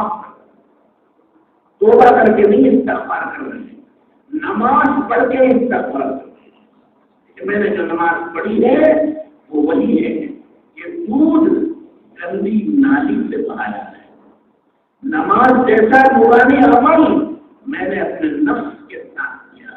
معاف کر، توبہ کر کے نہیں استغفار کر رہے ہیں، نماز پڑھ کے استغفار کر رہے ہیں کہ میں نے جو نماز پڑھی ہے وہ وہی ہے کہ دودھ گندی نالی سے بہایا ہے۔ نماز جیسا نورانی عمل میں نے اپنے نفس کے ساتھ کیا،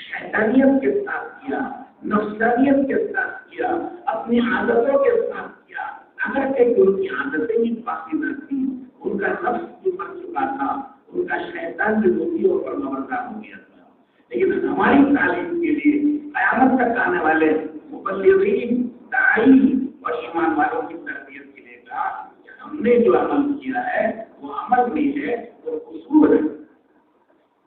شیطانیت کے ساتھ کیا، نفسانیت کے ساتھ کیا، اپنی عادتوں کے ساتھ کیا، اگر کہ ان کی عادتیں بھی پاکیزہ تھیں، ان کا نفس بھی مر چکا تھا، ان کا شیطان بھی روٹیوں پر مبردار ہو گیا تھا، لیکن ہماری تعلیم کے لیے قیامت تک آنے والے مبلغین، داعی اور ایمان والوں کی تربیت کے لیے کہا کہ ہم نے جو عمل کیا ہے وہ عمل نہیں ہے، وہ قصور ہے۔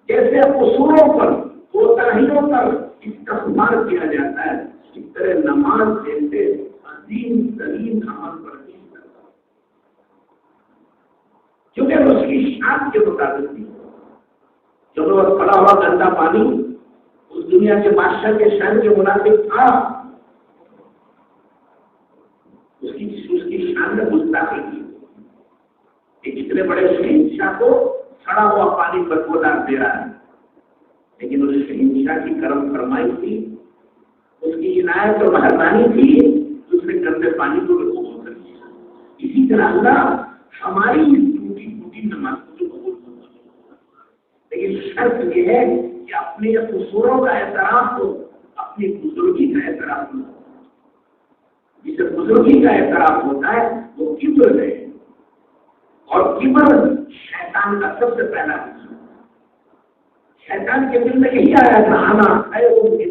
جیسے قصوروں پر، کوتاہیوں پر استغفار کیا جاتا ہے، اس طرح نماز جیسے عظیم ترین عمل پر بھی استغفار، کیونکہ اس کی شان کے مطابق تھی۔ چلو پڑا ہوا گندا پانی اس دنیا کے بادشاہ کے شان کے مناسب تھا، اس کی شان میں گستاخی کی کہ اتنے بڑے شہنشاہ کو سڑا ہوا پانی بدبودار دے رہا ہے، لیکن اس شہنشاہ کی کرم فرمائی تھی، اس کی عنایت اور مہربانی تھی، اس نے گندے پانی کو بھی قبول کر لیا۔ اسی طرح اللہ ہماری ٹوٹی ٹوٹی نماز کو قبول کرتا ہے، لیکن شرط یہ ہے کہ اپنے قصوروں کا اعتراف ہو، اپنی بزرگی کا اعتراف ہو۔ جسے بزرگی کا اعتراف ہوتا ہے وہ کبر ہے، اور کبر شیطان کا سب سے پہلا حصہ۔ شیطان کے دل میں یہی آیا تھا، آنا خیر منہ،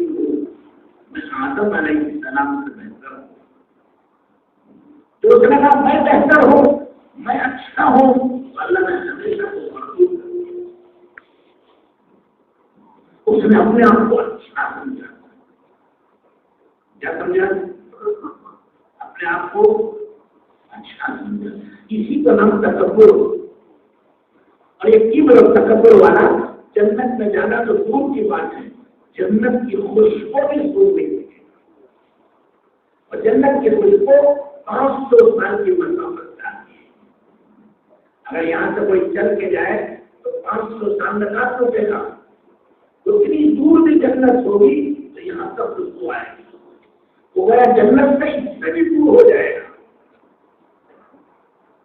میں آدم علیہ السلام سے بہتر ہوں۔ تو اس نے کہا میں بہتر ہوں، میں اچھا ہوں، تو اللہ نے ہمیشہ کو مرحوم کر دیا۔ اس نے اپنے آپ کو اچھا سمجھا، کیا سمجھا؟ اپنے آپ کو اچھا سمجھا۔ اسی کا نام تکبر، اور یہ کبر اور تکبر والا جنت میں جانا تو دور کی بات ہے، جنت کی خوشبو بھی دور نہیں سکے، اور جنت کی خوشبو 500 سال کی مسافت جاتی ہے۔ اگر یہاں سے کوئی چل کے جائے تو 500 سال میں کہاں پہنچے گا؟ اتنی دور بھی جنت ہوگی تو یہاں تک خوشبو آئے گی، وہ گیا جنت سے اس سے بھی دور ہو جائے گا۔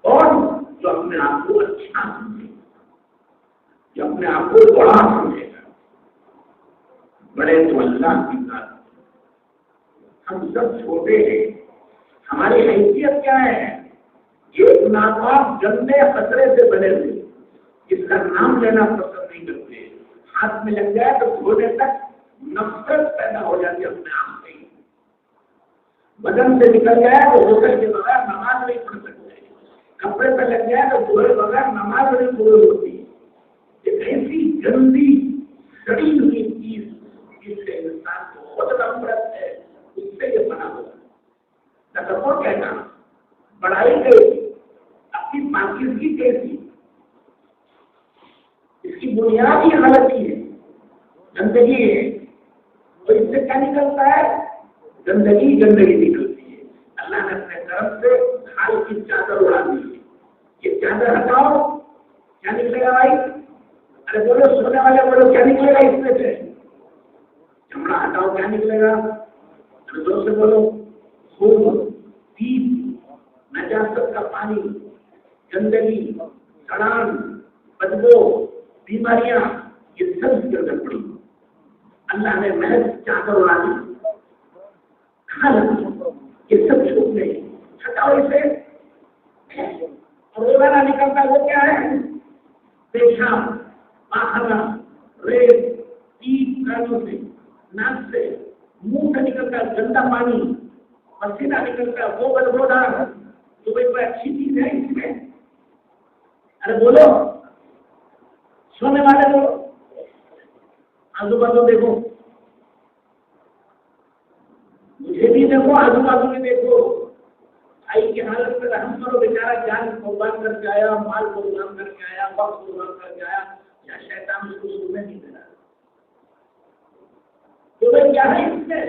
اور جو اپنے آپ کو اچھا سمجھے، جو اپنے آپ کو بڑا سمجھے گا، بڑے تو اللہ کی ذات، ہم سب چھوٹے ہیں، ہماری حیثیت کیا ہے؟ ایک ناپاک گندے خطرے سے بنے ہوئے جس کا نام لینا پسند نہیں کرتے، ہاتھ میں لگ جائے تو دھونے تک نفرت پیدا ہو جاتی ہے اپنے آپ سے، بدن سے نکل جائے تو غسل کے بغیر نماز نہیں پڑھ سکتے، کپڑے پہ لگ جائے تو دھوئے بغیر نماز نہیں پوری ہوتی۔ ایک ایسی گندی سڑی ہوئی چیز جس سے انسان کو خود نفرت ہے، اس سے یہ بنا ہوا ہے۔ تکبر کہنا، بڑائی کیسی، اپنی پاکیزگی کیسی، اس کی بنیادی غلطی ہے، گندگی ہے۔ اور اس سے کیا نکلتا ہے؟ گندگی نکلتی ہے۔ اللہ نے اپنے طرف سے کھال کی چادر اڑا دی ہے، یہ چادر ہٹاؤ، کیا نکلے گا بھائی؟ ارے بولو سونے والے، بولو کیا نکلے گا اس میں سے؟ چمڑا ہٹاؤ، کیا نکلے گا؟ ارے زور سے بولو، خون، پیپ، نجاست کا پانی، گندگی، سڑان، بدبو، بیماریاں، یہ سب اس کے اندر پڑی۔ اللہ نے محض چادر اڑا دی، یہ سب چھوٹ گئے، ہٹاؤ اسے۔ اور وہ والا نکلتا ہے، وہ کیا ہے؟ پیشاب، پاخانہ، ریت، پیپ، کانوں سے، ناک سے، منہ سے نکلتا ہے گندا پانی، پسینہ نکلتا ہے وہ بدبودار، تو بھائی کوئی اچھی چیز ہے اس میں؟ ارے بولو، سونے والے بولو، آزو بازو دیکھو، مجھے بھی دیکھو، آزو بازو بھی دیکھو، بھائی کی حالت میں رحم کرو، بیچارہ جان قربان کر کے آیا، مال قربان کر کے آیا، وقت قربان کر کے آیا، یا شیطان اس کو سننے نہیں دے رہا۔ تو بھائی کیا ہے اس میں؟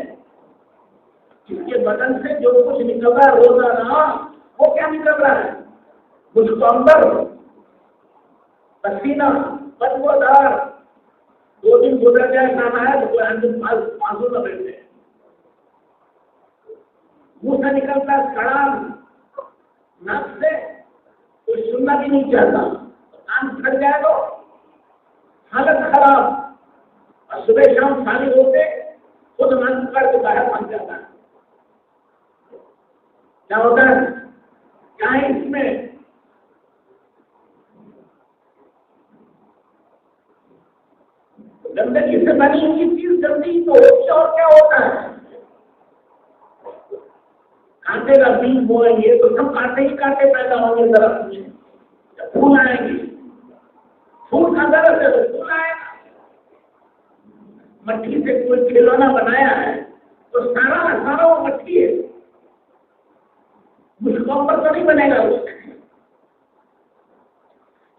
اس کے بدن سے جو کچھ نکل رہا ہے روزانہ، وہ کیا نکل رہا ہے؟ کچھ تو اندر پسینہ بدبودار، 2 دن گزر جائے کھانا ہے تو کوئی اندر معذور نہ بیٹھے، منہ سے نکلتا کڑان، ناک سے کوئی سننا بھی نہیں چاہتا، کان پھٹ جائے تو حالت خراب، اور صبح شام خالی ہوتے خود من کر کے باہر بن جاتا ہے. کیا ہوتا ہے؟ کیا ہے اس میں؟ گندگی سے بنی ہوئی چیز گندگی تو ہوتی ہے، اور کیا ہوتا ہے؟ کانٹے کا بیج بوئیں گے تو سب کانٹے ہی کانٹے پیدا ہوں گے درخت میں. جب پھول آئیں گے، پھول کا درخت ہے تو پھول آئے گا. مٹی سے کوئی کھلونا بنایا ہے تو سارا وہ مٹی ہے، مشکوں پر تو نہیں بنے گا. اس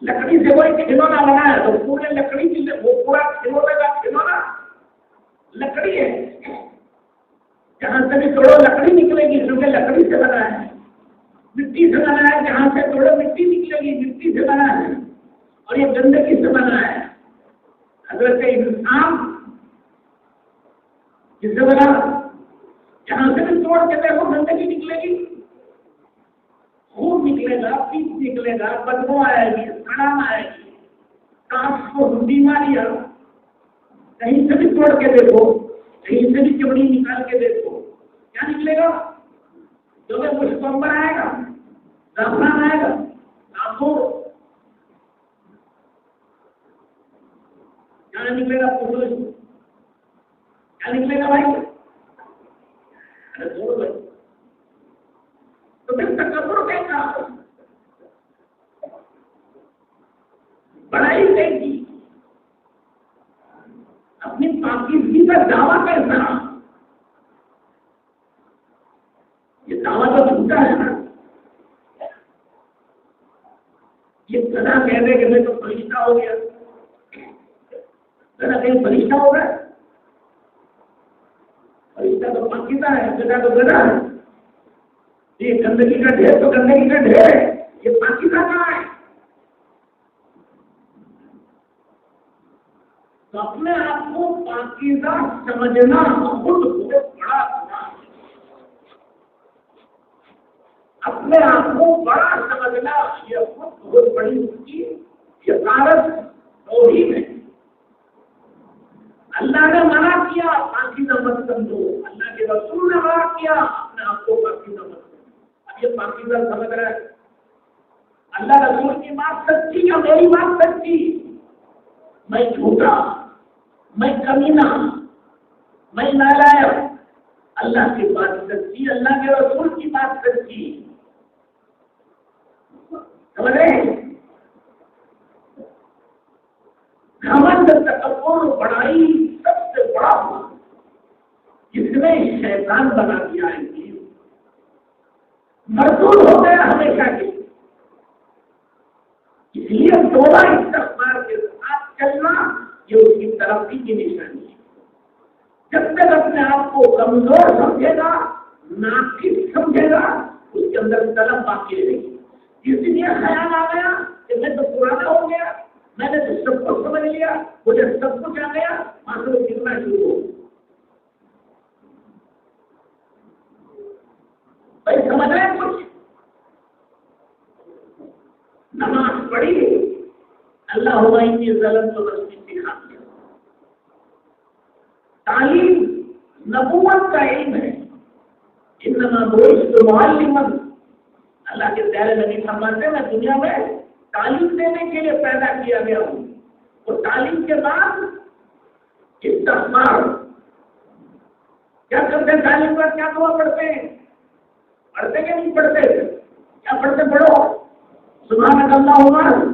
لکڑی سے کوئی کھلونا بنایا تو پورے لکڑی کی وہ پورا کھلونے کا کھلونا لکڑی ہے. جہاں سے بھی توڑو لکڑی نکلے گی کیونکہ لکڑی سے بنا ہے. مٹی سے بنا ہے، جہاں سے توڑو مٹی نکلے گی، مٹی سے بنا ہے. اور یہ گندگی سے بنا ہے. حضرت انسان جس سے بنا، جہاں سے بھی توڑ کے دیکھو گندگی نکلے گی، خون نکلے گا، پیپ نکلے گا، بدبو آئے گی، سڑان آئے گی، کانس کو بیماریاں. کہیں سے بھی توڑ کے دیکھو، کہیں سے بھی چمڑی نکال کے دیکھو، کیا نکلے گا؟ جو کہ مشکمبر آئے گا، زعفران آئے گا، کافور. کیا نکلے گا؟ پولیس. کیا نکلے گا بھائی؟ ارے چھوڑ بھائی. تو پھر تکبر کیسا؟ بڑائی کیسی؟ اپنی پاکیزگی کا دعویٰ کیسا؟ یہ دعویٰ تو جھوٹا ہے نا. یہ گدھا کہنے کہ میں تو فرشتہ ہو گیا، گدھا کہیں فرشتہ ہو گیا؟ فرشتہ تو پاکیزہ ہے، گدھا تو گدھا ہے. یہ گندگی کا ڈھیر تو گندگی کا ڈھیر ہے، یہ پاکیزہ کہاں ہے؟ تو اپنے آپ کو پاکیزہ سمجھنا خود بہت بڑا گناہ ہے. اپنے آپ کو بڑا سمجھنا یہ خود بہت بڑی اس کی حقارت توہین ہے. اللہ نے منع کیا پاکیزہ مت سمجھو، اللہ کے رسول نے منع کیا اپنے آپ کو پاکیزہ مت سمجھو. اب یہ پاکیزہ سمجھ رہا ہے. اللہ رسول کی بات سچی یا میری بات سچی؟ میں جھوٹا، میں کمینہ، میں نالائق. اللہ کی بات سچی، اللہ کے رسول کی بات سچی. سمجھ رہے ہیں؟ گھمنڈ، تکبر، بڑائی سب سے بڑا ہوا جس نے شیطان بنا دیا ہے. مردود ہو گیا ہمیشہ کے. اس لیے توبہ استغفار کے ساتھ چلنا یہ اس کی ترقی کی نشانی ہے. جب تک اپنے آپ کو کمزور سمجھے گا، ناقص سمجھے گا، اس کے اندر طلب باقی رہے گی. اس لیے خیال آ گیا کہ میں تو پرانا ہو گیا، میں نے تو سب کو سمجھ لیا، مجھے سب کچھ آ گیا، وہاں سے وہ گرنا شروع ہو. بھائی سمجھ رہے ہیں کچھ؟ نماز پڑھی، اللہ انی ظلمت نفسی سکھا دیا. تعلیم نبوت کا علم ہے. انما بعثت معلما، اللہ کے پیارے نبی فرماتے ہیں میں دنیا میں تعلیم دینے کے لیے پیدا کیا گیا ہوں. اور تعلیم کے بعد استغفار. کیا کرتے ہیں تعلیم پر؟ کیا دعا پڑھتے ہیں؟ پڑھتے کہ نہیں پڑھتے؟ کیا پڑھتے؟ پڑھو سبحانک اللہم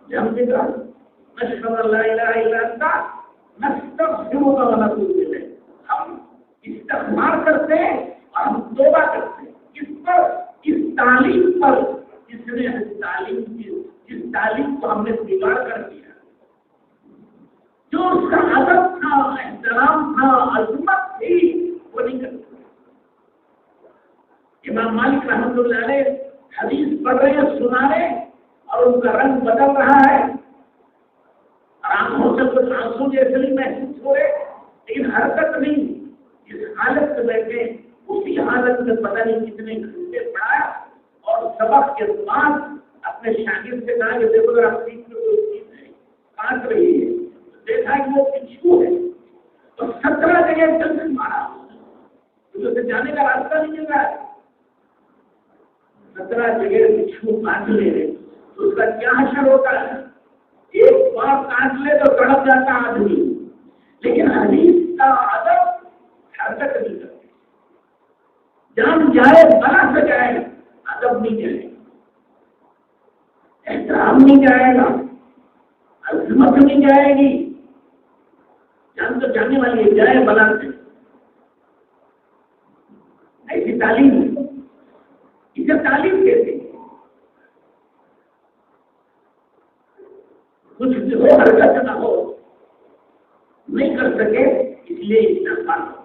بحمدک نشہد ان لا الہ الا انت نستغفرک ونتوب الیک. ہم استغفار کرتے ہیں اور ہم توبہ کرتے ہیں. اس پر، اس تعلیم پر جس نے تعلیم کی، جس تعلیم کو ہم نے بگاڑ کر دیا، جو اس کا ادب تھا، احترام تھا، عظمت تھی، وہ نہیں کرتے. امام مالک رحمۃ اللہ علیہ حدیث پڑھ رہے ہیں، سنا رہے، اور ان کا رنگ بدل رہا ہے. مجھے اصلی محسوس ہو رہے لیکن حرکت نہیں. اس حالت میں بیٹھے اسی حالت میں پتہ نہیں کتنے گھنٹے پڑھا اور سبق کے بعد اپنے شاگرد سے کہا کہ دیکھو اگر آپ سیکھ میں کوئی چیز ہے کاٹ رہی ہے دیکھا کہ وہ پچھو ہے تو 17 جگہ جلد مارا اسے جانے کا راستہ نہیں مل رہا ہے. 17 جگہ پچھو کاٹ لے رہے تو اس کا کیا حشر ہوتا ہے. ایک بار کاٹ لے تو تڑپ جاتا آدمی لیکن حدیث کا ادب حرکت نہیں کرتے. جان جائے بلا سے جائے گا ادب نہیں جائے گا احترام نہیں جائے گا عظمت نہیں جائے گی. جان تو جانے والی ہے جائے بلا سے. ایسی تعلیم ہے اسے تعلیم کہتے ہیں. کچھ بھی ہو حرکت نہ ہو نہیں کر سکے اس لیے استغفار کرو.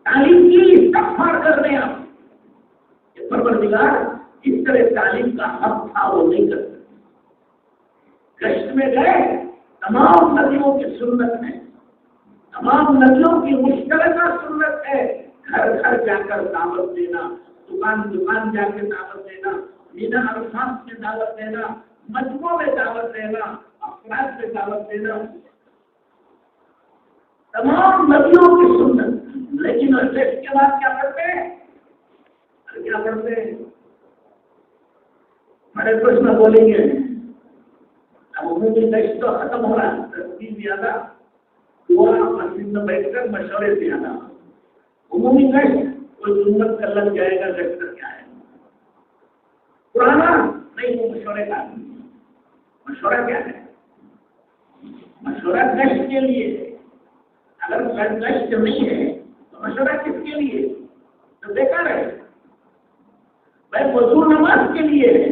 تعلیم کی استغفار کر رہے آپ پروردگار اس طرح تعلیم کا حق تھا وہ نہیں کر سکتے. کشت میں گئے تمام ندیوں کی سنت ہے تمام ندیوں کی مشترکہ سنت ہے. گھر گھر جا کر دعوت دینا دکان دکان جا کے دعوت دینا مینا عرفات میں دعوت دینا مجموعوں میں دعوت دینا افراد میں دعوت دینا تمام ندیوں کی سنت. لیکن اس کے بعد کیا پڑھتے ہیں کیا پڑھتے ہیں بڑے کچھ نہ بولیں گے. اب عمومی گشت تو ختم ہو رہا ہے. ترتیب زیادہ دعا مسجد میں بیٹھ کر مشورے زیادہ. عمومی گشت کوئی سنت کا لگ جائے گا گشت کیا ہے پرانا نہیں وہ مشورے کا. مشورہ کیا ہے مشورہ گشت کے لیے. اگر گشت نہیں ہے تو مشورہ کس کے لیے تو بیکار ہے. بھائی وضو نماز کے لیے ہے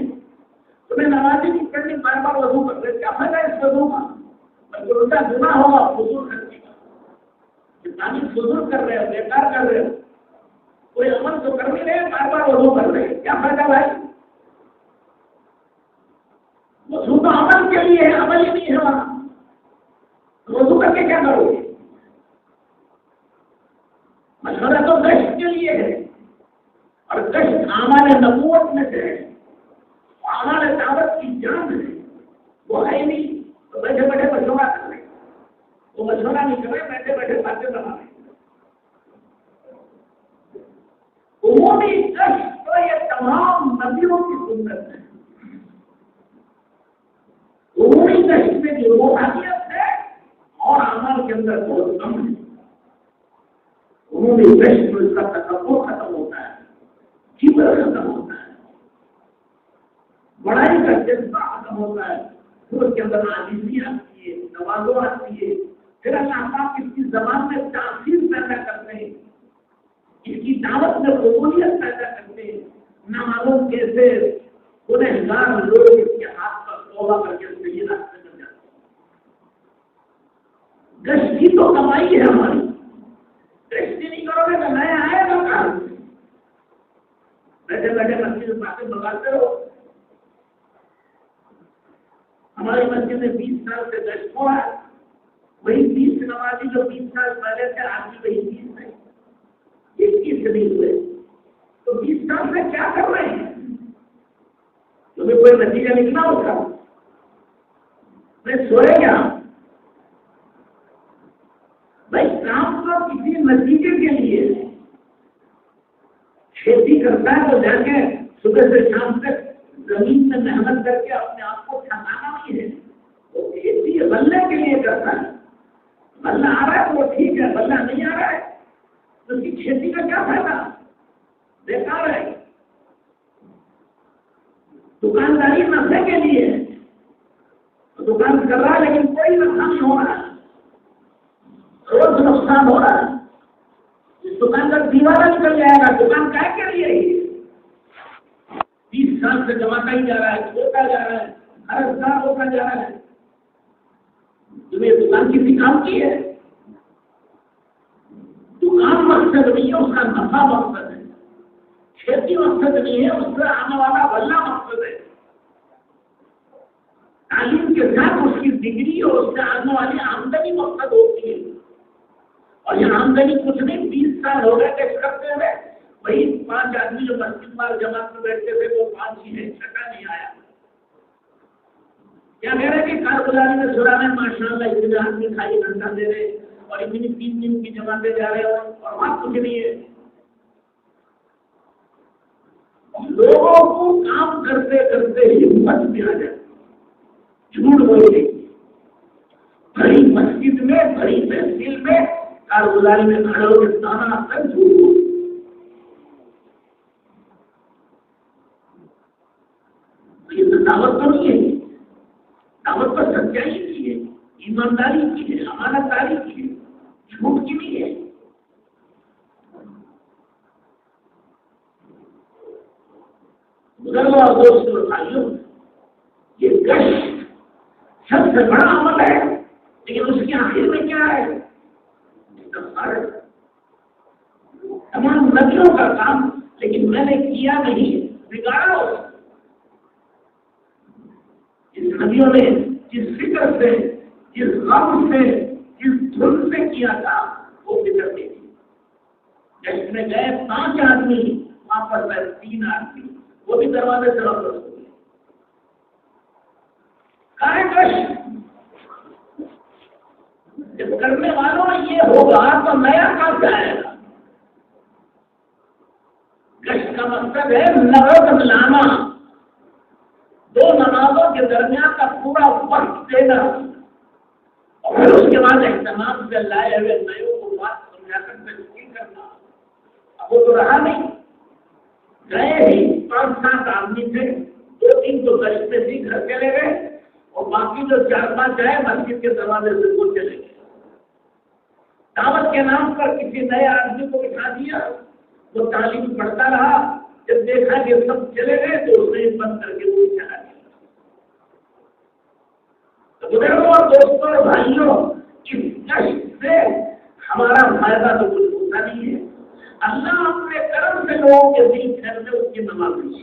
تمہیں نماز نہیں پڑھنی بار بار وضو کر رہے کیا فائدہ اس وضو کا. بلکہ ان کا گناہ ہوگا فضول کرنے کا. پانی فضول کر رہے ہو بیکار کر رہے ہو. کوئی عمل تو کر نہیں رہے بار بار وضو کر رہے کیا فائدہ بھائی. وضو تو عمل کے لیے ہے عمل ہی نہیں ہے وہاں. وضو کر کے کیا کرو گے. مشورہ تو گشت کے لیے ہے اور گشت اعمال نبوت میں سے ہے. اعمال دعوت کی جان ہے وہ ہے نہیں تو بیٹھے بیٹھے مشورہ کر رہے وہ مشورہ نہیں کر رہے بیٹھے بیٹھے باتیں بنا رہے. عمومی گشت تو یہ تمام نبیوں کی سنت ہے. عمومی گشت میں جو روحانیت ہے اور اعمال کے اندر بہت کم ہے. عمومی گشت میں اس کا تکبر ختم ہوتا ہے کبر ختم ہوتا ہے بڑائی کا جذبہ ختم ہوتا ہے. اس کے اندر عاجزی آتی ہے تواضع آتی ہے. پھر اللہ پاک اس کی زبان میں تاثیر پیدا کرتے ہیں اس کی دعوت میں قبولیت پیدا کرتے ہیں. نہ معلوم کیسے گنہگار لوگ اس کے ہاتھ پر توبہ کر کے صحیح راستے میں جاتے ہیں. گشت کی تو کمائی ہے ہماری. گشت نہیں کرو گے تو نیا آئے گا کہاں سے. بیٹھے بیٹھے مسجد میں باتیں بگاڑتے رہو. ہماری مسجد میں 20 سال سے گشت ہوا ہے. وہی 20 نمازی جو 20 سال پہلے تھے آج بھی وہی 20 ہے. 21 نہیں ہوئے تو 20 سال سے کیا کر رہے ہیں. تمہیں کوئی نتیجہ نکلا ہوگا. میں سوئے گیا بھائی کام تو کسی نتیجے کے لیے کھیتی کرتا ہے تو جا کے صبح سے شام تک زمین میں محنت کر کے اپنے آپ کو تھکانا نہیں ہے. وہ کھیتی بلنے کے لیے کرتا ہے. بلنا آ رہا ہے تو وہ ٹھیک ہے بلنا نہیں آ رہا ہے تو اس کی کھیتی کا کیا فائدہ بیکار ہے. دکانداری نفے کے لیے دکان کر رہا ہے لیکن کوئی نقصان نہیں ہو رہا ہے. روز نقصان ہو رہا ہے. اس دکان کا دیوارہ نکل جائے گا. دکان کا کے لیے 20 سال سے جماتا ہی جا رہا ہے چھوٹا جا رہا ہے ہر ہزار ہوتا جا رہا ہے. تمہیں دکان کسی کام کی ہے. دکان مقصد نہیں ہے اس کا نفع مقصد ہے. کھیتی مقصد نہیں ہے اس سے آنے والا بلّا مقصد ہے. تعلیم کے ساتھ اس کی ڈگری اور اس سے آنے والی آمدنی مقصد ہوتی ہے. اور یہ آمدنی کچھ نہیں، 20 سال ہو گئے ٹیکس کرتے ہوئے، وہی 5 آدمی جو مسجد میں جماعت میں بیٹھتے تھے وہ 5 ہی ہے، 6 نہیں آیا. کیا کہہ رہے کہ کارگزاری میں سنا میں ماشاء اللہ اتنے آدمی خالی گھنٹہ دے رہے اور اتنی 3 دن کی جماعتیں جا رہے ہو اور وہاں کچھ نہیں ہے. لوگوں کو کام کرتے کرتے ہمت میں آ جائے، جھوٹ بولنے کی، بڑی مسجد میں بڑی تحصیل میں کارگزاری میں کھڑے ہو کے تانا کر جھوٹ بول. یہ تو دعوت تو نہیں ہے، دعوت پر سچائی کی ہے، ایمانداری کی ہے، امانت داری کی ہے، جھوٹ کی نہیں ہے. بزرگوں اور دوستوں اور بھائیوں، یہ گشت سب سے بڑا عمل ہے، لیکن اس کے آخر میں کیا ہے؟ تمام نبیوں کا کام، لیکن میں نے کیا نہیں، بگاڑا. جس نبیوں نے جس فکر سے، جس غم سے، جس دھن سے کیا تھا وہ فکر نہیں تھی. جس میں گئے 5 آدمی، وہاں پر گئے 3 آدمی، وہ بھی دروازے سے واپس ہو گئے. جب کرنے والوں یہ ہوگا تو نیا کام سے آئے گا. گشت کا مقصد ہے نوز لانا، 2 نمازوں کے درمیان کا پورا وقت دینا، اور پھر اس کے بعد اہتمام سے لائے ہوئے نئےوں کو بات سمجھا کر تشکیل کرنا. اب وہ تو رہا نہیں، گئے ہی 5-7 آدمی تھے، 2-3 تو گشت میں بھی گھر چلے گئے اور باقی جو 4-5 آئے مسجد کے دروازے سے وہ چلے گئے. دعوت کے نام پر کسی نئے آدمی کو بٹھا دیا، وہ تعلیم پڑھتا رہا، جب دیکھا کہ سب چلے گئے تو اس نے بند کر کے وہ چلا گیا. تو بزرگوں اور دوستوں اور بھائیوں، اس گشت سے ہمارا فائدہ تو کچھ ہوتا نہیں ہے. اللہ اپنے کرم سے لوگوں کے دل پھیر میں اس کی نمازی،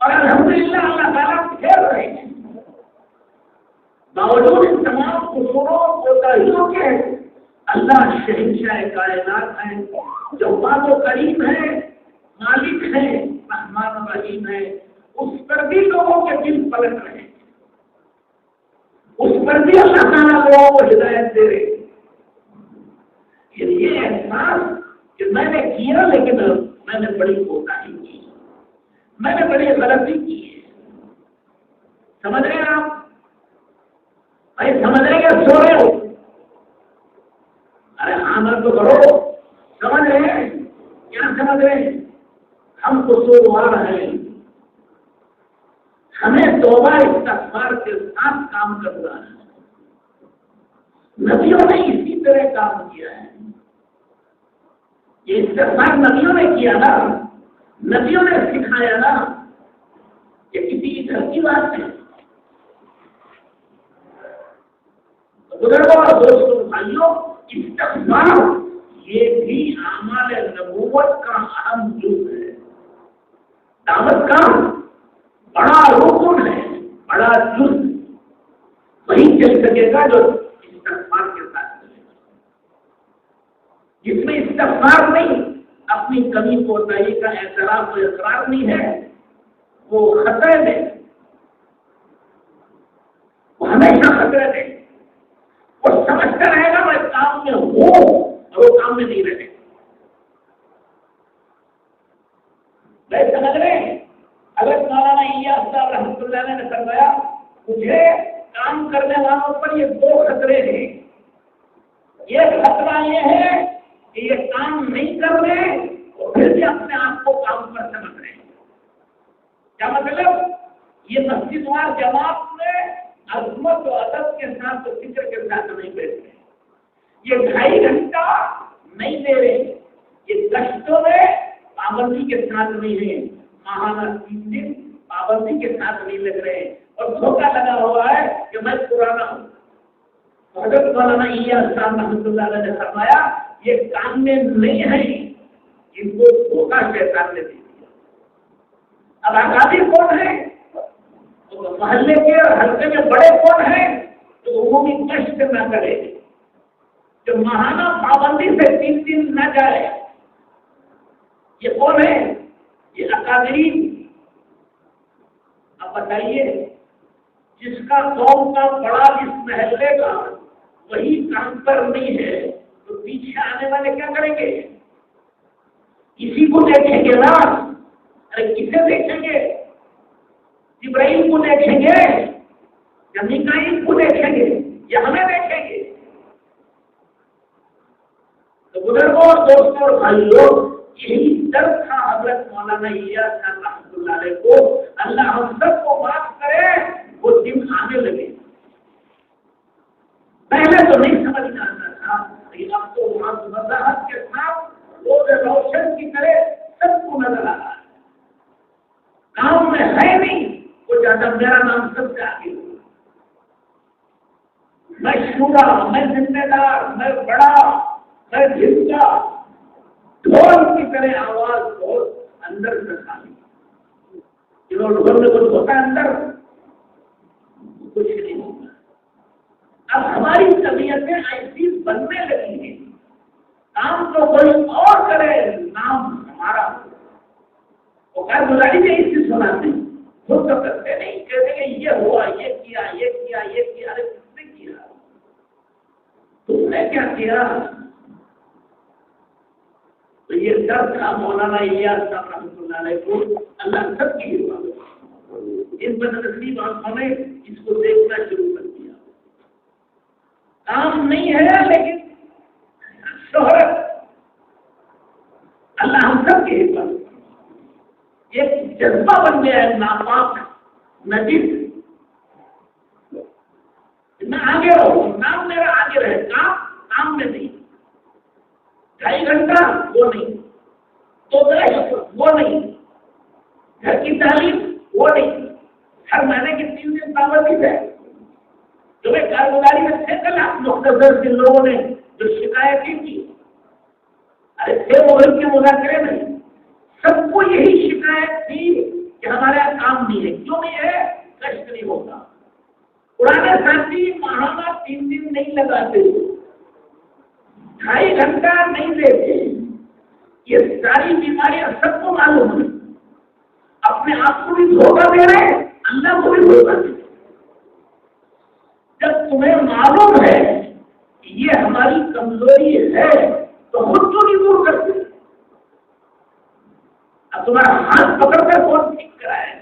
اور الحمدللہ اللہ تعالیٰ پھیر رہے ہیں. باوجود ان تمام قصوروں کوتاہیوں کے اللہ شہنشاہ کائنات ہیں، جو بات و کریم ہے، مالک ہے، رحمان رحیم ہے. اس پر بھی لوگوں کے دل پلٹ رہے ہیں، اس پر بھی اللہ تعالیٰ لوگوں کو ہدایت دے رہے ہیں. یہ احساس کہ میں نے کیا لیکن میں نے بڑی کوتاہی کی، میں نے بڑی غلطی کی ہے. سمجھ رہے ہیں آپ؟ بھائی سمجھ رہے کہ سو رہے ہو؟ ارے عمل تو کرو. سمجھ رہے ہیں؟ کیا سمجھ رہے ہیں؟ ہم قصوروار ہیں، ہمیں توبہ استغفار کے ساتھ کام کرنا ہے. نبیوں نے اسی طرح کام کیا ہے. یہ استغفار نبیوں نے کیا نا، نبیوں نے سکھایا نا، یہ کسی گھر کی بات نہیں. بزرگوں اور دوستوں بھائیوں، استغفار یہ بھی اعمال نبوت کا اہم جز ہے، دعوت کا بڑا رکن ہے، بڑا جز. وہی چل سکے گا جو استغفار کے ساتھ چلے گا. جس میں استغفار نہیں، اپنی کمی کوتاہی کا اعتراف و اقرار نہیں ہے، وہ خطرے میں، وہ ہمیشہ خطرے میں. وہ سمجھتا رہے گا میں کام میں ہوں اور وہ کام میں نہیں رہے. میں سمجھ رہے ہیں اگر مولانا الیاس صاحب رحمۃ اللہ علیہ نے فرمایا مجھے کام کرنے والوں پر یہ 2 خطرے ہیں. یہ خطرہ یہ ہے کہ یہ کام نہیں کر رہے اور پھر بھی اپنے آپ کو کام پر سمجھ رہے ہیں. کیا مطلب؟ یہ مسجد وار جماعت میں عظمت و ادب کے ساتھ اور فکر کے ساتھ نہیں بیٹھ رہے، یہ 2.5 گھنٹہ نہیں دے رہے، یہ گشتوں میں پابندی کے ساتھ نہیں ہے، ماہانہ 3 دن پابندی کے ساتھ نہیں لگ رہے اور دھوکہ لگا ہوا ہے کہ میں پرانا ہوں. حضرت مولانا الیاس صاحب رحمۃ اللہ علیہ نے فرمایا یہ کام میں نہیں ہے، ان کو دھوکہ شیطان نے دے دیا. اب آزادی کون ہے؟ وہ تو تو محلے کے اور حلقے میں بڑے کون ہیں جو عمومی گشت نہ کرے، جو ماہانہ پابندی سے 3 دن نہ جائے؟ یہ کون ہے؟ یہ اکابرین۔ اب بتائیے، جس کا قوم کا بڑا اس محلے کا وہی کام پر نہیں ہے تو پیچھے آنے والے کیا کریں گے؟ اسی کو دیکھیں گے نا۔ ارے کسے دیکھیں گے؟ جبرائیل کو دیکھیں گے یا میکائیل کو دیکھیں گے یا ہمیں دیکھیں گے؟ تو بزرگوں اور دوستوں اور بھائیوں، یہی درد تھا حضرت مولانا الیاس صاحب رحمۃ اللہ علیہ کو۔ اللہ ہم سب کو معاف کرے، وہ دن آنے لگے۔ پہلے تو نہیں سمجھ میں آتا تھا، لیکن اب تو وہاں وضاحت کے ساتھ روز روشن کی طرح سب کو نظر آ رہا ہے۔ کام میں ہے نہیں، وہ زیادہ میرا نام سب سے آگے ہو، میں شورا، میں ذمہ دار، میں بڑا، میں جھنجا، ڈھول کی طرح آواز بہت اندر سے خالی۔ جنہوں ڈھول میں کچھ ہوتا ہے اندر، کچھ نہیں ہوتا۔ اب ہماری طبیعتیں ایسی بننے لگی ہیں، کام تو کوئی اور کرے، نام ہمارا ہو۔ وہ خیر گزاری میں اس سے سناتے ہیں، خود تو کرتے نہیں، کہتے کہ یہ ہوا، یہ کیا، یہ کیا، یہ کیا۔ ارے کس نے کیا؟ تم نے کیا کیا؟ تو یہ درد تھا مولانا الیاس صاحب رحمۃ اللہ علیہ کو۔ اللہ سب کی حفاظت۔ ان بدنصیب آنکھوں نے اس کو دیکھنا شروع کر دیا۔ کام نہیں ہے لیکن شہرت۔ اللہ ہم سب کی حفاظت۔ ایک جذبہ بن گیا ہے ناپاک نجس۔ میں آگے رہوں، نام میرا آگے رہے، کام میں نہیں۔ 2.5 گھنٹہ وہ نہیں، تو وہ نہیں، گھر کی تعلیم وہ نہیں، ہر مہینے کی 3 دن پابندی ہے۔ جو میں کارگزاری میں تھے کل آپ مختصر جن لوگوں نے جو شکایتیں کی، ارے تھے وہ کے مذاکرے میں، سب کو یہی شکایت تھی کہ ہمارے یہاں کام نہیں ہے۔ کیوں نہیں ہے؟ کشت نہیں ہوتا۔ پرانے ساتھی ماہانہ 3 دن نہیں لگاتے، 2.5 گھنٹہ نہیں دیتے۔ یہ ساری بیماریاں سب کو معلوم ہے، اپنے آپ کو بھی دھوکہ دے رہے، اللہ کو بھی دھوکہ دے رہے۔ جب تمہیں معلوم ہے کہ یہ ہماری کمزوری ہے تو خود کیوں نہیں دور کرتے؟ اب تمہارا ہاتھ پکڑ کر کون ٹھیک کرائے؟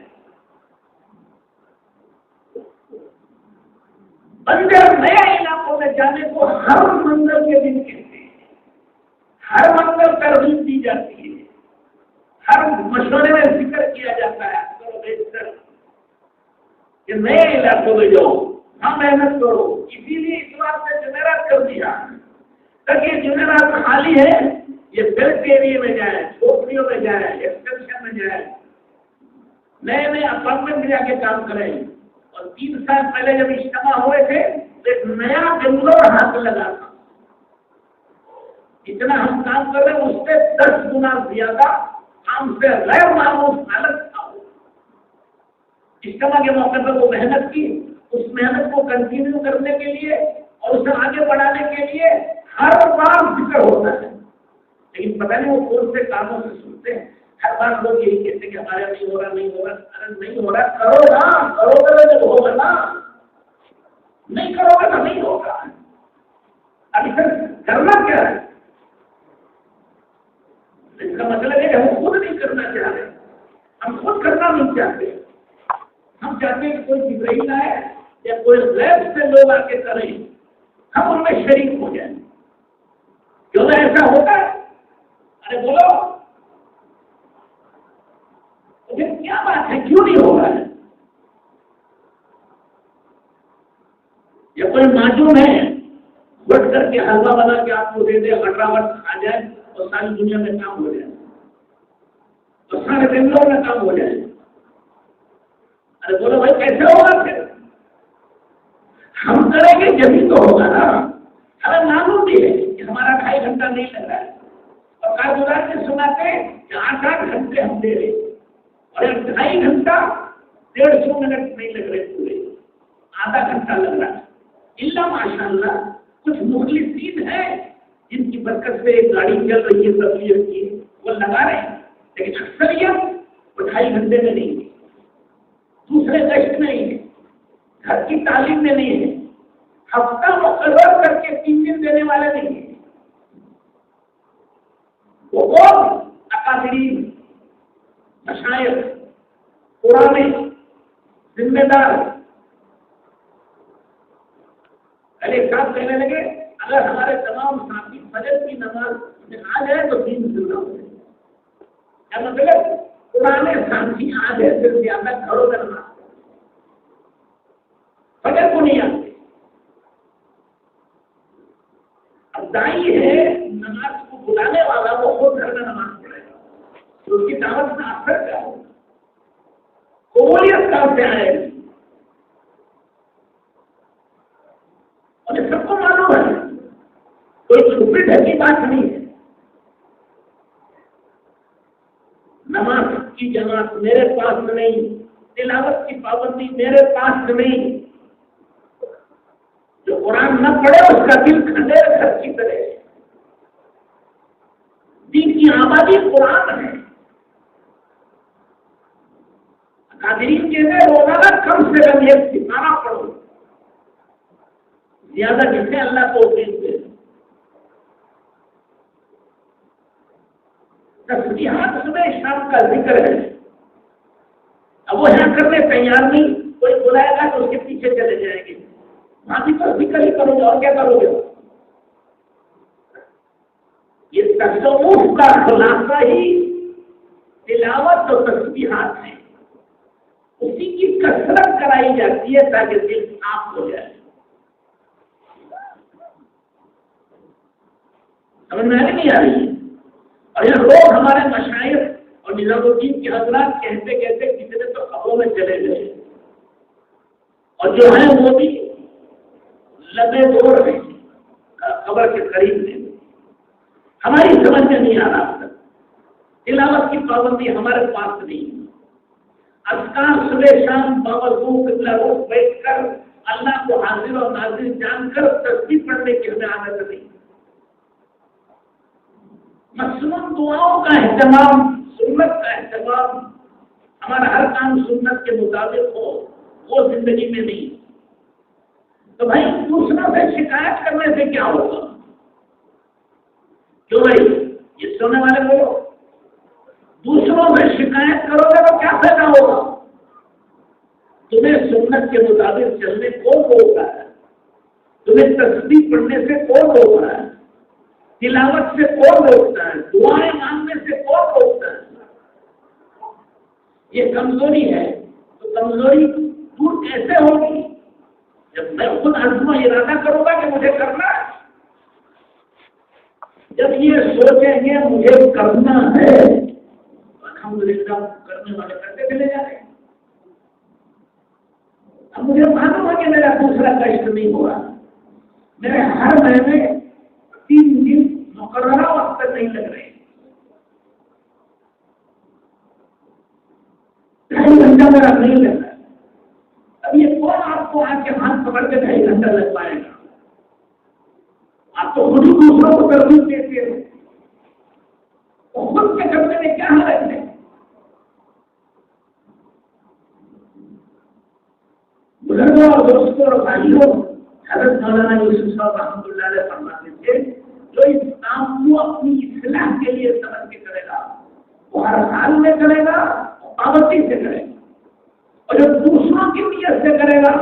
بندے نئے علاقوں میں جانے کو ہر منزل کے دن کہتے ہیں، ہر منزل ترغیب دی جاتی ہے، ہر مشورے میں ذکر کیا جاتا ہے کرو بہتر کہ نئے علاقوں میں جاؤ، ہاں محنت کرو۔ اسی لیے اس بات نے جمعرات کر دیا تاکہ جمعرات خالی ہے، یہ بیلٹ ایریا میں جائے، جھوپڑیوں میں جائے، ایکسٹینشن میں جائے، نئے نئے اپارٹمنٹ میں جا کے کام کریں۔ اور 3 سال پہلے جب اجتماع ہوئے تھے تو ایک نیا بنگلور ہاتھ لگا تھا۔ اتنا ہم کام کر رہے ہیں اس سے 10 گنا زیادہ ہم سے غیر معمول حالت تھا۔ اجتماع کے موقع پر وہ محنت کی، اس محنت کو کنٹینیو کرنے کے لیے اور اسے آگے بڑھانے کے لیے ہر بار ذکر ہوتا ہے، لیکن پتہ نہیں وہ کون سے کاموں سے سنتے ہیں۔ ہر بار لوگ یہی کہتے ہیں کہ ہمارے نہیں ہو رہا، نہیں ہو رہا۔ ارے نہیں ہو رہا، کرو نا، کرو گے جب ہوگا نا، نہیں کرو گے تو نہیں ہوگا۔ ابھی تک کرنا کیا ہے؟ اس کا مطلب ہے کہ ہم خود نہیں کرنا چاہ رہے، ہم خود کرنا نہیں چاہتے۔ ہم چاہتے ہیں کہ کوئی جبرائیل آئے یا کوئی غیب سے لوگ آ کے کریں، ہم ان میں شریک ہو جائیں۔ کیوں ایسا ہوتا ہے؟ ارے بولو، پھر کیا بات ہے، کیوں نہیں ہو رہا ہے؟ یا کوئی معجون ہے بٹ کر کے حلوہ بنا کے آپ کو دے دے، ہٹراوٹ آ جائے اور ساری دنیا میں کام ہو جائے، تو سارے بنگلور میں کام ہو جائے۔ ارے بولو بھائی کیسے ہوگا؟ پھر ہم کریں گے جبھی تو ہوگا نا۔ ہمیں معلوم بھی ہے کہ ہمارا 2.5 گھنٹہ نہیں لگ رہا ہے، اور کارگزار سے سناتے کہ 8 گھنٹے ہم دے رہے، اور 2.5 گھنٹہ 150 منٹ نہیں لگ رہے پورے، آدھا گھنٹہ لگ رہا ہے۔ اللہ ماشاء اللہ کچھ مخلصین ہیں جن کی برکت سے ایک گاڑی چل رہی ہے تبلیغ کی، وہ لگا رہے ہیں، لیکن اکثریت 2.5 گھنٹے میں نہیں ہے، دوسرے گشت میں نہیں ہے، گھر کی تعلیم میں نہیں ہے، ہفتہ مقرر کر کے 3 دن دینے والے نہیں ہیں۔ وہ بہت اکابرین، مشائخ، پرانے ذمہ دار ایک صاحب کہنے لگے اگر ہمارے تمام ساتھی فجر کی نماز میں آ جائے تو 3 دن ہو جائے۔ کیا مطلب؟ پرانے ساتھی آ جائے پھر زیادہ گھروں میں نماز فجر کو نہیں آتے۔ اب دائی ہے نماز کو بلانے والا، وہ خود گھر میں نماز پڑھے گا تو اس کی دعوت کا اثر کیا ہوگا؟ قبولیت کہاں سے آئے گی؟ اور یہ سب کو معلوم ہے، کوئی چھپی ڈھکی بات نہیں ہے۔ نماز کی جماعت میرے پاس نہیں، تلاوت کی پابندی میرے پاس نہیں، جو قرآن نہ پڑھے اس کا دل کھنڈیر گھر کی طرح ہے۔ دین کی آبادی قرآن ہے۔ قادرین کہتے ہیں روزانہ کم سے کم 1 سپارہ پڑھو، زیادہ جسے اللہ توفیق دے۔ تسبیحات صبح شام کا ذکر ہے، اب وہ یہاں کرنے تیار نہیں، کوئی بلائے گا تو اس کے پیچھے چلے جائیں گے، وہاں بھی تو ذکر ہی کرو گے اور کیا کرو گے؟ یہ تصوف کا خلاصہ ہی تلاوت اور تسبیحات ہے، اسی کی کثرت کرائی جاتی ہے تاکہ دل صاف ہو جائے۔ سمجھ میں نہیں آ رہی ہے؟ اور یہ لوگ ہمارے مشائخ اور نظام الدین کے حضرات کہتے کہتے کتنے تو خبروں میں چلے گئے، اور جو ہیں وہ بھی لبے دور ہیں خبر کے قریب میں۔ ہماری سمجھ میں نہیں آ رہا، تلاوت کی پابندی ہمارے پاس نہیں، اذکار صبح شام باوضو قبلہ رخ بیٹھ کر اللہ کو حاضر اور ناظر جان کر تسبیح پڑھنے کی ہمیں عادت نہیں۔ مسنون دعاؤں کا اہتمام، سنت کا اہتمام، ہمارا ہر کام سنت کے مطابق ہو، وہ زندگی میں نہیں۔ تو بھائی دوسروں سے شکایت کرنے سے کیا ہوگا؟ کیوں بھائی یہ سننے والے بولو، دوسروں سے شکایت کرو گے تو کیا فائدہ ہوگا؟ تمہیں سنت کے مطابق چلنے کون روک رہا ہے؟ تمہیں تسبیح پڑھنے سے کون روک رہا ہے؟ تلاوت سے کون روکتا ہے؟ دعائیں مانگنے سے کون روکتا ہے؟ یہ کمزوری ہے، تو کمزوری دور کیسے ہوگی؟ جب میں خود عزم و ارادہ کروں گا کہ مجھے کرنا ہے، جب یہ سوچیں گے مجھے کرنا ہے، الحمدللہ کرنے والے کرتے چلے جاتے ہیں۔ اب مجھے معلوم ہے کہ میرا دوسرا کشت نہیں ہو رہا، میرے ہر مہینے 3 دن مقررہ وقت تک نہیں لگ رہے، 2.5 گھنٹہ میرا نہیں لگ رہا۔ اب یہ کون آپ کو آ کے ہاتھ پکڑ کے 2.5 گھنٹہ لگ پائے گا؟ آپ تو خود ہی دوسروں کو ترغیب دیتے ہیں، تو خود کے کرنے میں کیا حرج ہے؟ بزرگوں اور دوستوں اور بھائیوں، حضرت مولانا یوسف صاحب رحمۃ اللہ علیہ فرماتے تھے جو اس کام کو اپنی اصلاح کے لیے سمجھ کے کرے گا وہ ہر حال میں کرے گا، پابندی سے کرے گا، اور جو دوسروں کی نیت سے کرے گا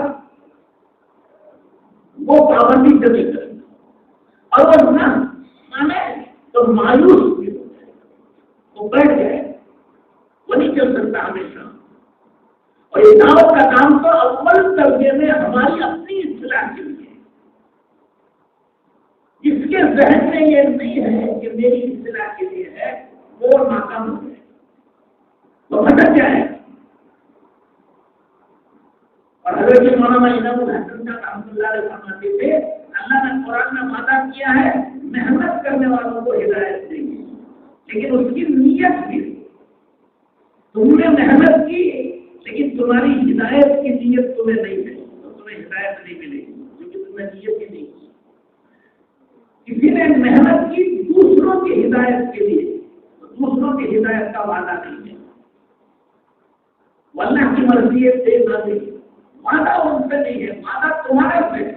وہ پابندی سے نہیں کرے گا، اور وہ نہ مانے تو مایوس بھی ہو جائے، وہ بیٹھ جائے، وہ نہیں چل سکتا ہمیشہ۔ اور یہ دعوت کا کام تو اول درجے میں ہماری اپنی اصلاح کے لیے، جس کے ذہن میں یہ نہیں ہے کہ میری اصلاح کے لیے ہے، وہ ناکام ہو جائے، وہ بھٹک جائے۔ اور حضرت مولانا انعام الحسن صاحب رحمۃ اللہ علیہ فرماتے تھے اللہ نے قرآن میں وعدہ کیا ہے محنت کرنے والوں کو ہدایت دیں گے، لیکن اس کی نیت بھی، تم نے محنت کی لیکن تمہاری ہدایت کی نیت تمہیں نہیں ہے تو تمہیں ہدایت نہیں ملے گی، کیونکہ تمہیں نیت ہی نہیں کی۔ کسی نے محنت کی دوسروں کی ہدایت کے لیے، تو دوسروں کی ہدایت کا وعدہ نہیں ہے، اللہ کی مرضی ہے دے نہ دے، وعدہ ان سے نہیں ہے، وعدہ تمہارے سے ہے۔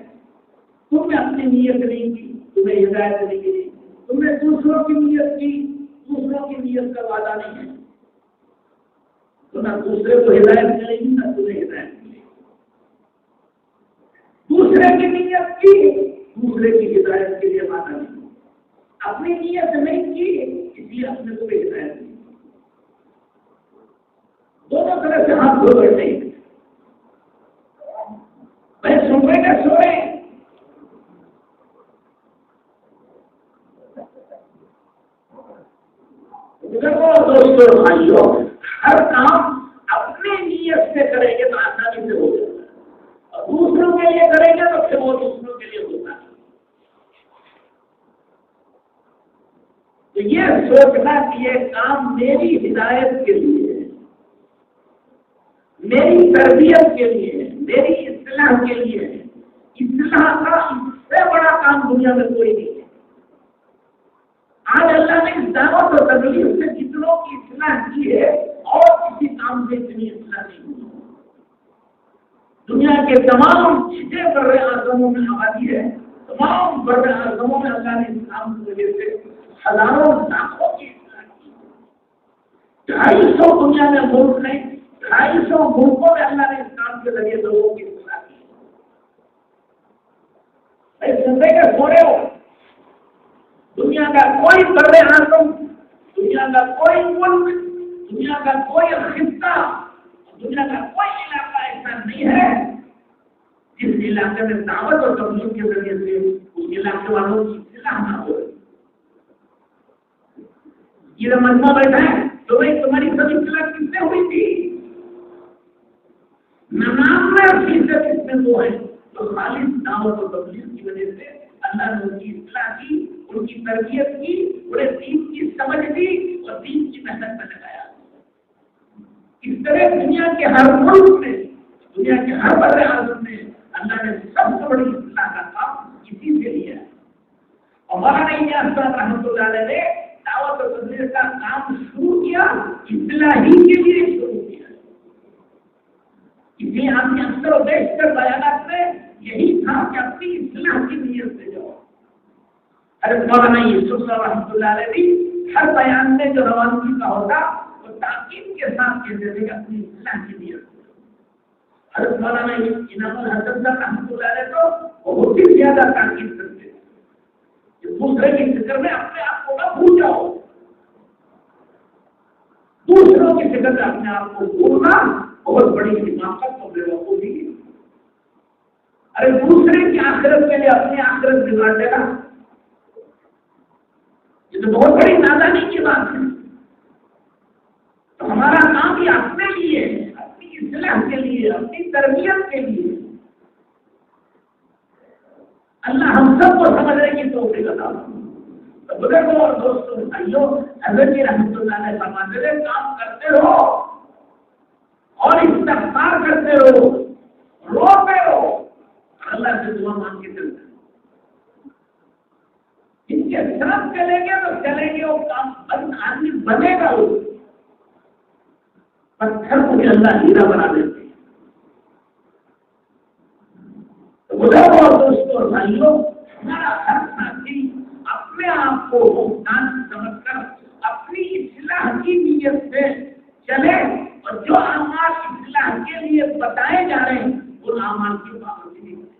تم نے اپنی نیت نہیں کی، تمہیں ہدایت نہیں ملی، تم نے دوسروں کی نیت کی، دوسروں کی نیت کا وعدہ نہیں ہے، تو نہ دوسرے کو ہدایت ملے گی نہ تمہیں ہدایت ملے گی۔ دوسرے کی نیت کی، دوسرے کی ہدایت کے لیے وعدہ نہیں، اپنی نیت نہیں کی اس لیے اپنے کو بھی ہدایت نہیں۔ دونوں طرح سے ہاتھ دھو بیٹھے، بھائی سن رہے کہ سو رہے؟ دوستوں بھائیوں، ہر کام اپنے نیت سے کریں گے تو آسانی سے ہو جاتا ہے، اور دوسروں کے لیے کریں گے تو پھر وہ دوسروں کے لیے ہوتا ہے۔ تو یہ سوچنا کہ یہ کام میری ہدایت کے لیے ہے، میری تربیت کے لیے ہے، میری اصلاح کے لیے ہے۔ اصلاح کا اس سے بڑا کام دنیا میں کوئی نہیں ہے۔ آج اللہ نے اس دعوت اور تبلیغ سے جتنوں کی اصلاح کی ہے اور کسی کام سے اتنی اصلاح نہیں ہوئی۔ دنیا کے تمام چھٹے بر اعظموں میں آبادی ہے، تمام بر اعظموں میں اللہ نے اسلام کی وجہ سے ہزاروں لاکھوں کی اصلاح کی۔ 250 دنیا میں ملک ہیں، 250 ملکوں میں اللہ نے اسلام کے ذریعے لوگوں کی اصلاح کی۔ سنتے کہ سو رہے ہو؟ دنیا کا کوئی بر اعظم، دنیا کا کوئی ملک، دنیا کا کوئی خطہ، دنیا کا کوئی علاقہ ایسا نہیں ہے جس علاقے میں دعوت اور تبلیغ کے ذریعے سے اس علاقے والوں کی اصلاح نہ ہو۔ یہ مجمع بیٹھا ہے تو بھائی تمہاری سب اصلاح کس سے ہوئی تھی؟ 99% اس میں وہ ہے جو خالص دعوت اور تبلیغ کی وجہ سے اللہ نے ان کی اصلاح کی، ان کی تربیت کی، انہیں دین کی سمجھ دی اور دین کی محنت میں لگایا۔ اس طرح دنیا کے ہر ملک میں، دنیا کے ہر بر اعظم میں اللہ نے سب سے بڑی اصلاح کا کام اسی سے لیا۔ اور مولانا الیاس صاحب رحمۃ اللہ علیہ نے دعوت اور تبلیغ کا کام شروع کیا، اصلاح ہی کے لیے شروع کیا۔ اس لیے ہم نے اکثر و بیشتر بیانات میں یہی تھا کہ اپنی اصلاح کی نیت سے جاؤ۔ حضرت مولانا یوسف صاحب رحمۃ اللہ علیہ بھی ہر بیان میں جو روانگی کا ہوتا وہ تاکید کے ساتھ کہتے تھے کہ اپنی اصلاح کی نیت سے۔ حضرت مولانا انعام الحسن صاحب رحمۃ اللہ علیہ تو بہت ہی زیادہ تاکید کرتے تھے کہ دوسرے کی فکر میں اپنے آپ کو نہ بھول جاؤ، دوسروں کی فکر میں اپنے آپ کو بھولنا بہت بڑی حماقت اور بیوقوفی ہے۔ ارے دوسرے کی آخرت کے لیے اپنی آخرت بگاڑ دینا، یہ تو بہت بڑی نادانی کی بات ہے۔ تو ہمارا کام یہ اپنے لیے، اپنی اصلاح کے لیے، اپنی تربیت کے لیے۔ اللہ ہم سب کو سمجھنے کی توفیق عطا فرمائے۔ تو بزرگوں اور دوستوں بھائیوں، حضرت جی رحمۃ اللہ علیہ فرماتے تھے کام کرتے رہو اور استغفار کرتے رہو، روتے رہو، اللہ سے دعا مانگ کے چلتے ہیں۔ ان کے ساتھ چلیں گے تو چلیں گے، وہ کام آدمی بنے گا، وہ پتھر کو بھی اللہ ہیرا بنا دیتے ہیں۔ تو بزرگوں اور دوستوں اور بھائیوں، ہمارا ہر ساتھی اپنے آپ کو محتاج سمجھ کر اپنی اصلاح کی نیت سے چلے، اور جو اعمال اصلاح کے لیے بتائے جا رہے ہیں ان اعمال کی پابندی نہیں کرے۔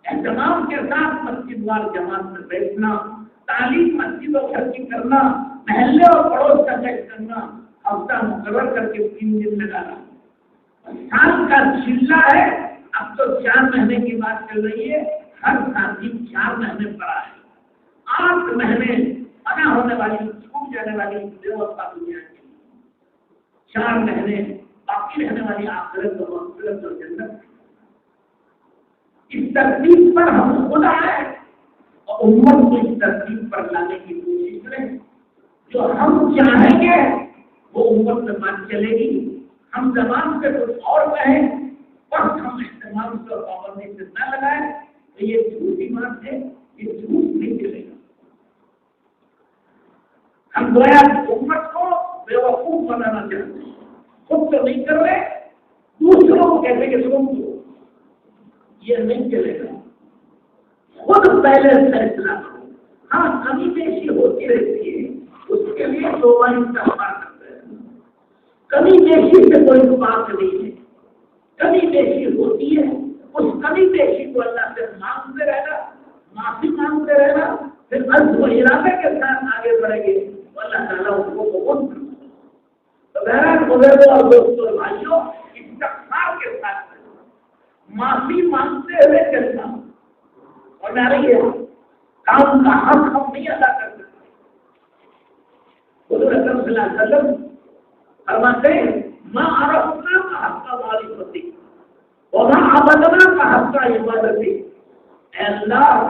اہتمام کے ساتھ مسجد وال جماعت میں بیٹھنا، تعلیم مسجد و گھر کی کرنا، محلے اور پڑوس کا چیک کرنا، ہفتہ مقرر کر کے 3 دن لگانا۔ سال کا چلہ ہے، اب تو 4 مہینے کی بات چل رہی ہے، ہر ساتھی 4 مہینے پڑا ہے، 8 مہینے پناہ ہونے والی، چھوٹ جانے والی ویوستھا دنیا کی، 4 مہینے باقی رہنے والی آخرت اور مغفرت اور جنت۔ اس ترتیب پر ہم خود آئے اور امت کو اس ترتیب پر لانے کی کوشش کریں۔ جو ہم چاہیں گے وہ امت میں بات چلے گی. ہم زبان پہ کچھ اور کہیں وقت ہم استعمال سے اور پابندی سے نہ لگائیں تو یہ جھوٹی بات ہے, یہ جھوٹ نہیں چلے گا. ہم گویا امت کو بیوقوف بنانا چاہتے ہیں, خود تو نہیں کر رہے, دوسروں کو کہتے کہ تم کو, یہ نہیں چلے گا. خود پہلے فیصلہ کرو. ہاں کمی بیشی ہوتی رہتی ہے, اس کے لیے توبہ استغفار کرتے ہیں. کمی بیشی سے کوئی بات نہیں ہے, کمی بیشی ہوتی ہے, اس کمی بیشی کو اللہ سے مانگتے رہنا, معافی مانگتے رہنا, پھر عزم و ارادے کے ساتھ آگے بڑھیں گے تو اللہ تعالیٰ ان کو قبول کرے. تو بہرحال بزرگوں اور دوستوں اور بھائیوں, استغفار کے ساتھ معافی مانگتے ہوئے چلنا اور نہ رہی ہے کام کا حق ہم نہیں ادا کر سکتے. حضور اکرم صلی اللہ علیہ وسلم فرماتے ہیں ماں عرفنا کا حق کا معرفتی وہاں عبدنا کا حق کا عبادتی. اے اللہ,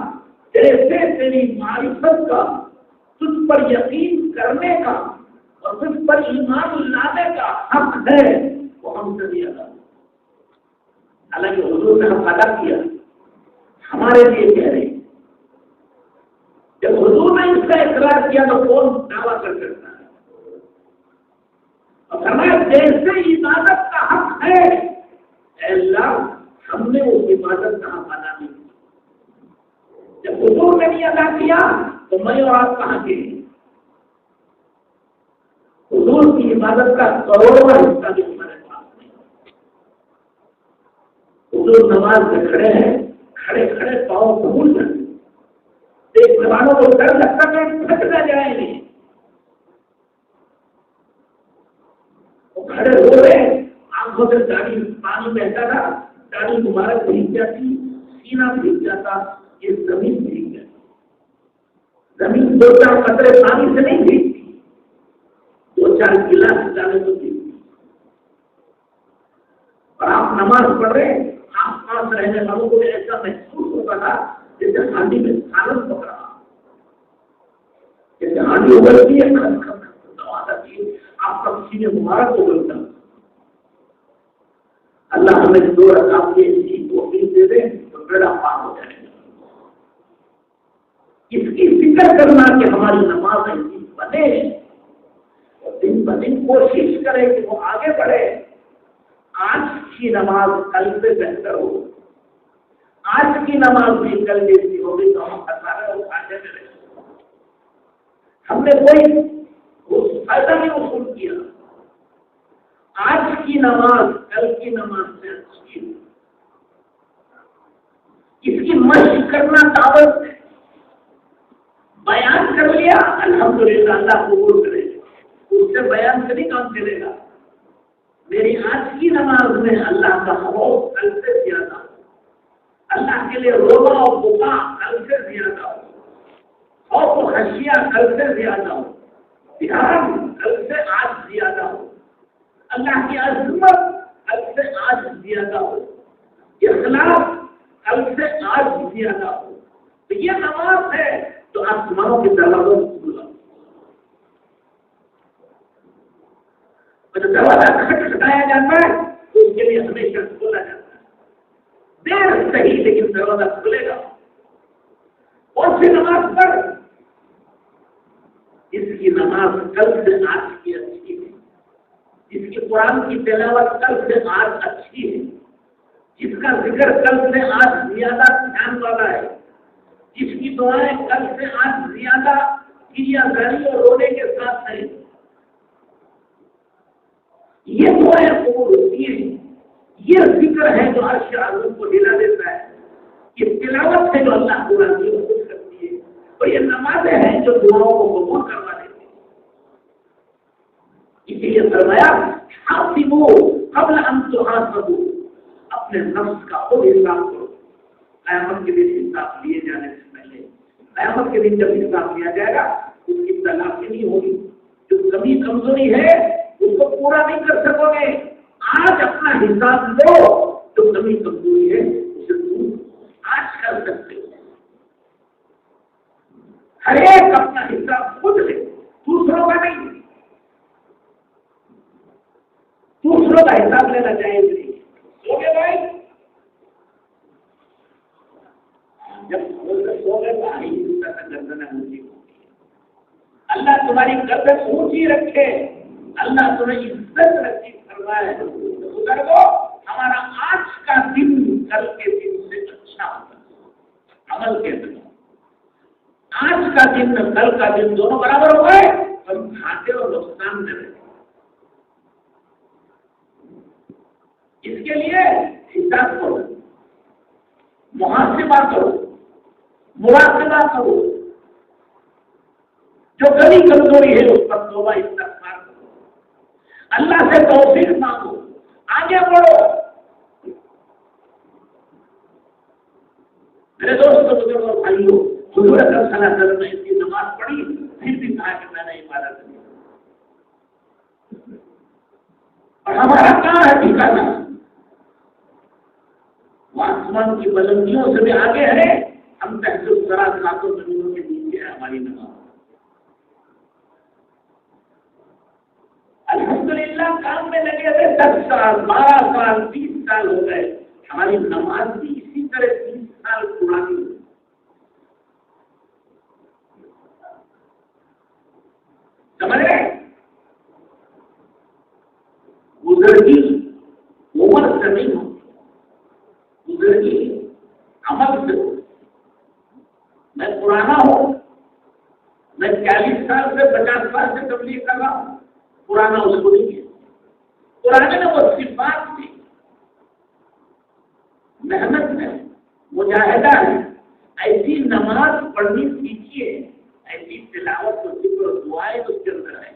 جیسے تیری معرفت کا, تجھ پر یقین کرنے کا اور تجھ پر ایمان لانے کا حق ہے وہ ہم سے دیا تھا. حالانکہ حضور نے ہم ادا کیا, ہمارے لیے کہہ رہے ہیں. جب حضور نے اس کا اقرار کیا تو کون دعویٰ کر سکتا ہے؟ اور فرمایا جیسے عبادت کا حق ہے, اے اللہ ہم نے اس عبادت کا حق ادا نہیں کیا. جب حضور نے نہیں ادا کیا تو میں اور آپ کہاں کے ہیں؟ حضور کی عبادت کا کروڑواں حصہ بھی ہمارے پاس نہیں. حضور نماز میں کھڑے ہیں, کھڑے کھڑے پاؤں بھول جاتے, دیکھنے والوں کو ڈر لگتا کہ تھک نہ جائیں گے. وہ کھڑے ہو رہے, آنکھوں سے داڑھی پانی بہتا تھا, داڑھی مبارک بھیگ جاتی, سینہ بھیگ جاتا, یہ زمین بھیگ جاتی. زمین دو چار قطرے پانی سے نہیں بھیگتی, دو چار گلاس ڈالے تو بھیگتی. اور آپ نماز پڑھ رہے, آس پاس رہنے والوں کو ایسا محسوس ہوتا تھا جیسے ہانڈی میں سالن پک رہا, جیسے ہانڈی اگلتی ہے, آپ کا سینے مبارک اگلتا. اللہ ہمیں دو رکعت کی ایسی توفیق دے دے تو بیڑا پار ہو جائے گا. اس کی فکر کرنا کہ ہماری نماز ایسی بنے اور دن بدن کوشش کرے کہ وہ آگے بڑھے. آج کی نماز کل سے بہتر ہو, آج کی نماز بھی کل جیسی ہوگی تو ہم ہزاروں آگے میں رہیں. ہم نے کوئی فائدہ نہیں وصول کیا. آج کی نماز کل کی نماز سے اچھی ہے. اس کی مشق کرنا دعوت ہے. بیان کر لیا الحمدللہ, اللہ قبول کرے. اس سے بیان سے نہیں کام چلے گا. میری آج کی نماز میں اللہ کا خوف کل سے زیادہ ہو, اللہ کے لیے رونا اور بکا کل سے زیادہ ہو, خوف و خشیہ کل سے زیادہ ہو, دھیان کل سے آج زیادہ ہو, اللہ کی عظمت کل سے آج زیادہ ہو, اخلاص کل سے آج زیادہ ہو. تو یہ نماز ہے تو آسمانوں کے دروازوں سے کھلا. جب دروازہ کھٹکھٹایا جاتا ہے تو اس کے لیے ہمیشہ کھولا جاتا ہے. دیر صحیح لیکن دروازہ کھلے گا. اور پھر نماز پڑھ, اس کی نماز کل سے آج کی اچھی ہے, اس کی قرآن کی تلاوت کل سے آج اچھی ہے, جس کا ذکر کل سے آج زیادہ دھیان والا ہے, جس کی دعائیں کل سے آج زیادہ کریا گاری اور رونے کے ساتھ ہیں. یہ دعائیں قبول ہوتی ہیں. یہ ذکر ہے جو عرش عظیم کو ہلا دیتا ہے. یہ تلاوت ہے جو اللہ کو راضی و خوش کرتی ہے. اور یہ نمازیں ہیں جو دعاؤں کو قبول کروا دیتی ہیں. اسی لیے فرمایا حاسبوا قبل ان تحاسبوا, اپنے نفس کا خود حساب کرو. قیامت کے دن حساب لیے جانے سے پہلے, قیامت کے دن جب حساب لیا جائے گا اس کی تلافی نہیں ہوگی. جو کمی کمزوری ہے اس کو پورا نہیں کر سکو گے. آج اپنا حساب لو, جو کمی کمزوری ہے اسے تم آج کر سکتے ہو. ہر ایک اپنا حساب خود لے, دوسروں کا نہیں. دوسروں کا حساب لینا جائز نہیں. سو گئے بھائی، جب سو گئے تو آہستہ سے گردنیں اونچی ہوتی ہے. اللہ تمہاری گردن اونچی رکھے، اللہ تمہیں عزت نصیب فرمائے. بزرگو، ہمارا آج کا دن کل کے دن سے اچھا ہوتا ہے. عمل کے دن آج کا دن کل کا دن دونوں برابر ہو گئے، ہم کھاتے اور نقصان میں رہے. اس کے لیے حساب کرو، محاسبہ کرو، مراقبہ کرو. جو کمی کمزوری ہے اس پر توبہ استغفار کرو، اللہ سے توفیق مانگو، آگے بڑھو. میرے دوستوں بزرگوں بھائیوں، حضور اکرم صلی اللہ علیہ وسلم نے اس کی نماز پڑھی، پھر بھی کہا کہ میں نے عبادت کی. اور ہمارا کہاں ہے ٹھکانا؟ وہ آسمان کی بلندیوں سے بھی آگے ہے. ہم تحت الثری ساتوں زمینوں کے نیچے ہے ہماری نماز. الحمدللہ کام میں لگے ہوئے 10 سال 12 سال 20 سال ہو گئے، ہماری نماز بھی اسی طرح 30 سال پرانی ہے. سمجھ رہے؟ بزرگی عمر سے نہیں ہوتی، بزرگی عمل سے ہوتی. میں پرانا ہوں، میں 40 سال سے 50 سال سے تبلیغ کر رہا ہوں، پرانا اس کو نہیں ہے. پرانے میں وہ صفات تھی، محنت ہے، مجاہدہ ہے. ایسی نماز پڑھنی سیکھیے، ایسی تلاوت و ذکر و دعائیں اس کے اندر ہے.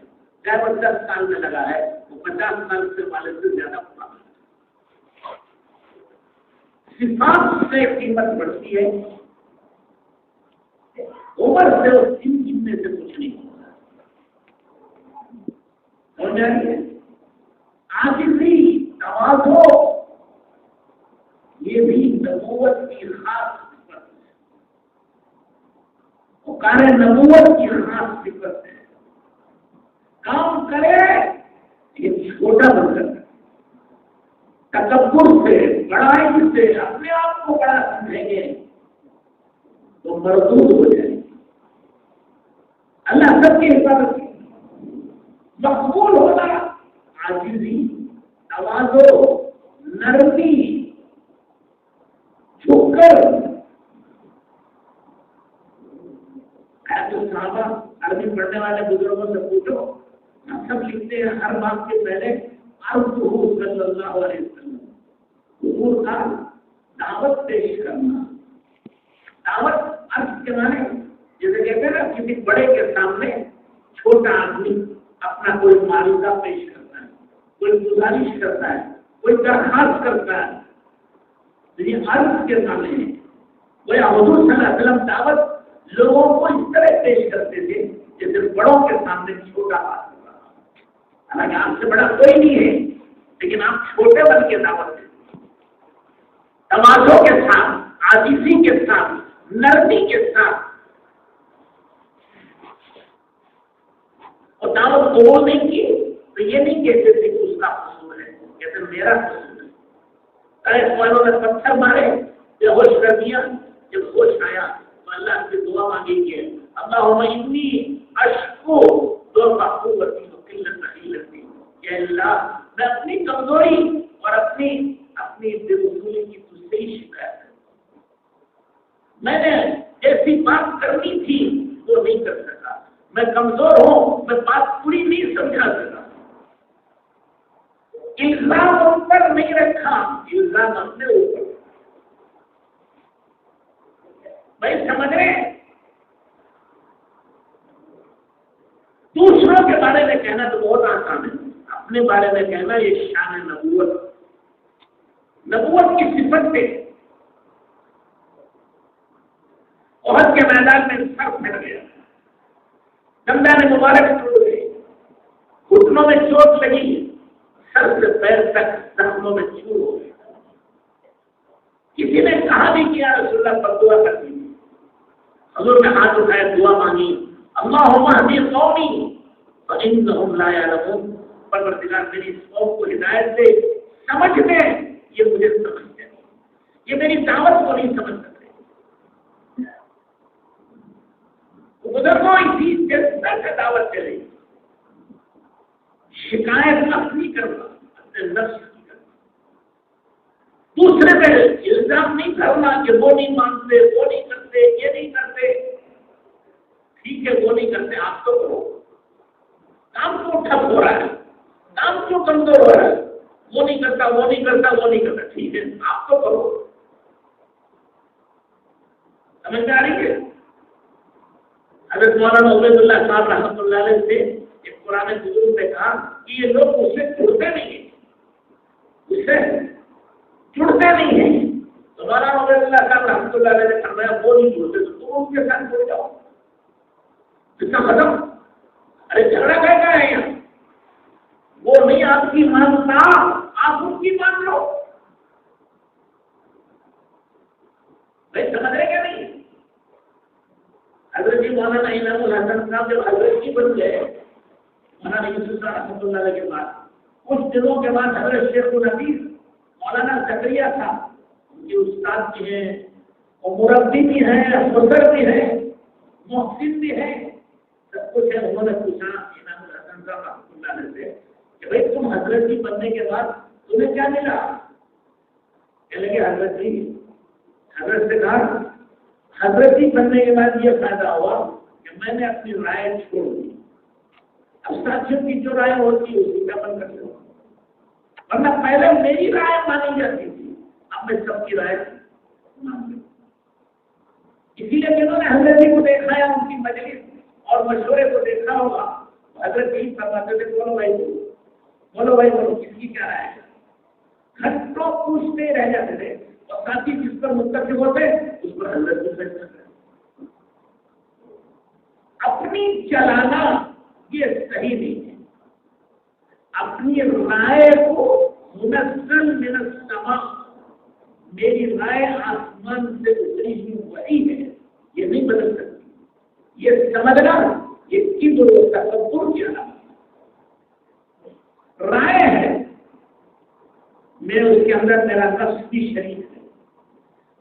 چاہے وہ 10 سال میں لگا ہے، وہ 50 سال سے والے سے زیادہ پرانا ہے. صفات سے قیمت بڑھتی ہے، عمر سے اس دن گننے سے کچھ نہیں ہوتا. سمجھ آئیے؟ عاجزی، تواضع، یہ بھی نبوت کی خاص صفت ہے. پکار نبوت کی خاص صفت ہے. کام کرے یہ چھوٹا بن کر، تکبر سے، بڑائی سے اپنے آپ کو بڑا سمجھیں گے تو مردود ہو جائے گی. اللہ سب کی حفاظت کی. مقبول ہونا عاجزی، تواضع، نرمی، جھک کر. صحابہ عربی پڑھنے والے بزرگوں سے پوچھو، ہم سب لکھتے ہیں ہر بات کے پہلے عرضہ صلی اللہ علیہ وسلم. حضور کا دعوت پیش کرنا. دعوت عرض کے معنی جیسے کہتے ہیں نا، کسی بڑے کے سامنے چھوٹا آدمی اپنا کوئی معرضہ پیش کرتا ہے، کوئی گزارش کرتا ہے، کوئی درخواست کرتا ہے. یہ عرض کے سامنے ہے. وہ حضور صلی اللہ علیہ وسلم دعوت لوگوں کو اس طرح پیش کرتے تھے جیسے بڑوں کے سامنے چھوٹا بات کر رہا. حالانکہ آپ سے بڑا کوئی نہیں ہے، لیکن آپ چھوٹے بن کے دعوت دیتے، تواضع کے ساتھ، عاجزی کے ساتھ، نرمی کے ساتھ. اور دعوت قبول نہیں کی تو یہ نہیں کہتے تھے کہ اس کا قصور ہے، کہتے میرا قصور ہے. والوں نے پتھر مارے، بے ہوش کر دیا. جب ہوش آیا تو اللہ سے دعا مانگی کہ اللہم انی اشکو ضعفی وقلت حیلتی. کہ اللہ میں اپنی کمزوری اور اپنی بے وصولی کی تجھ سے ہی شکایت ہے. میں نے ایسی بات کرنی تھی وہ نہیں کر سکا. میں کمزور ہوں، میں بات پوری نہیں سمجھا سکا. الزام ان پر نہیں رکھا، الزام اپنے اوپر. بھائی سمجھ رہے ہیں؟ دوسروں کے بارے میں کہنا تو بہت آسان ہے، اپنے بارے میں کہنا یہ شان نبوت. نبوت کی صفت پہ احد کے میدان میں سر پھٹ گیا، دندان مبارک ٹوٹ گئے، گھٹنوں میں چوٹ لگی، سر سے پیر تک زخموں میں چور ہو گئے. کسی نے کہا بھی کیا رسول اللہ پر دعا کر دی. حضور نے ہاتھ اٹھائے، دعا مانگی، اللہم اہدی قومی فانہم لا یعلمون. پروردگار میری اس قوم کو ہدایت ایسے سمجھتے یہ مجھے سمجھتے نہیں، یہ میری دعوت کو نہیں سمجھ سکتے. بزرگوں اسی جذبے سے دعوت چلے گی. شکایت اپنی کرنا، اپنے نفس کی کرنا، دوسرے پہ الزام نہیں کرنا کہ وہ نہیں مانتے، وہ نہیں کرتے، یہ نہیں کرتے. ٹھیک ہے وہ نہیں کرتے، آپ تو کرو. کام کیوں ٹھپ ہو رہا ہے، کام کیوں کمزور ہو رہا ہے، وہ نہیں کرتا، وہ نہیں کرتا، وہ نہیں کرتا. ٹھیک ہے آپ تو کرو. سمجھ میں آ رہی ہے؟ حضرت مولانا عبید اللہ صاحب رحمۃ اللہ علیہ سے ایک پرانے بزرگ نے کہا کہ یہ لوگ اس سے جڑتے نہیں ہیں، اس سے جڑتے نہیں ہیں. تو مولانا عبید اللہ صاحب رحمۃ اللہ علیہ نے فرمایا وہ نہیں جڑتے تو تم ان کے ساتھ جڑ جاؤ. کتنا ختم. ارے جھگڑا کہتا ہے یہاں، وہ نہیں آپ کی مانتا، آپ ان کی مان لو. بھائی سمجھ رہے کیا نہیں؟ حضرت مولانا انعام الحسن صاحب جب حضرت جی بن گئے مولانا یوسف صاحب رحمۃ اللہ علیہ کے بعد، کچھ دنوں کے بعد حضرت شیخ الحدیث مولانا زکریا صاحب ان کے استاد بھی ہیں اور مربی بھی ہیں، حضر بھی ہیں، محسن بھی ہیں، سب کچھ ہے. انہوں نے پوچھا انعام الحسن صاحب رحمۃ اللہ علیہ سے کہ بھائی تم حضرت جی بننے کے بعد تمہیں کیا ملا؟ کہنے لگے حضرت جی، حضرت سے کہا حضرت جی بننے کے بعد یہ فائدہ ہوا کہ میں نے اپنی رائے چھوڑ دی. اب ساتھیوں کی جو رائے ہوتی ہے اسی کا بن کرتے ہو، ورنہ پہلے میری رائے مانی جاتی تھی، اب میں سب کی رائے مان لوں. اسی لیے کہ انہوں نے حضرت جی کو دیکھا ہے ان کی مجلس اور مشورے کو دیکھا ہوگا. حضرت جی فرماتے تھے بولو بھائی بولو بھائی بولو کس کی کیا رائے ہے. گھنٹوں پوچھتے رہ جاتے تھے اور ساتھی جس پر متفق ہوتے اس پر حضرت جی بیٹھ کرتے. اپنی چلانا یہ صحیح نہیں ہے. اپنی رائے کو منزل من السماء، میری رائے آسمان سے اتری ہوئی وہی ہے، یہ نہیں بدل سکتی. یہ سمجھنا یہ کبر و تکبر کی علامت. رائے ہے، میں اس کے اندر میرا نفس بھی شریک ہے،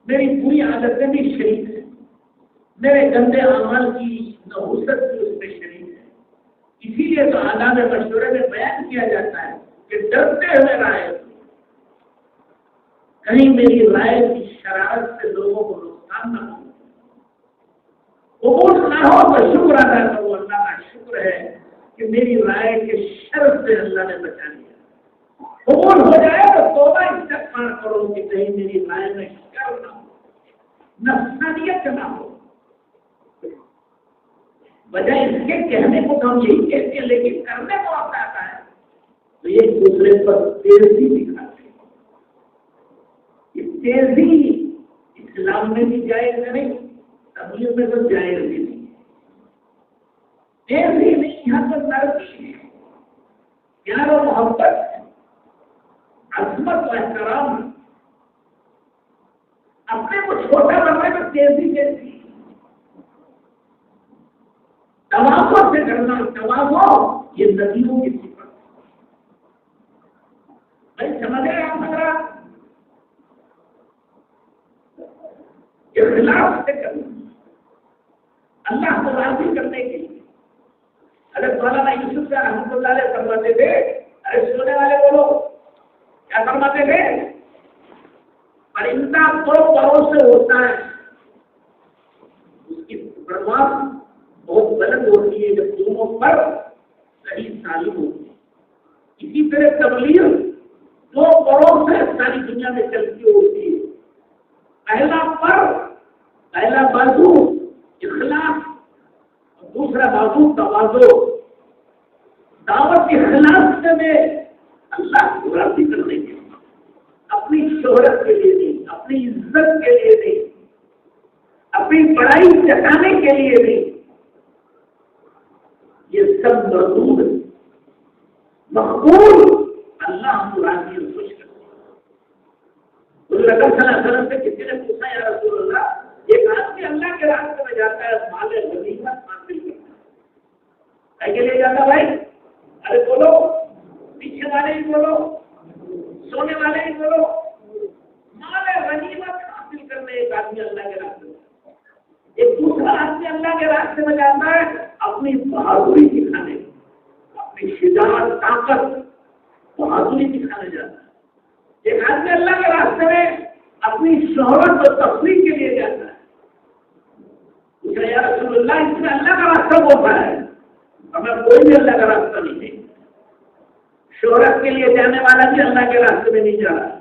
میری بری عادتیں بھی شریک ہیں، میرے گندے اعمال کی نحوست بھی اس میں شریک ہے. اسی لیے تو آداب مشورے میں بیان کیا جاتا ہے کہ ڈرتے ہوئے رائے، کہیں میری رائے کی شرارت سے لوگوں کو نقصان نہ ہو. قبول نہ ہو تو شکر ادا کرو، اللہ کا شکر ہے کہ میری رائے کے شر سے اللہ نے بچا لیا. قبول ہو جائے تو توبہ استغفار کرو کہ کہیں میری رائے میں شر نہ ہو، نفسانیت نہ ہو. بجائے اس کے کہنے کو تو ہم یہی کہتے ہیں لیکن کرنے کو آپ آتا ہے تو ایک دوسرے پر تیزی دکھاتے ہیں. یہ تیزی اسلام میں بھی جائز نہیں، تبلیغ میں تو جائز بھی نہیں. تیزی نہیں، یہاں پر نرمی ہے، پیار و محبت ہے، عظمت و احترام. اپنے کو چھوٹا بننے میں تیزی کیسی؟ تواضع سے کرنا. تواضع یہ نبیوں کی صفت. بھائی سمجھ رہے آپ حضرات؟ اخلاص سے کرنا، اللہ کو راضی کرنے کے لیے. حضرت مولانا یوسف صاحب رحمۃ اللہ علیہ فرماتے تھے، ارے سونے والے بولو کیا فرماتے تھے؟ پرندہ دو پروں سے ہوتا ہے، اس کی پرواز بہت بلند ہوتی ہے جب دونوں پر صحیح تعلیم ہوتی ہے. اسی طرح تبلیغ دو پروں سے ساری دنیا میں چلتی ہوتی ہے. پہلا بازو اخلاص، دوسرا بازو تواضع. دعوت اخلاص سے میں اللہ کو راضی کرنے کے لیے، اپنی شہرت کے لیے نہیں، اپنی عزت کے لیے نہیں، اپنی بڑائی جتانے کے لیے نہیں. یہ سب مردود ہے. مقبول اللہ کو راضی اور خوش کرتے ہیں. رسول اللہ صلی اللہ علیہ وسلم سے کسی نے پوچھا یا رسول اللہ، ایک آدمی اللہ کے راستے میں جاتا ہے، مال غنیمت حاصل کرتا ہے، کہے کے لیے جاتا بھائی؟ ارے بولو، پیچھے والے ہی بولو. طاقت بہادری دکھانے جاتا ہے. ایک آدمی اللہ کے راستے میں اپنی شہرت اور تفریح کے لیے جاتا ہے. یا رسول اللہ اس میں اللہ کا راستہ ہوتا ہے, ہمیں کوئی بھی اللہ کا راستہ نہیں ہے. شہرت کے لیے جانے والا بھی اللہ کے راستے میں نہیں جا رہا ہے,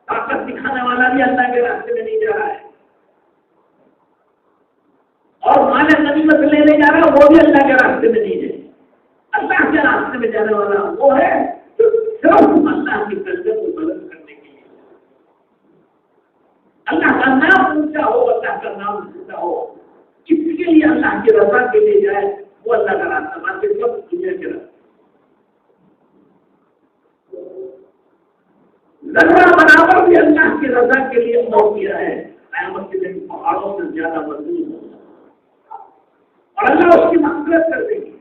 طاقت دکھانے والا بھی اللہ کے راستے میں نہیں جا رہا ہے, اور مال غنیمت لینے جا رہا ہے وہ بھی اللہ کے راستے میں نہیں جائے. اللہ کے راستے میں جانے والا وہ ہے جو صرف اللہ کی درجے کو بلند کرنے کے لیے, اللہ کا نام اونچا ہو, اللہ کا نام اونچا ہو, کس کے لیے اللہ کی رضا کے لیے جائے, وہ اللہ کا راستہ. باقی سب دنیا کے راستے ذرا برابر بھی اللہ کی رضا کے لیے موت کیا ہے, قیامت کے دن پہاڑوں سے زیادہ مضبوط ہوگا اور اللہ اس کی مغفرت کر دے گی.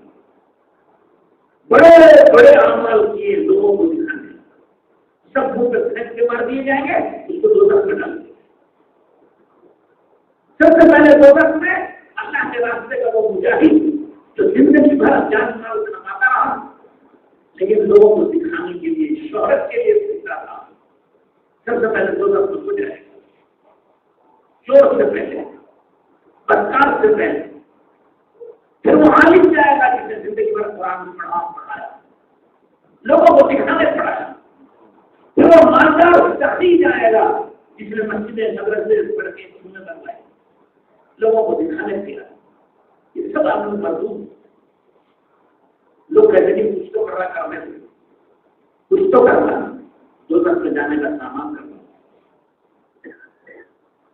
بڑے بڑے اعمال کیے لوگوں کو دکھانے, سب منہ پہ پھینک کے مار دیے جائیں گے, اس کو دوزخ میں ڈال دیں گے. سب سے پہلے دوزخ میں اللہ کے راستے کا وہ مجاہد جو زندگی بھر جان مال سے کماتا رہا لیکن لوگوں کو دکھانے کے لیے, شہرت کے لیے سیکھتا تھا, سب سے پہلے دوزخ میں ہو جائے گا. چور سے پہلے, بدکار سے پہلے, پھر وہ عالم جائے گا جس نے زندگی بھر قرآن پڑھایا, لوگوں کو دکھانے پڑھایا. پھر وہ مالدار سخی جائے گا جس نے مسجدیں مدرسے پڑھ کے سنت کروائی, لوگوں کو دکھانے دیا. یہ سب آپ لوگ مردود لوگ کہتے ہیں کچھ تو کر رہا کرنے سے, کچھ تو کرنا, دوزخ میں جانے کا سامان کرنا,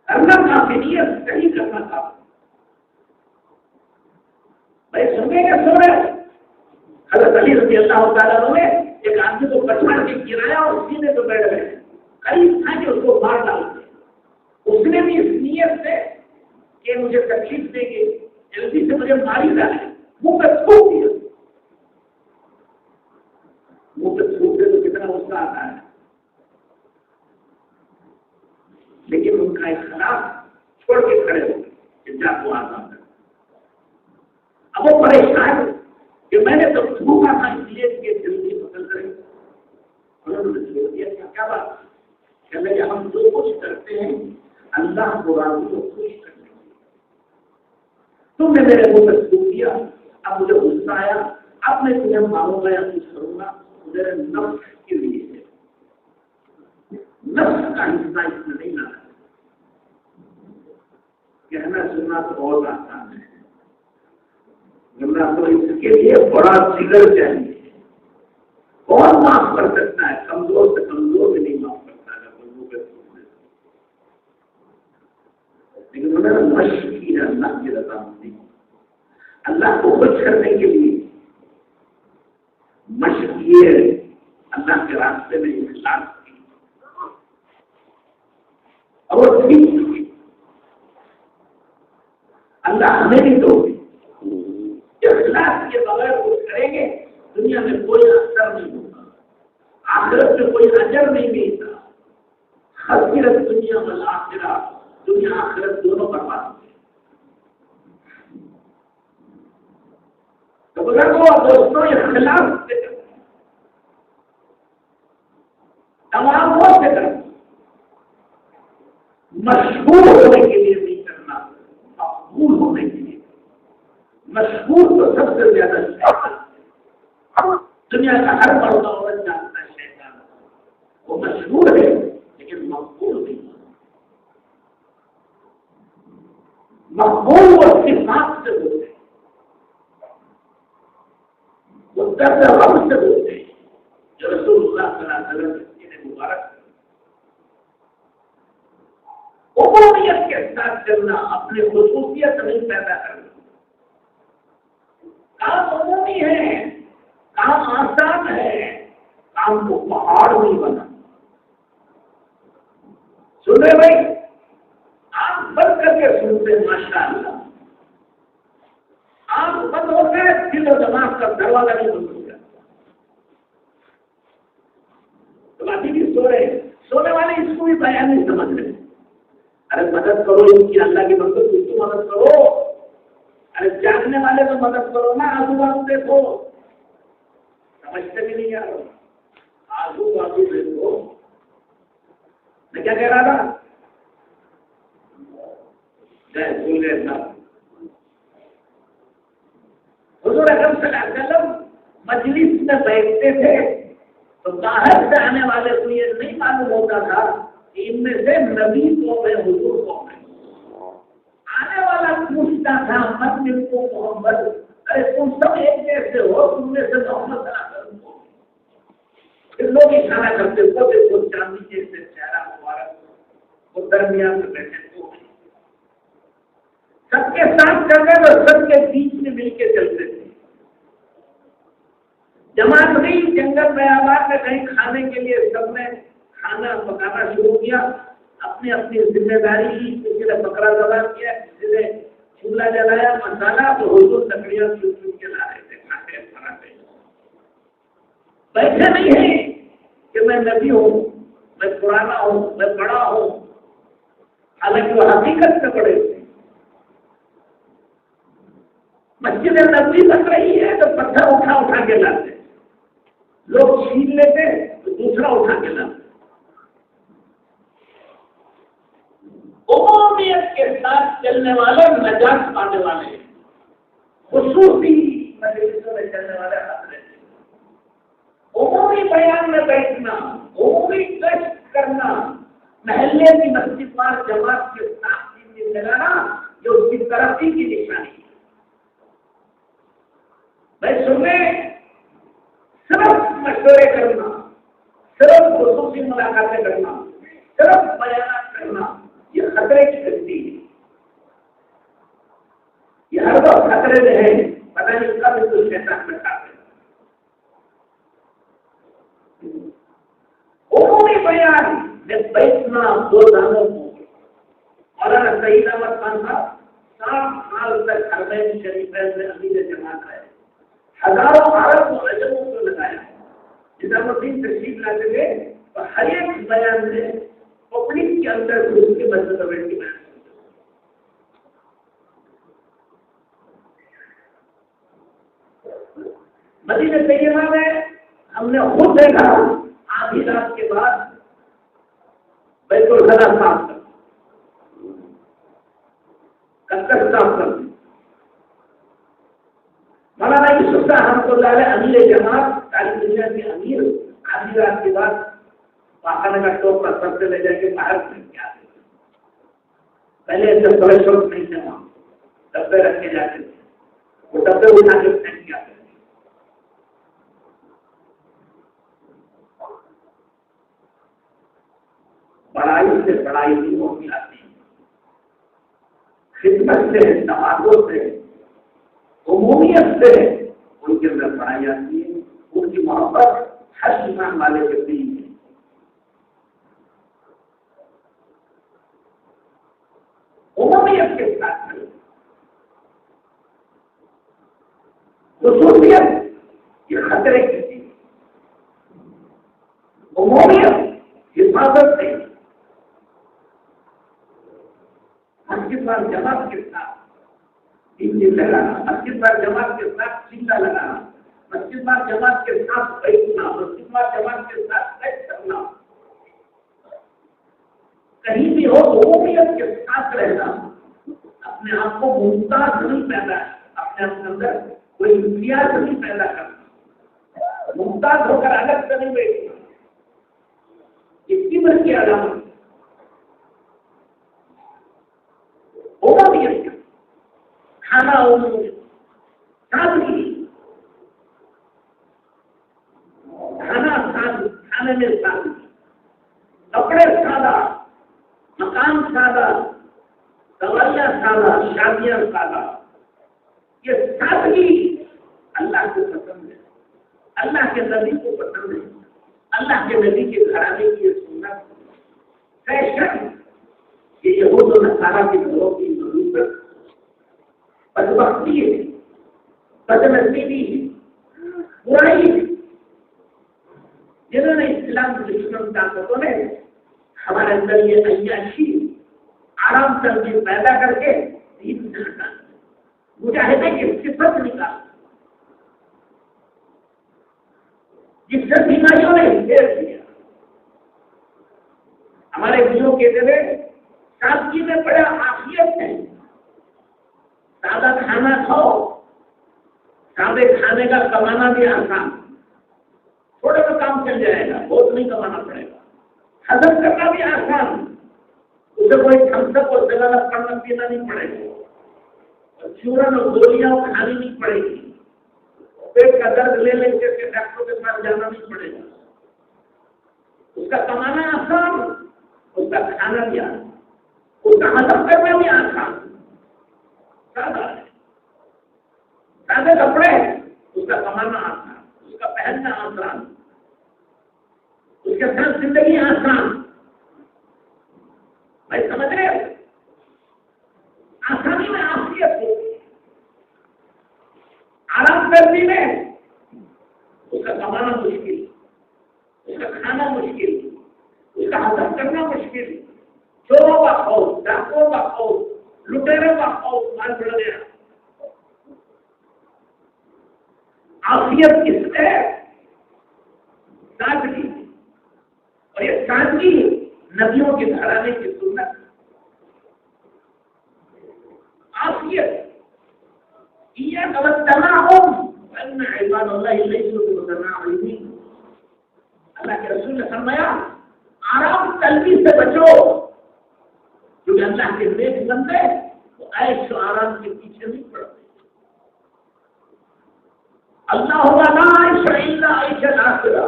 کرنا کافی نہیں ہے, صحیح کرنا کافی. بھائی سنیں گے سو رہے حضرت علی رضی اللہ تعالیٰ نے ایک آدمی کو پچھاڑ کے گرایا اور سینے پہ بیٹھ گئے, قریب تھا کہ اس کو مار ڈالتے. اس نے بھی اس نیت سے کہ مجھے تکلیف دے گی, جلدی سے مجھے ماری ڈالے, منہ پہ تھوک دیا. منہ پہ تھوک دے تو کتنا غصہ آتا ہے, لیکن ان کا اخلاق چھوڑ کے کھڑے ہو گئے, جا کو آزاد کر. اب وہ پریشان کہ میں نے تو تھوکا تھا اس لیے کہ جلدی پسند کریں, انہوں نے چھوڑ دیا. کیا بات کہ لگے ہم جو کچھ کرتے ہیں اللہ کو راضی کو خوش کرنے کے لیے. تم نے میرے منہ پہ تھوک دیا, اب مجھے غصہ آیا, اب میں تمہیں ماروں گا یا کچھ کروں گا, میرے نفس کے لیے ہے. نفس کا حصہ اس میں نہیں لانا. کہنا سننا تو بہت آسان ہے, تو اس کے لیے بڑا جگر چاہیے. کون معاف کر سکتا ہے؟ کمزور سے کمزور بھی نہیں معاف کرتا ہے. لیکن انہوں نے مشق کی ہے اللہ کی رضا مندی, اللہ کو خوش کرنے کے لیے مشق کیے, اللہ کے راستے میں اخلاص کی اور وہ ٹھیک چکی. اللہ ہمیں بھی تو اخلاص کے بغیر کچھ کریں گے دنیا میں کوئی اثر نہیں ہوگا, آخرت میں کوئی اجر نہیں ملتا. خسرت دنیا میں آخرت, دنیا آخرت دونوں برباد ہوتے ہیں. تو بزرگوں اور دوستوں اخلاص سے کرتے ہیں, تمام سے کرتے ہیں. مشہور ہونے کے لیے نہیں کرنا, مقبول ہونے کے لیے. مشہور تو سب سے زیادہ شیطان, دنیا کا ہر مرد عورت جانتا ہے شیطان. وہ مشہور ہے لیکن مقبول نہیں. مقبول وہ صفات سے ہوتے ہیں, وہ درد رب سے ہوتے ہیں جو رسول اللہ صلی اللہ علیہ وسلم نے مبارک. عمومیت کے ساتھ چلنا, اپنے خصوصیت نہیں پیدا کرنا. کام عمومی ہے, کام آسان ہے, کام کو پہاڑ نہیں بنا. سن رہے بھائی, آنکھ بند کر کے سنتے ماشاء اللہ. آنکھ بند ہو گئے, دل و دماغ کا دروازہ نہیں بند ہو گیا. تو باقی بھی سو رہے, سونے والے اس کو بھی بیان نہیں سمجھ رہے. ارے مدد کرو ان کی, اللہ کی مدد اس کو مدد کرو. ارے جاننے والے تو مدد کرو نا, آزو بازو دیکھو. سمجھتے بھی نہیں یار آزو بازو دیکھو میں کیا کہہ رہا تھا بھول گئے صاحب حضور اکرم صلی اللہ علیہ وسلم مجلس میں بیٹھتے تھے تو باہر سے آنے والے کو یہ نہیں معلوم ہوتا تھا کہ ان میں سے نبی کون ہے حضور کون ہے. آنے والا پوچھتا تھا مسجد کو محمد ارے تم سب ایک جیسے ہو تم میں سے محمد صلی اللہ علیہ وسلم کو پھر لوگ اشارہ کرتے وہ دیکھو چاندی جیسے چہرہ مبارک وہ درمیان میں بیٹھے تو سب کے ساتھ چل رہے اور سب کے بیچ میں مل کے چلتے تھے. جماعت نہیں جنگل میں آباد میں کہیں کھانے کے لیے سب نے کھانا پکانا شروع کیا اپنی اپنی ذمہ داری کی. کسی نے بکرا ذبح کیا کسی نے چولہا جلایا مسالہ تو حضور لکڑیاں چن چن کے لا رہے تھے کھاتے پکاتے. بیٹھے نہیں ہیں کہ میں نبی ہوں میں پرانا ہوں میں بڑا ہوں حالانکہ وہ حقیقت سے بڑے تھے. مسجد نبوی بن رہی ہے تو پتھر اٹھا کے لاتے لوگ چھین لیتے تو دوسرا اٹھا کے لاتے. عمومیت کے ساتھ چلنے والے نجات پانے والے خصوصی مجلسوں میں چلنے والے خطرے تھے. عمومی بیان میں بیٹھنا عمومی گشت کرنا محلے کی مسجد پر جماعت کے ساتھ چیزیں چلانا جو اس کی ترقی کی نشانی ہے. میں سننے صرف مشورے کرنا صرف خصوصی ملاقاتیں کرنا صرف بیانات کرنا یہ خطرے کی غلطی ہے. یہ ہر وقت خطرے میں ہے پتہ نہیں کب اس کو شیطان میں کھاتے. عمومی بیان میں بیٹھنا دو دانوں کو مولانا سعید احمد خان صاحب 60 سال تک حرمین شریفین میں امیر جماعت رہے. ہزاروں عرب و عجموں کو لگایا. نظام الدین تشریف لاتے تھے تو ہر ایک بیان میں پبلک کے اندر گھس کے مسجد میں بیٹھ کے بیان مدینہ طیبہ میں ہم نے خود دیکھا آدھی رات کے بعد بیت الخلا صاف کر صاف کر مولانا یوسف صاحب رحمۃ اللہ علیہ امیر جماعت ساری دنیا کے امیر آدھی رات کے بعد پاخانے کا ٹوکرا سب سے لے جا کے باہر پھینک کے آتے تھے. پہلے ایسے بڑے شوق نہیں تھے وہاں ڈبے رکھے جاتے تھے وہ ڈبے اٹھا کے پھینک کے آتے تھے. بڑائی سے بڑائی نہیں ہوتی آتی خدمت سے تواضع سے عمومیت سے ان کے اندر بڑھائی جاتی ہے. ان کی محبت ہر ایمان والے کے دل میں. عمومیت کے ساتھ خصوصیت یہ خطرے کی چیز. عمومیت حفاظت سے مسجد پر جماعت کے ساتھ لگانا مسجد پر جماعت کے ساتھ چندا لگانا مسجد پر جماعت کے ساتھ بیٹھنا مسجد پر جماعت کے ساتھ بیٹھ کرنا کہیں بھی ہو عمومیت کے ساتھ رہنا. اپنے آپ کو ممتاز نہیں پیدا اپنے آپ کے اندر کوئی امتیاز نہیں پیدا کرنا ممتاز ہو کر الگ سے نہیں بیٹھنا. اس کی بڑی کی علامت عمومیت کھانا سادگی کھانا کھانے میں سادگی کپڑے سادہ مکان سادہ دوائیاں سادہ شادیاں سادہ. یہ سادگی اللہ کو پسند ہے اللہ کے نبی کو پسند ہے. اللہ کے نبی کے گھرانے کی یہ سنت فیشن یہ یہود و نصارہ کے لوگوں کی ضرورت بدبختی ہے بدنصیبی ہے برائی ہے. جنہوں نے اسلام دشمن طاقتوں نے ہمارے اندر یہ عیاشی آرام ترجیح پیدا کر کے دین سے ہٹا مجاہدے کی صفت نکال کس سے بیماریوں نے گھیر دیا. ہمارے بزرگ کہتے تھے سادگی میں بڑا عافیت ہے. سادہ کھانا کھاؤ. سادے کھانے کا کمانا بھی آسان. تھوڑے میں کام چل جائے گا, بہت نہیں کمانا پڑے گا. ہضم کرنا بھی آسان. اسے کوئی تھمسپ اور جگہ پڑنا پینا نہیں پڑے گا. چورن اور گولیاں کھانی نہیں پڑے گی. پیٹ کا درد لے لے کے ڈاکٹروں کے پاس جانا نہیں پڑے گا. اس کا کمانا آسان, اس کا کھانا بھی آسان, اس کا ہضم کرنا بھی آسان. سادہ ہے. سادے کپڑے, اس کا کمانا آسان, اس کا پہننا آسان, اس کے ساتھ زندگی آسان. بھائی سمجھ رہے ہو؟ آسانی میں عافیت ہے. آرام کرنے میں اس کا کمانا مشکل, اس کا کھانا مشکل, اس کا ہضم کرنا مشکل. چوروں کا خوف, ڈاکوؤں کا خوف, لٹیروں کا خوف مار پڑ گیا. عافیت کس میں؟ سادگی. اور یہ سادگی نبیوں کے گھرانے کی سنت. عافیت ایاک والتناعم فإن عباد اللہ لیسوا بمتناعمین. اللہ کے رسول نے فرمایا آرام طلبی سے بچو, کیونکہ اللہ کے نیک بندے وہ عیش و آرام کے پیچھے نہیں پڑتے. اللہ لا عیش الا عیش الآخرہ.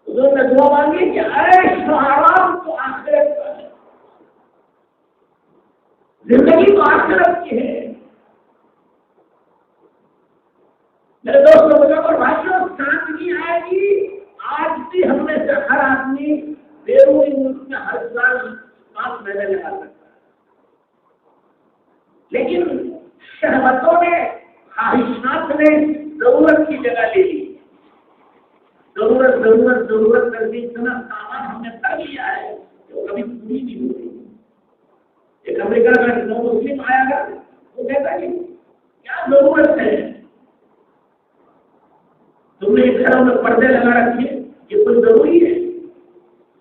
حضور نے دعا مانگی کہ عیش و آرام تو آخرت کا ہے, زندگی تو آخرت کی ہے. میرے دوستوں بزرگ اور بھائیوں, سادگی آئے گی. آج بھی ہم میں سے ہر آدمی بیرونی ملک میں ہر سال 5 مہینے لگا سکتا ہے, لیکن شہوتوں نے, خواہشات نے ضرورت کی جگہ لے لی. ضرورت کر کے اتنا سامان ہم نے کر لیا ہے جو کبھی پوری نہیں ہو رہی. ایک امریکہ کا نو مسلم آیا گا, وہ کہتا ہے کیا ضرورت ہے, تم نے گھروں میں پردے لگا رکھے, یہ کوئی ضروری ہے؟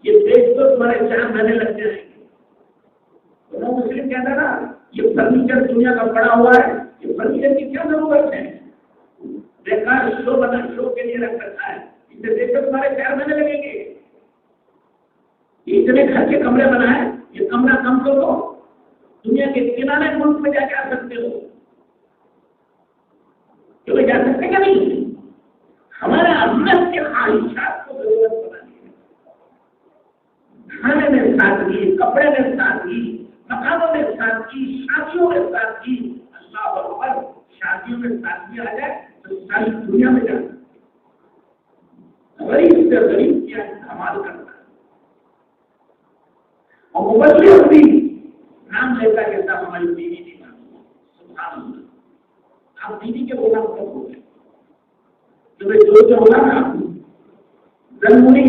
یہ دیکھ تو تمہارے 4 مہینے لگ جائیں گے. نو مسلم کہتا نا یہ فرنیچر دنیا کا پڑا ہوا ہے, یہ فرنیچر کی کیا ضرورت ہے؟ بیکار شو بنا, شو کے لیے رکھ رکھا ہے, اسے دیکھ کر تمہارے 4 مہینے لگیں گے. اتنے گھر کے کمرے بنائے, یہ کمرہ کم تو دو, دنیا کے کنارے ملک میں جا سکتے ہو, کیونکہ جا سکتے کیا نہیں. ہمارے اندر کے خواہشات کو ضرورت بنانی ہے. کھانے میں سادگی, کپڑے میں سادگی, مکانوں میں سادگی, شادیوں میں سادگی. اللہ اکبر, شادیوں میں سادگی آ جائے تو ساری دنیا میں جانا. غریب سے غریب کیا کمال کرتا ہے. اور مبلغ بھی نام لیتا کہتا ہماری بیوی نہیں مانتی. سبحان اللہ, آپ بیوی کے غلام کب ہو گئے؟ جو ہوگا نا ضروری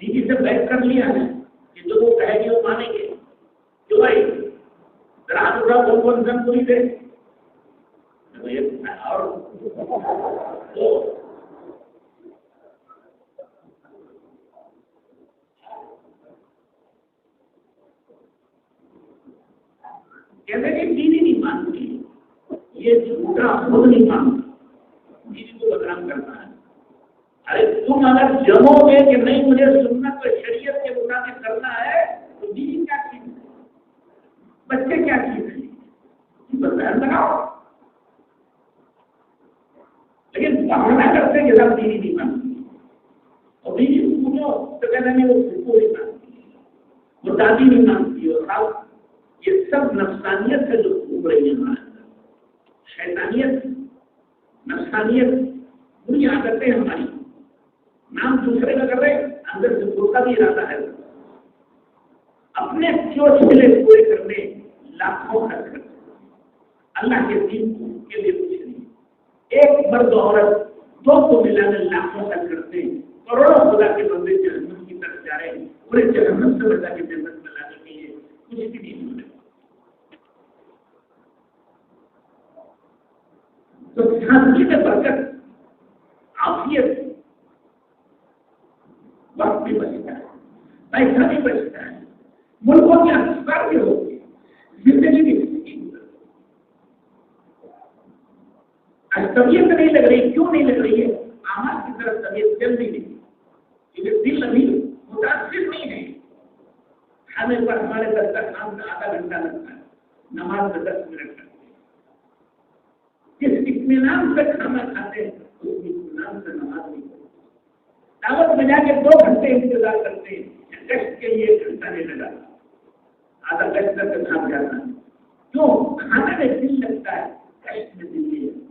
بیوی سے بیٹھ کر لیا ہے کہ جو وہ کہے گی وہ مانیں گے. جو بھائی رات اڑا کون ضروری دے اور کہتے کہ بیوی نہیں مانتی, یہ جھوٹا خود نہیں مانتا, بیوی کو بدنام کرتا ہے. ارے تم اگر جمو گے کہ نہیں مجھے سنت اور شریعت کے مطابق کرنا ہے تو بیوی کیا چیز ہے, بچے کیا چیز ہے, بہن لگاؤ. لیکن بہانا کرتے کہ سب بیوی نہیں مانتی, اور بیوی کو پوچھو تو کہتے ہیں وہ نہیں مانتی, وہ دادی نہیں مانتی. اور یہ سب نفسانیت ہے جو گھوم رہی ہے ہمارے اندر. شیطانیت, نفسانیت, بری عادتیں ہماری. نام دوسرے کا کر رہے, اندر سے دھوکہ بھی ارادہ ہے. اپنے چوچلے پورے کرنے لاکھوں خرچ کرتے, اللہ کے دین کے لیے کچھ نہیں. ایک مرد عورت دو کو ملانے لاکھوں خرچ کرتے ہیں, کروڑوں خدا کے بندے جہنم کی طرف جا رہے ہیں. پورے جہنم سے بچا کے جنت میں لانے کے لیے کچھ بھی نہیں ہو رہا. تو سادگی میں برکت, عافیت, وقت بھی بچتا ہے، پیسہ بھی بچتا ہے، ملکوں کے اثر بھی ہوتے ہیں، زندگی بھی طبیعت نہیں لگ رہی. کیوں نہیں لگ رہی ہے؟ آماد کی طرف طبیعت چل نہیں رہی، کیونکہ دل ابھی متاثر نہیں ہے. کھانے پر ہمارے دسترخوان کا آدھا گھنٹہ لگتا ہے، نماز میں 10 منٹ لگتے ہیں. جس اطمینان سے کھانا کھاتے ہیں اس اطمینان سے نماز نہیں پڑھتے. دعوت میں جا کے 2 گھنٹے انتظار کرتے ہیں، گشت کے لیے 1 گھنٹہ نہیں لگا، آدھا گشت کر کے بھاگ جانا ہے. کیوں؟ کھانے میں دل لگتا ہے، گشت میں دل نہیں لگتا.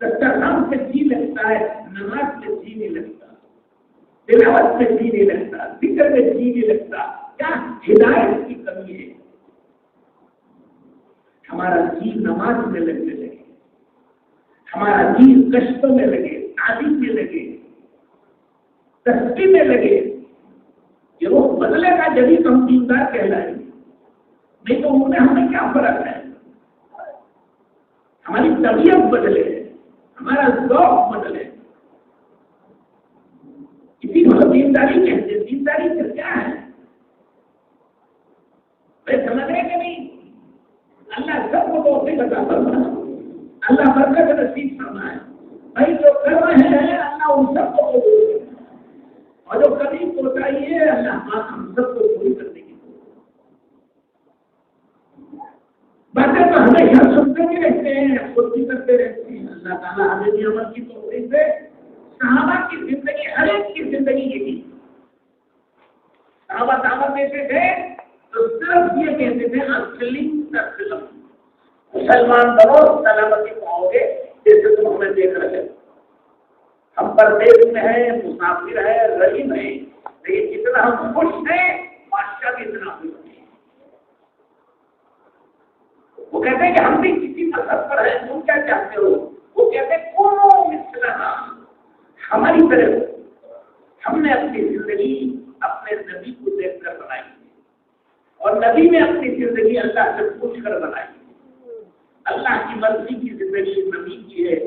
دسترخوان سے جی لگتا ہے، نماز سے جی نہیں لگتا، تلاوت میں جی نہیں لگتا، ذکر میں جی نہیں لگتا. کیا ہدایت کی کمی ہے؟ ہمارا جی نماز میں لگنے لگے، ہمارا جی کشتوں میں لگے، تعلیم میں لگے، تسبیح میں لگے. یہ وہ بدلے گا جبھی تو ہم دیندار کہلائیں گے، نہیں تو ان میں ہمیں کیا فرق ہے؟ ہماری طبیعت بدلے، ہمارا ذوق بدلے. اسی کو دینداری کہتے ہیں. دینداری سے کیا ہے؟ سمجھ رہے کہ نہیں؟ اللہ سب کو توفیق عطا فرمائے، اللہ برکت نصیب فرمائے. بھائی جو کر رہے ہیں اللہ ان سب کو قبول کرے، اور جو کبھی کوتاہی ہے اللہ پاک ہم سب کو پوری کرنے کی. باتیں تو ہمیشہ سنتے بھی رہتے ہیں، خود بھی کرتے رہتے ہیں. اللہ تعالیٰ ہمیں بھی عمل کی توفیق دے. صحابہ کی زندگی، ہر ایک کی زندگی یہی. صحابہ دعوت دیتے تھے تو صرف یہ کہتے تھے اسلم، مسلمان بنو سلامتی پاؤ گے. جیسے تم ہمیں دیکھ رہے ہیں، ہم پردیس میں ہیں، مسافر ہیں، غریب ہیں، لیکن جتنا ہم خوش ہیں بادشاہ بھی اتنا خوش ہیں. وہ کہتے ہیں کہ ہم بھی کسی مذہب پر ہیں، تم کیا چاہتے ہو؟ وہ کہتے ہیں کونوں مثلنا، ہماری طرح. ہم نے اپنی زندگی اپنے نبی کو دیکھ کر بنائی، اور نبی نے اپنی زندگی اللہ سے پوچھ کر بنائی. اللہ کی مرضی کی زندگی نبی کی ہے،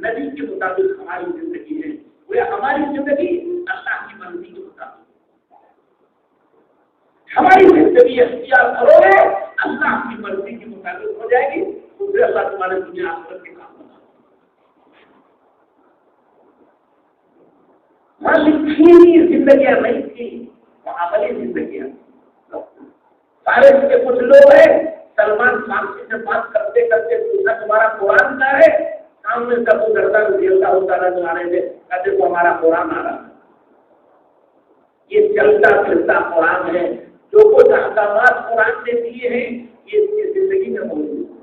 نبی کے مطابق ہماری زندگی ہے. وہ ہماری زندگی اللہ کی مرضی کے مطابق. ہماری زندگی اختیار کرو گے اللہ کی مرضی کے مطابق ہو جائے گی. پھر اللہ تمہارے دنیا آخرت کے کام بنا. وہاں لکھی ہوئی زندگیاں نہیں تھی، وہاں عملی زندگیاں. فارس کے کچھ لوگ ہیں، سلمان فارسی سے بات کرتے کرتے پوچھا تمہارا قرآن کیا ہے؟ سامنے سے ابو دردہ رضی اللہ تعالیٰ جو آ رہے تھے، کہتے وہ ہمارا قرآن آ رہا ہے. یہ چلتا پھرتا قرآن ہے. جو کچھ احکامات قرآن نے دیے ہیں یہ اس کی زندگی میں موجود ہے.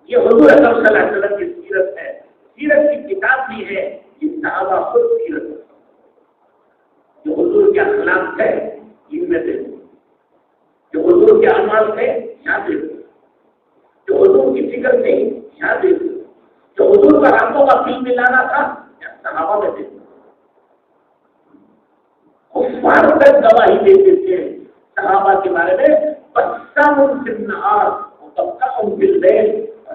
یہ حضور اکرم صلی اللہ علیہ وسلم کی سیرت ہے. سیرت کی کتاب بھی ہے، یہ صحابہ خود سیرت ہے. جو حضور کے اخلاق ہے ان میں سے، جو حضور کے اعمال ہے یاد رکھو، جو حضور کی فکر تھی یاد رکھو، جو حضور کا راتوں کا فیل ملانا تھا صحابہ میں تھے. کفار تک گواہی دیتے تھے صحابہ کے بارے میں. بسام النہار وتبقاهم باللیل،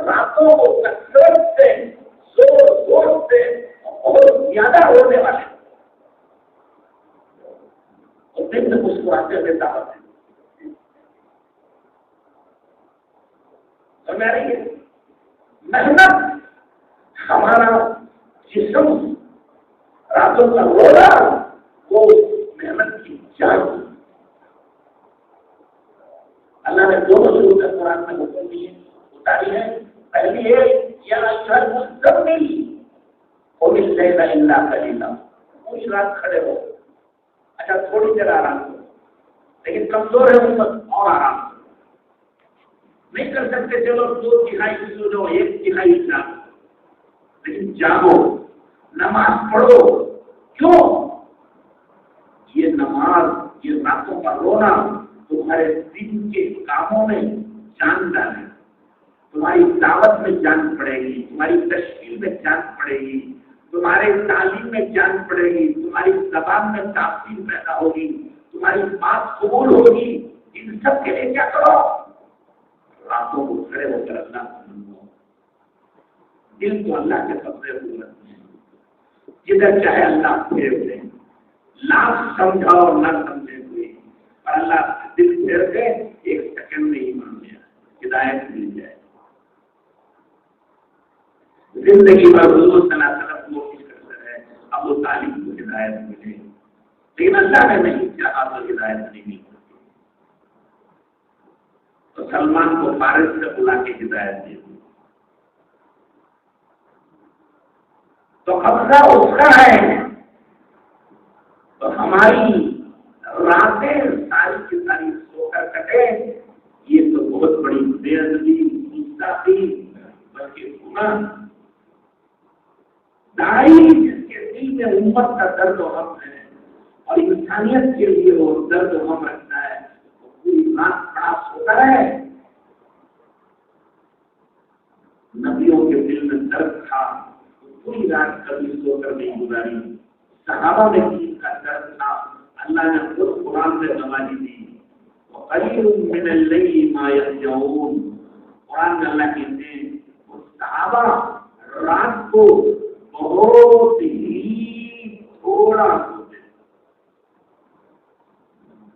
راتوں کو کثرت سے زور سے بہت زیادہ ہونے والے، اور دن سے مسکراتے ہوئے دعوت ہے. سمجھ رہی ہے؟ محنت، ہمارا جسم راتوں کا رونا وہ محنت کی جان. اللہ نے دونوں شروع کا قرآن میں حکم دیے اتاری ہے. پہلی ہے یا ایھا المزمل قم اللیل الا قلیلا، پوری رات کھڑے ہو. اچھا تھوڑی دیر آرام کرو، لیکن کمزور ہے امت اور آرام نہیں کر سکتے. چلو 2/3 سو جاؤ، 1/3 جاؤ، لیکن جاگو، نماز پڑھو. کیوں؟ یہ نماز، یہ راتوں کا رونا تمہارے دن کے کاموں میں جان ڈالے. تمہاری دعوت میں جان پڑے گی، تمہاری تشکیل میں جان پڑے گی، تمہارے تعلیم میں جان پڑے گی، تمہاری زبان میں تاثیر پیدا ہوگی، تمہاری بات قبول ہوگی. ان سب کے لیے کیا کرو؟ راتوں کو کھڑے ہو کر اللہ کو منو. دل کو اللہ کے قبضے میں رکھو. جدھر چاہے اللہ پھیر دے، لاکھ سمجھاؤ نہ سمجھے ہوئے، اور اللہ دل پھیر دے، ایک سیکنڈ میں ایمان لیا، ہدایت مل جائے۔ زندگی بھر حضور صلی اللہ علیہ وسلم کوشش کرتا ہے ابو طالب کو ہدایت ملے، لیکن اللہ نے نہیں چاہا تو ہدایت نہیں مل سکتی، تو سلمان کو فارس سے بلا کے ہدایت دے دی۔ تو قبضہ اس کا ہے، تو ہماری راتیں ساری کی ساری سو کر کٹے، یہ تو بہت بڑی بے ادبی، گستاخی، بلکہ گناہ۔ داعی جس کے دل میں امت کا درد و غم ہے اور انسانیت کے لیے وہ درد و غم رکھتا ہے، وہ پوری رات کھڑا سوتا ہے۔ نبیوں کے دل میں درد تھا، وہ پوری رات کبھی سو کر نہیں گزاری۔ صحابہ میں دین کا درد تھا، اللہ نے خود قرآن میں گواہی دی، وَقَلِيلٌ مِّنَ اللَّيْلِ مَا يَهْجَعُونَ۔ قرآن میں اللہ کہتے ہیں وہ صحابہ رات کو بہت ہی تھوڑا سوتے،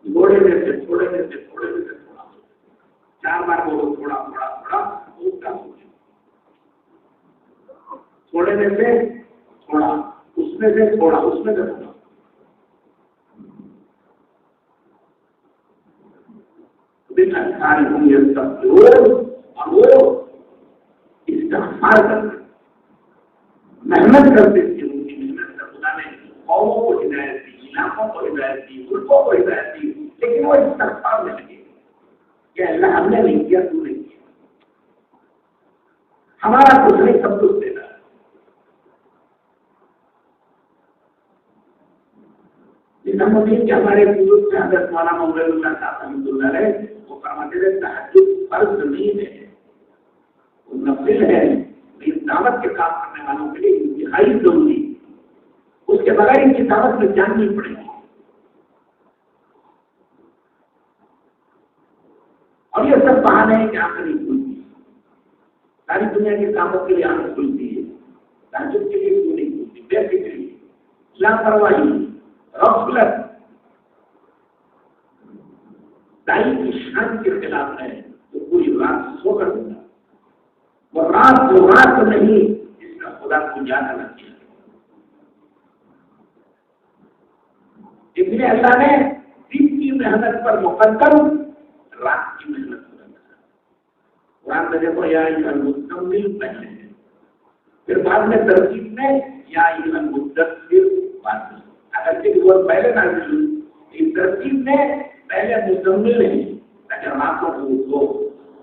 تھوڑے میں سے تھوڑے میں سے تھوڑے میں سے تھوڑا سوتے، 4 بار بولو تھوڑا تھوڑا تھوڑا، اس کا سوچے، تھوڑے میں سے تھوڑا، اس میں سے تھوڑا، اس میں سے تھوڑا۔ ہوں گے سب اور وہ استغفار کرتے، محنت کرتے تھے، ان کی محنت سے خدا نے قوموں کو ہدایت دی، علاقوں کو ہدایت دی، ملکوں کو ہدایت دی، لیکن وہ استغفار میں لگے کہ اللہ ہم نے نہیں کیا، تو نہیں کیا، ہمارا کچھ نہیں، سب کچھ دینا ہے۔ نظام کہ ہمارے بزرگ سے حضرت مولانا عبید اللہ صاحب رحمۃ اللہ علیہ وہ فرماتے تھے تہجد فرض نہیں ہے، وہ نفل ہے، لیکن دعوت کے کام کرنے والوں کے لیے انتہائی ضروری، اس کے بغیر ان کی دعوت میں جان نہیں پڑے گی۔ اور یہ سب بہانے ہیں کہ آنکھ نہیں کھلتی، ساری دنیا کے کاموں کے لیے آنکھ کھلتی ہے، تہجد کے لیے کیوں نہیں کھلتی؟ بے فکری، لاپرواہی، غفلت، دائی کی شان کے خلاف ہے، تو پوری رات سو کر دیتا، وہ رات نہیں جس کا خدا کو یاد نہ کیا۔ اس لیے اللہ نے دن کی محنت پر مقدم رات کی محنت پر رکھا۔ قرآن میں دیکھو یا ایھا المزمل پہلے ہے، پھر بعد میں ترتیب میں یا ایھا المدثر بعد میں، اگر وہ پہلے نازل ہوئی، اس ترتیب میں پہلے مزمل ہے، تاکہ راتوں کو اٹھو،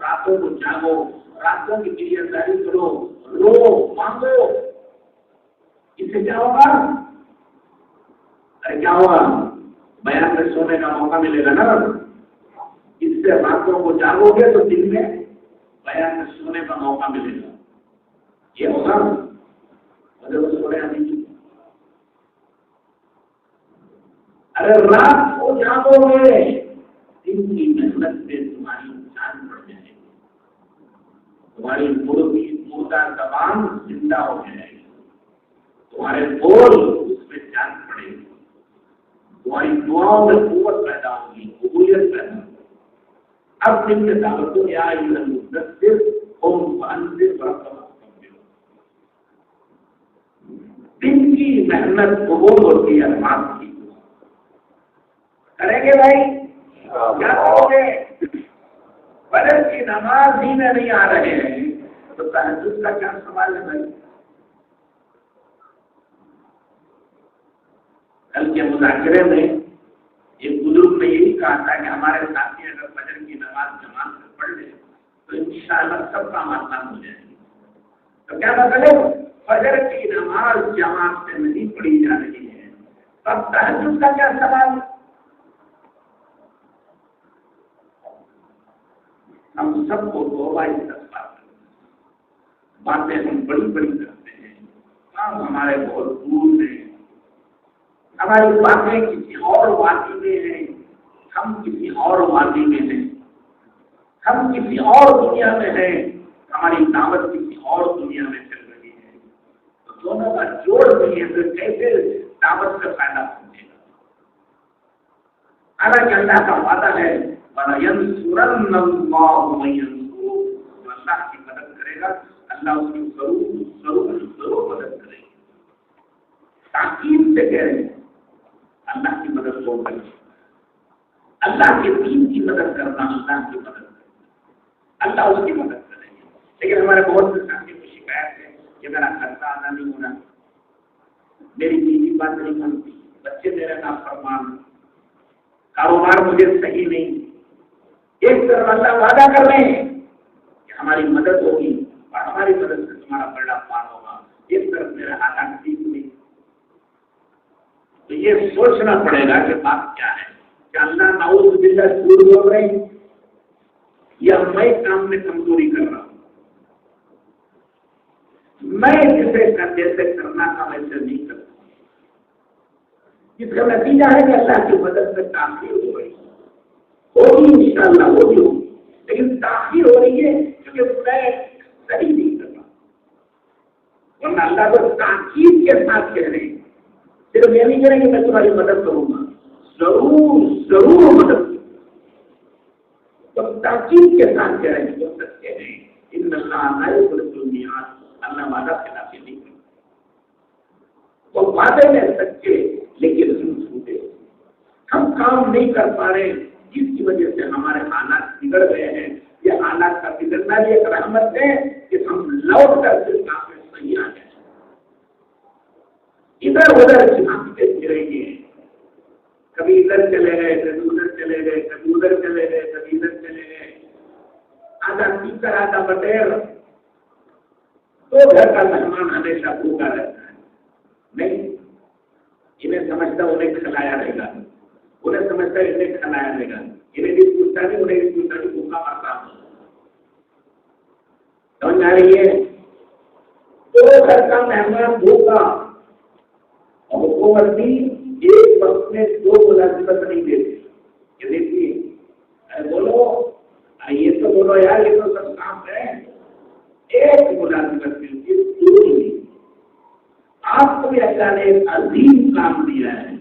راتوں کو جاگو، راتوں کی کلیئرداری کرو، رو مانگو۔ اس سے کیا ہوگا؟ ارے کیا ہوگا؟ بیان میں سونے کا موقع ملے گا نا، اس سے راتوں کو جاگو گے تو دن میں بیان میں سونے کا موقع ملے گا، یہ ہوگا۔ سونے نہیں، اگر رات کو جاگو گے دن کی محنت سے تمہاری جان بڑھ جائے گی، تمہاری مردہ زبان زندہ ہو جائے گی، تمہارے بول اس میں جان پڑے گی، تمہاری دعاؤں میں قوت پیدا ہوگی، قبولیت پیدا ہوگی۔ اب دن میں دعوت یا ایھا المدثر قم فانذر وربک فکبر، دن کی محنت قبول ہوتی ہے، معاف کی کریں گے بھائی، کیا کرو گے؟ فجر کی نماز ہی میں نہیں آ رہے ہیں تو تہجد کا کیا سوال ہے بھائی؟ کل کے مذاکرے میں ایک بزرگ نے یہی کہا تھا کہ ہمارے ساتھی اگر فجر کی نماز جماعت میں پڑھ لیں تو انشاءاللہ سب کام آسان ہو جائے گا۔ تو کیا مطلب؟ فجر کی نماز جماعت سے نہیں پڑھی جا رہی ہے، تب تہجد کا کیا سوال؟ ہم سب کو توبہ استغفار کرتے ہیں، باتیں ہم بڑی بڑی کرتے ہیں، کام ہمارے بہت دور ہیں، ہماری باتیں کسی اور وادی میں ہیں، ہم کسی اور وادی میں ہیں، ہم کسی اور دنیا میں ہیں، ہماری دعوت کسی اور دنیا میں چل رہی ہے۔ تو دونوں کا جوڑ نہیں ہے تو کیسے دعوت کا فائدہ پہنچے گا؟ حالانکہ اللہ کا وعدہ ہے وَلَيَنْصُرَنَّ اللَّهُ مَن يَنْصُرُهُ، جو اللہ کی مدد کرے گا اللہ اس کی ضرور مدد کرے گا۔ تاکید سے کہہ رہے ہیں اللہ کی مدد کو کریں، اللہ کے دین کی مدد کرنا، اللہ کی مدد کرنا، اللہ اس کی مدد کرے گا۔ لیکن ہمارے بہت سے ساتھیوں کی شکایت ہے کہ میرا خرچہ ادا نہیں ہو رہا، میری بیوی بات نہیں مانتی، بچے میرے نافرمان، کاروبار مجھے صحیح نہیں۔ ایک طرف اللہ وعدہ کر رہے ہیں کہ ہماری مدد ہوگی اور ہماری مدد سے تمہارا بڑا پار ہوگا، ایک طرف میرے حالات ٹھیک نہیں۔ تو یہ سوچنا پڑے گا کہ بات کیا ہے، کہ اللہ نعوذ باللہ جھوٹ بول رہے ہیں یا میں کام میں کمزوری کر رہا ہوں، میں جسے جیسے کرنا تھا ویسے نہیں کرتا، جس کا نتیجہ ہے کہ اللہ کی مدد سے تاخیر ہو رہی ہوگی، انشاءاللہ ہوگی، لیکن تاخیر ہو رہی ہے کیونکہ میں صحیح نہیں کر رہا، ورنہ اللہ کو تاکید کے ساتھ کہہ رہے ہیں، صرف یہ نہیں کریں گے میں تمہاری مدد کروں گا، ضرور مدد کروں گا، تو تاکید کے ساتھ کہہ رہے ہیں، جو سچے ہیں ان اللہ لا یخلف المیعاد، اللہ وعدہ خلاف نہیں کرتا، وہ وعدے میں سچے لیکن ہم جھوٹے، ہم کام نہیں کر پا رہے جس کی وجہ سے ہمارے حالات بگڑ گئے ہیں۔ یہ حالات کا بگڑنا بھی ایک رحمت ہے کہ ہم لوٹ کر کے کام میں صحیح آ گئے، ادھر ادھر چھانٹتے پھریں گے، کبھی ادھر چلے گئے کبھی ادھر چلے گئے کبھی ادھر چلے گئے کبھی ادھر چلے گئے، آدھا ٹیچر آدھا بٹیر، تو گھر کا مہمان ہمیشہ بھوکا رہتا ہے، نہیں انہیں سمجھتا انہیں کھلایا رہے گا، انہیں سمجھتا انہیں کھلایا رہے گا، انہیں بھی پوچھتا نہیں انہیں بھی پوچھتا نہیں، بھوکا مرتا ہوں، سمجھ آ رہی ہے؟ تو گھر کا مہمان بھوکا، اور حکومت بھی ایک وقت میں 2 ملازمت نہیں دیتی، یہ دیکھیے بولو یہ تو بولو یار یہ تو سب کام ہے، ایک ملازمت ملتی ہے 2 نہیں۔ آپ کو بھی اللہ نے ایک عظیم کام دیا ہے،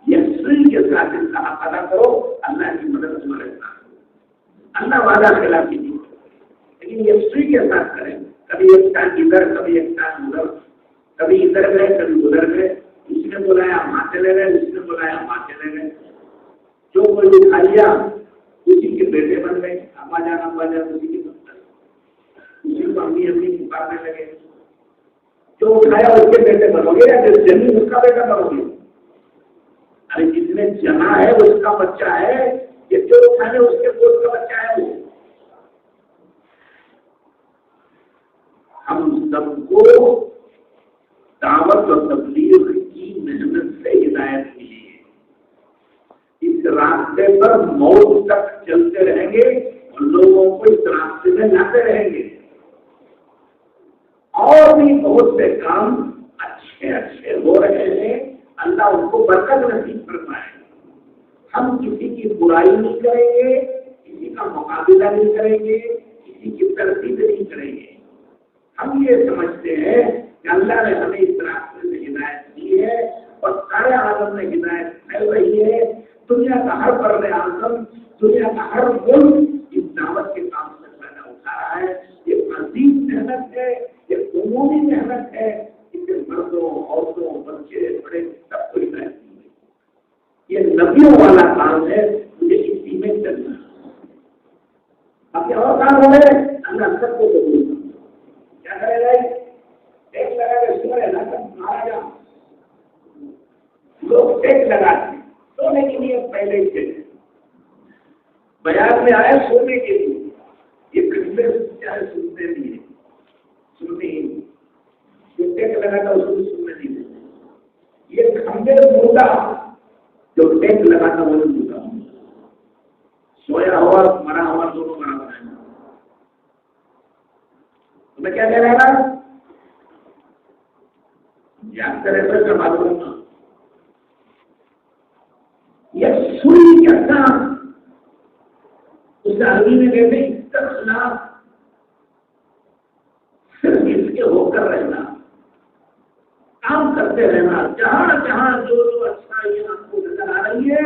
یقین کے ساتھ اس کا ادا کرو، اللہ کی مدد تمہارے ساتھ، اللہ وعدہ خلافی نہیں، لیکن یقین کے ساتھ کریں، کبھی ایک ٹائم ادھر کبھی ایک ٹائم ادھر، کبھی ادھر گئے کبھی ادھر گئے، اس نے بلایا وہاں چلے گئے، اس نے بلایا وہاں چلے گئے، جو کوئی کھا لیا اسی کے بیٹے بن گئے، ابا جان اسی کے بنتا، اسی کو امی پکارنے لگے، جو کھایا اس کے بیٹے بنو گے یا جس زمین اس کا بیٹا بنو گے؟ ارے جس نے جنا ہے اس کا بچہ ہے، یہ جو کھانے اس کے دوست کا بچہ ہے وہ۔ ہم سب کو دعوت اور تبلیغ کی محنت سے ہدایت ملی ہے، اس راستے پر موت تک چلتے رہیں گے اور لوگوں کو اس راستے میں لاتے رہیں گے، اور بھی بہت سے کام اچھے ہو رہے ہیں، اللہ ان کو برکت نصیب فرمائے۔ ہم کسی کی برائی نہیں کریں گے، کسی کا مقابلہ نہیں کریں گے، کسی کی تردید نہیں کریں گے، ہم یہ سمجھتے ہیں کہ اللہ نے ہمیں اس راستے سے ہدایت دی ہے اور سارے عالم میں ہدایت پھیل رہی ہے، دنیا کا ہر بر اعظم، دنیا کا ہر ملک اس دعوت کے کام سے فائدہ اٹھا رہا ہے۔ یہ عظیم محنت ہے، یہ عمومی محنت ہے، اس سے مردوں عورتوں بچے بڑے سب کو ہدایت دی ہے، یہ نبیوں والا کام ہے، مجھے اسی میں چلنا ہے، باقی اور کام ہو رہے اللہ سب کو ضرور کیا کرے گا، ٹیک لگا کے سو رہے نا سب مارا جا، لوگ ٹیک لگاتے سونے کے لیے پہلے ہی تھے، بیان میں آئے سونے کے لیے، یہ کھڑے چاہے سنتے نہیں ہیں، سنتے ہی جو ٹیک لگا تھا اس کو سننے نہیں دیتے، یہ کھمبے مردہ جو ٹیک لگا تھا وہ مردہ، سویا ہوا مرا ہوا دونوں برابر ہے۔ تمہیں کیا کہہ رہا ہے؟ یاد کرے تو کیا معلوم ہوگا، یہ سوئی کا کام اس آدمی نے کہتے ہیں اس کا خلاف صرف اس کے ہو کر رہنا، کرتے رہنا. جہاں جہاں جو اچھائیاں آپ کو نظر آ رہی ہے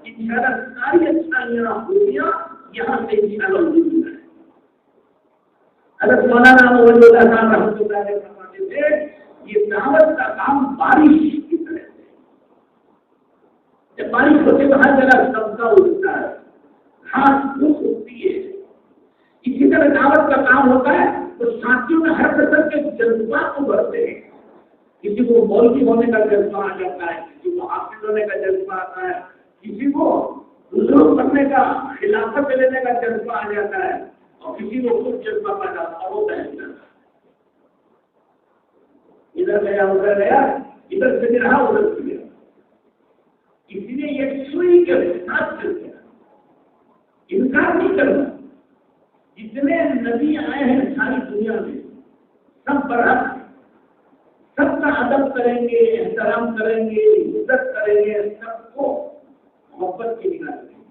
انشاءاللہ ساری اچھائیاں خوبیاں یہاں سے انشاءاللہ وجود ہے. حضرت مولانا ولی اللہ صاحب رحمۃ اللہ علیہ فرماتے تھے یہ دعوت کا کام بارش کی طرح ہے. جب بارش ہوتی ہے تو ہر جگہ سبزہ اگتا ہے, گھاس پھوس اگتی ہے. اسی طرح دعوت کا کام ہوتا ہے تو ساتھیوں میں ہر قسم کے جذبات کو بڑھتے ہیں. کسی کو مولوی ہونے کا جذبہ آ جاتا ہے, کسی کو حافظ ہونے کا جذبہ آتا ہے, کسی کو بزرگ بننے کا خلافت لینے کا جذبہ آ جاتا ہے, اور کسی کو خود جذبہ پا جاتا ہے وہ بہن جاتا ہے. ادھر گیا ادھر گیا, ادھر سے رہا ادھر سے گیا. اسی لیے یہ سوئی کے ساتھ چل گیا, انکار نہیں کرنا. جتنے نبی آئے ہیں ساری دنیا میں سب برحق, سب کا ادب کریں گے, احترام کریں گے, عزت کریں گے, سب کو محبت کی نگاہ کریں گے.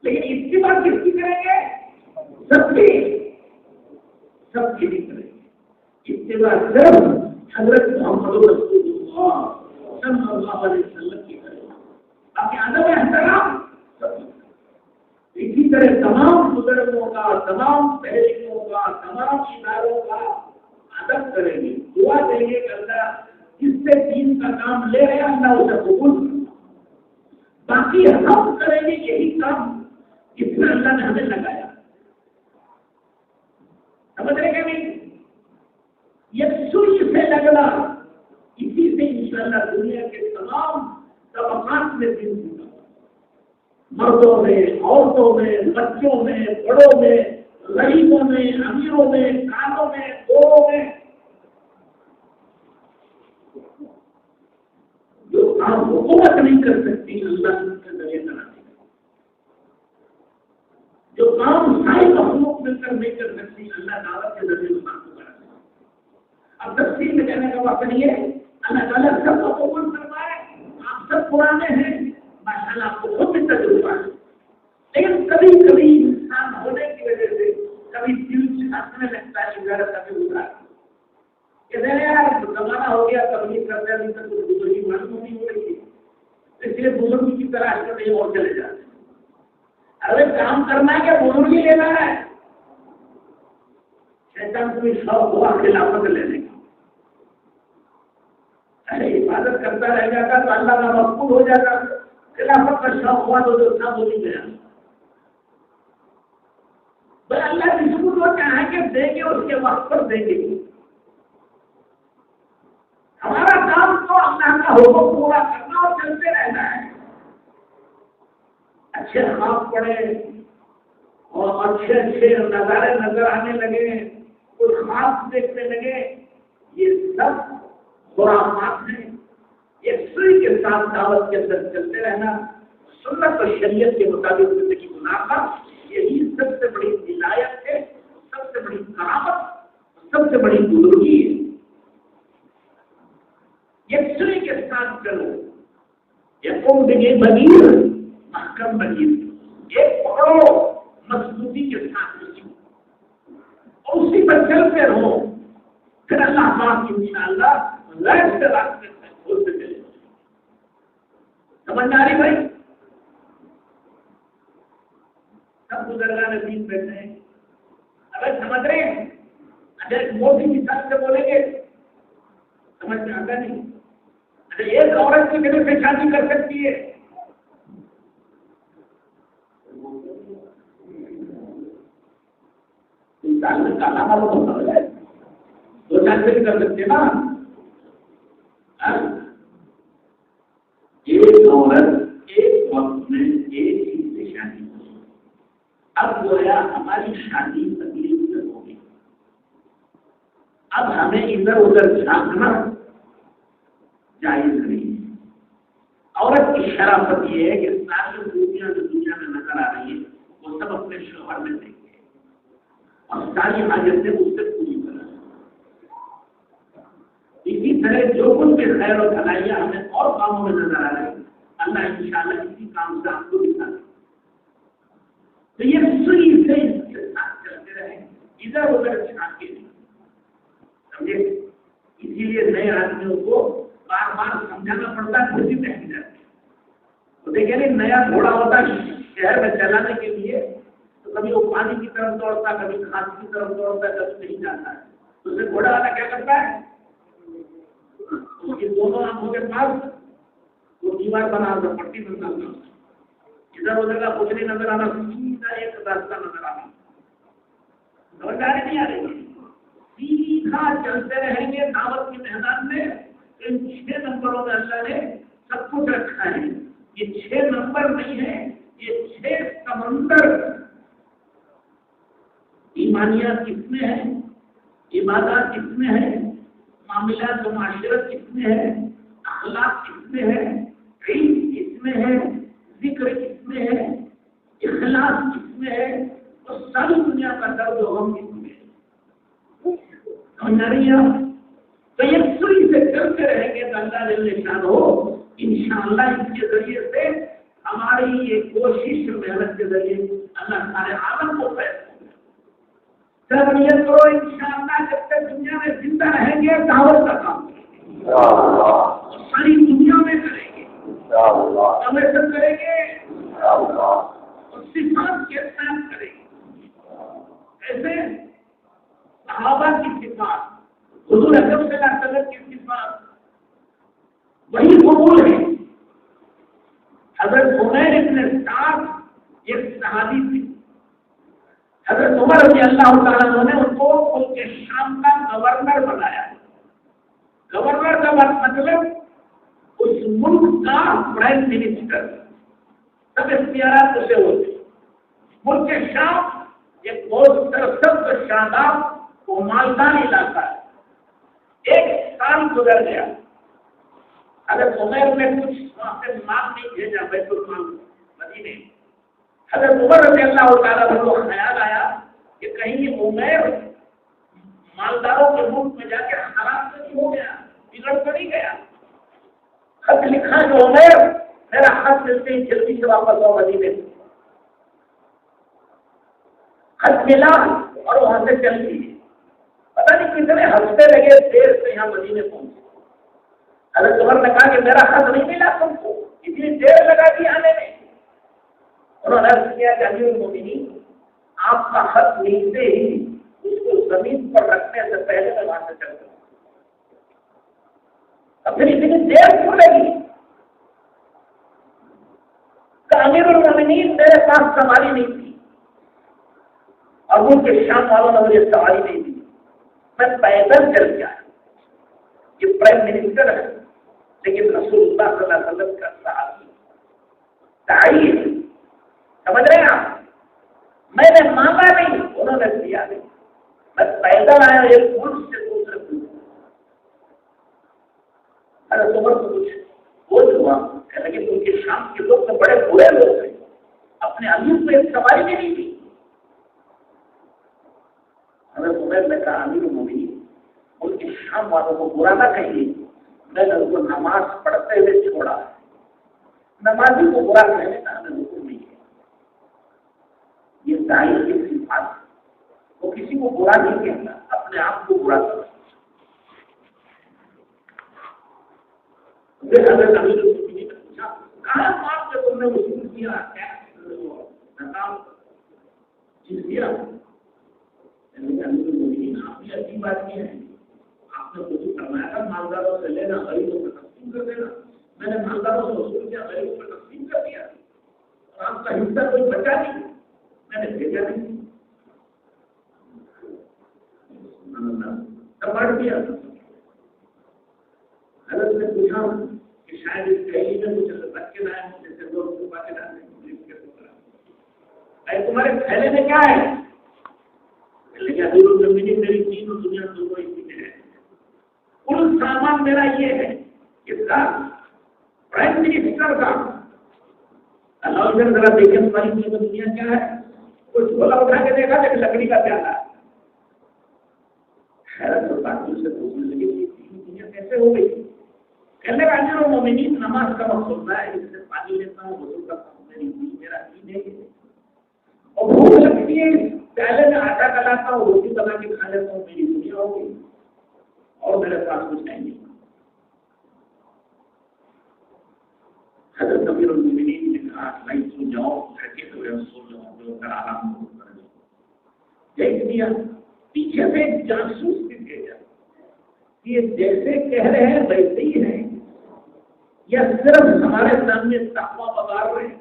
لیکن اس کی بات کس کی کریں گے؟ سب کی نہیں کریں گے. اس کے بعد صرف حضرت محمد رسول اللہ صلی اللہ علیہ وسلم کی کریں گے. باقی ادب احترام سب. اسی طرح تمام بزرگوں کا, تمام تحریکوں کا, تمام اداروں کا ادب کریں گے, دعا دیں گے کہ اللہ جس سے دین کا کام لے رہے اللہ اسے قبول کرنا. باقی ہم کریں گے یہی کام جس میں اللہ نے ہمیں لگایا. سمجھ رہے کہ نہیں؟ یہ سوئی سے لگنا, اسی سے انشاءاللہ دنیا کے تمام طبقات میں دین ہوگا. مردوں میں, عورتوں میں, بچوں میں, بڑوں میں, غریبوں میں, امیروں میں, کانوں میں, گوروں میں. جو کام حکومت نہیں کر سکتی اللہ کے ذریعے کراتی ہے. جو کام ساری مخلوق مل کر نہیں کر سکتی اللہ دعوت کے ذریعے کام کو کراتی ہے. اب تفصیل میں کہنے کا وقت نہیں ہے. اللہ تعالیٰ سب کو قبول فرمائے. آپ سب پرانے ہیں ماشاءاللہ, آپ کو خود بھی تجربہ ہے. لیکن کبھی کبھی انسان ہونے کی وجہ سے کبھی دل چھاننے لگتا ہے کہ ذرا کبھی گزرا کہ یار زمانہ ہو گیا, تبلیغ کرتے ابھی تک بزرگی معلوم نہیں ہو رہی ہے, اس لیے بزرگی کی تلاش میں نہیں اور چلے جاتے. ارے کام کرنا ہے کہ بزرگی لینا ہے. شیطان کو بھی شوق ہوا خلافت لینے کا. ارے عبادت کرتا رہ جاتا تو اللہ کا مقبول ہو جاتا. خلافت کا شوق ہوا تو جو تھا وہ نہیں گیا. بھائی اللہ جس کو وہ چاہیں کہ دیں گے اس کے وقت پر دیں گے. ہمارا کام تو اللہ کا حکم پورا کرنا اور چلتے رہنا ہے. اچھے خواب پڑے اور اچھے اچھے نظارے نظر آنے لگے, کچھ خواب دیکھنے لگے, یہ سب خرافات ہیں. ایک سوئی کے ساتھ دعوت کے اندر چلتے رہنا, سنت اور شریعت کے مطابق زندگی گزارنا, یہی سب سے بڑی ولایت ہے, سب سے بڑی کرامت, سب سے بڑی بزرگی ہے. ایک سوئی کے ساتھ چلو, ایک بگے بغیر محکم بغیر, ایک پکڑو مضبوطی کے ساتھ اور اسی پر چلتے رہو. پھر اللہ پاک انشاءاللہ غیر سے راستے سے کھولتے چلے. سمجھ آ رہی بھائی؟ سب بزرگان دین بیٹھے ہیں, اگر سمجھ رہے ہیں. اگر موٹی مثال سے بولیں گے سمجھ میں آتا نہیں. اگر ایک عورت کی وجہ سے شادی کر سکتی ہے, کالا والا ہوتا ہے, 2 سال سے بھی کر سکتے نا. ایک عورت ایک وقت میں ایک چیز سے شادی کی. اب گویا ہماری شادی تکلیف سے ہو گئی. اب ہمیں ادھر ادھر جھانکنا جائز نہیں. عورت کی شرافت یہ ہے کہ ساری دنیا جو دنیا میں نظر آ رہی ہے وہ سب اپنے شوہر میں دیں گے اور ساری حاجتیں اس سے پوری کریں. اسی طرح جو کچھ بھی خیر و بھلائیاں ہمیں اور کاموں میں نظر آ رہی ہے اللہ انشاءاللہ اسی کام سے آپ کو دکھا دے. تو یہ سوئی سے اس کے ساتھ چلتے رہیں, ادھر ادھر جھانکے نہیں. سمجھے؟ اسی لیے نئے آدمیوں کو بار بار سمجھانا پڑتا ہے پھر بھی بہن جاتی ہے. تو دیکھیں نہیں نیا گھوڑا ہوتا ہے شہر میں چلانے کے لیے تو کبھی وہ پانی کی طرف دوڑتا ہے, کبھی گھاس کی طرف دوڑتا ہے, کبھی نہیں جاتا ہے. تو اسے گھوڑا والا کیا کرتا ہے, اس کے دونوں آنکھوں کے پاس وہ دیوار بنا ہوتا, پٹی بنتا ہوتا, ادھر ادھر کا کچھ نہیں نظر آنا, سیدھا ایک راستہ نظر آنا. سمجھداری نہیں آ رہی, سیدھا چلتے رہیں گے دعوت کے میدان میں. ان 6 نمبروں میں اللہ نے سب کچھ رکھا ہے. یہ 6 نمبر نہیں ہے, یہ 6 سمندر. ایمانیات کس میں ہے, عبادات کس میں ہے, معاملات و معاشرت کس میں ہے, اخلاق کس میں ہے, علم کس میں ہے, ذکر کس میں ہے, اخلاص کس میں ہے, اور ساری دنیا کا درد و غم کس میں ہے. سمجھ رہی ہیں آپ؟ تو یہ سوئی سے چلتے رہیں گے تو اللہ جل شانہ انشاءاللہ اس کے ذریعے سے ہماری یہ کوشش محنت کے ذریعے اللہ سارے عالم کو فیض ہوگا. سب نیت کرو انشاءاللہ جب تک دنیا میں زندہ رہیں گے دعوت کا کام کریں گے, ساری دنیا میں کریں گے, کمیشن کریں گے, اور صفات کے ساتھ کریں گے. ایسے صحابہ کی صفات, حضور اکرم صلی اللہ علیہ وسلم کی صفات وہی قبول ہے. حضرت عمیر بن سعد ایک صحابی تھے. حضرت عمر رضی اللہ تعالیٰ عنہ نے ان کو ملک شام کا گورنر بنایا. گورنر کا مطلب اس ملک کا پرائم منسٹر. سب اختیارات اسے ہوتے. ملک شام ایک بہت سرسبز شاداب و مالدار علاقہ ہے. 1 سال گزر گیا, حضرت عمر نے کچھ وہاں سے مال نہیں بھیجا بیت المال مدینے. حضرت عمر رضی اللہ تعالیٰ عنہ کو خیال آیا کہ کہیں عمر مالداروں کے ملک میں جا کے خراب تو نہیں ہو گیا, بگڑ تو نہیں گیا. خط لکھا کہ عمر میرا خط ملتے ہی جلدی سے واپس آؤ مدینے. خط ملا اور وہاں سے چل دی. پتہ نہیں کتنے ہفتے لگے دیر سے یہاں مدینے پہنچے. حضرت عمر نے کہا کہ میرا خط نہیں ملا تم کو, اتنی دیر لگا دی آنے میں. انہوں نے عرض کیا کہ امیر المومنین آپ کا خط ملتے ہی اس کو زمین پر رکھنے سے پہلے میں وہاں سے چل گیا. اب پھر اتنی دیر کیوں لگی؟ کہ امیر المومنین میرے پاس سواری نہیں تھی, اور ان کے شام والوں نے مجھے سواری نہیں دی, میں پیدل چل گیا. یہ پرائم منسٹر ہے لیکن رسول اللہ صلی اللہ علیہ وسلم کا صحابی تعریف. سمجھ رہے ہیں آپ؟ میں نے مانگا نہیں, انہوں نے دیا نہیں. میں پیدل آیا ایک ملک سے دوسرے ملک. حضرت عمر کو کچھ بوجھ ہوا, لیکن ان کے شام کے لوگ تو بڑے برے لوگ ہیں, اپنے امیر کو ایک سواری بھی نہیں دی. حضرت عمر نے کہا امیر المومنین ان کے شام والوں کو برا نہ کہیے, میں نے ان کو نماز پڑھتے ہوئے چھوڑا. نمازی کو برا کہنے کا ہمیں حکم نہیں ہے. یہ داعی کی صفات, وہ کسی کو برا نہیں کہتا, اپنے آپ کو برا کرتا. حضرت امیر المومنین نے پوچھا کہاں آپ سے تم نے وصول کیا, نقاب چیز دیا؟ امیر المومنین آپ نے اچھی بات کی ہے, آپ نے وصول کروایا تھا مالداروں سے لینا, غریبوں کو تقسیم کر دینا. میں نے مالداروں سے وصول کیا, غریبوں کو تقسیم کر دیا, اور آپ کا حصہ کوئی بچا نہیں, میں نے بھیجا نہیں, بڑھ دیا. حضرت نے پوچھا کہ شاید اس دہلی میں کچھ رکھ کے لائے ہوں, جیسے 2 روپے کے ڈالے تمہارے تھیلے میں کیا ہے؟ لیکن امیر المومنین میری دین اور دنیا دونوں اسی میں ہے. کل سامان میرا یہ ہے, اس کا پرائم منسٹر کا. اللہ ذرا دیکھیں تمہاری دین اور دنیا کیا ہے. کچھ جھولا اٹھا کے دیکھا لیکن لکڑی کا پیالہ. حیرت اور تعجب سے پوچھنے لگے کہ دنیا کیسے ہو گئی. کہنے کا امیر المومنین نماز کا وقت ہوتا ہے, اس سے پانی لیتا ہوں, وضو کرتا ہوں, میری دین میرا دین ہے. اور بھوک لگتی ہے, پہلے میں آٹا کلاتا ہوں, روٹی بنا کے کھا لیتا ہوں, میری دنیا ہو گئی, اور میرے پاس کچھ نہیں. حضرت امیر المومنین نے کہا نہیں سو جاؤ، تھکے ہوئے سو جاؤ، جو کر آرام کر لو. دیکھ دیا پیچھے سے جاسوس بھی بھیجا، یہ جیسے کہہ رہے ہیں ویسے ہی ہیں یا صرف ہمارے سامنے تقویٰ بگاڑ رہے ہیں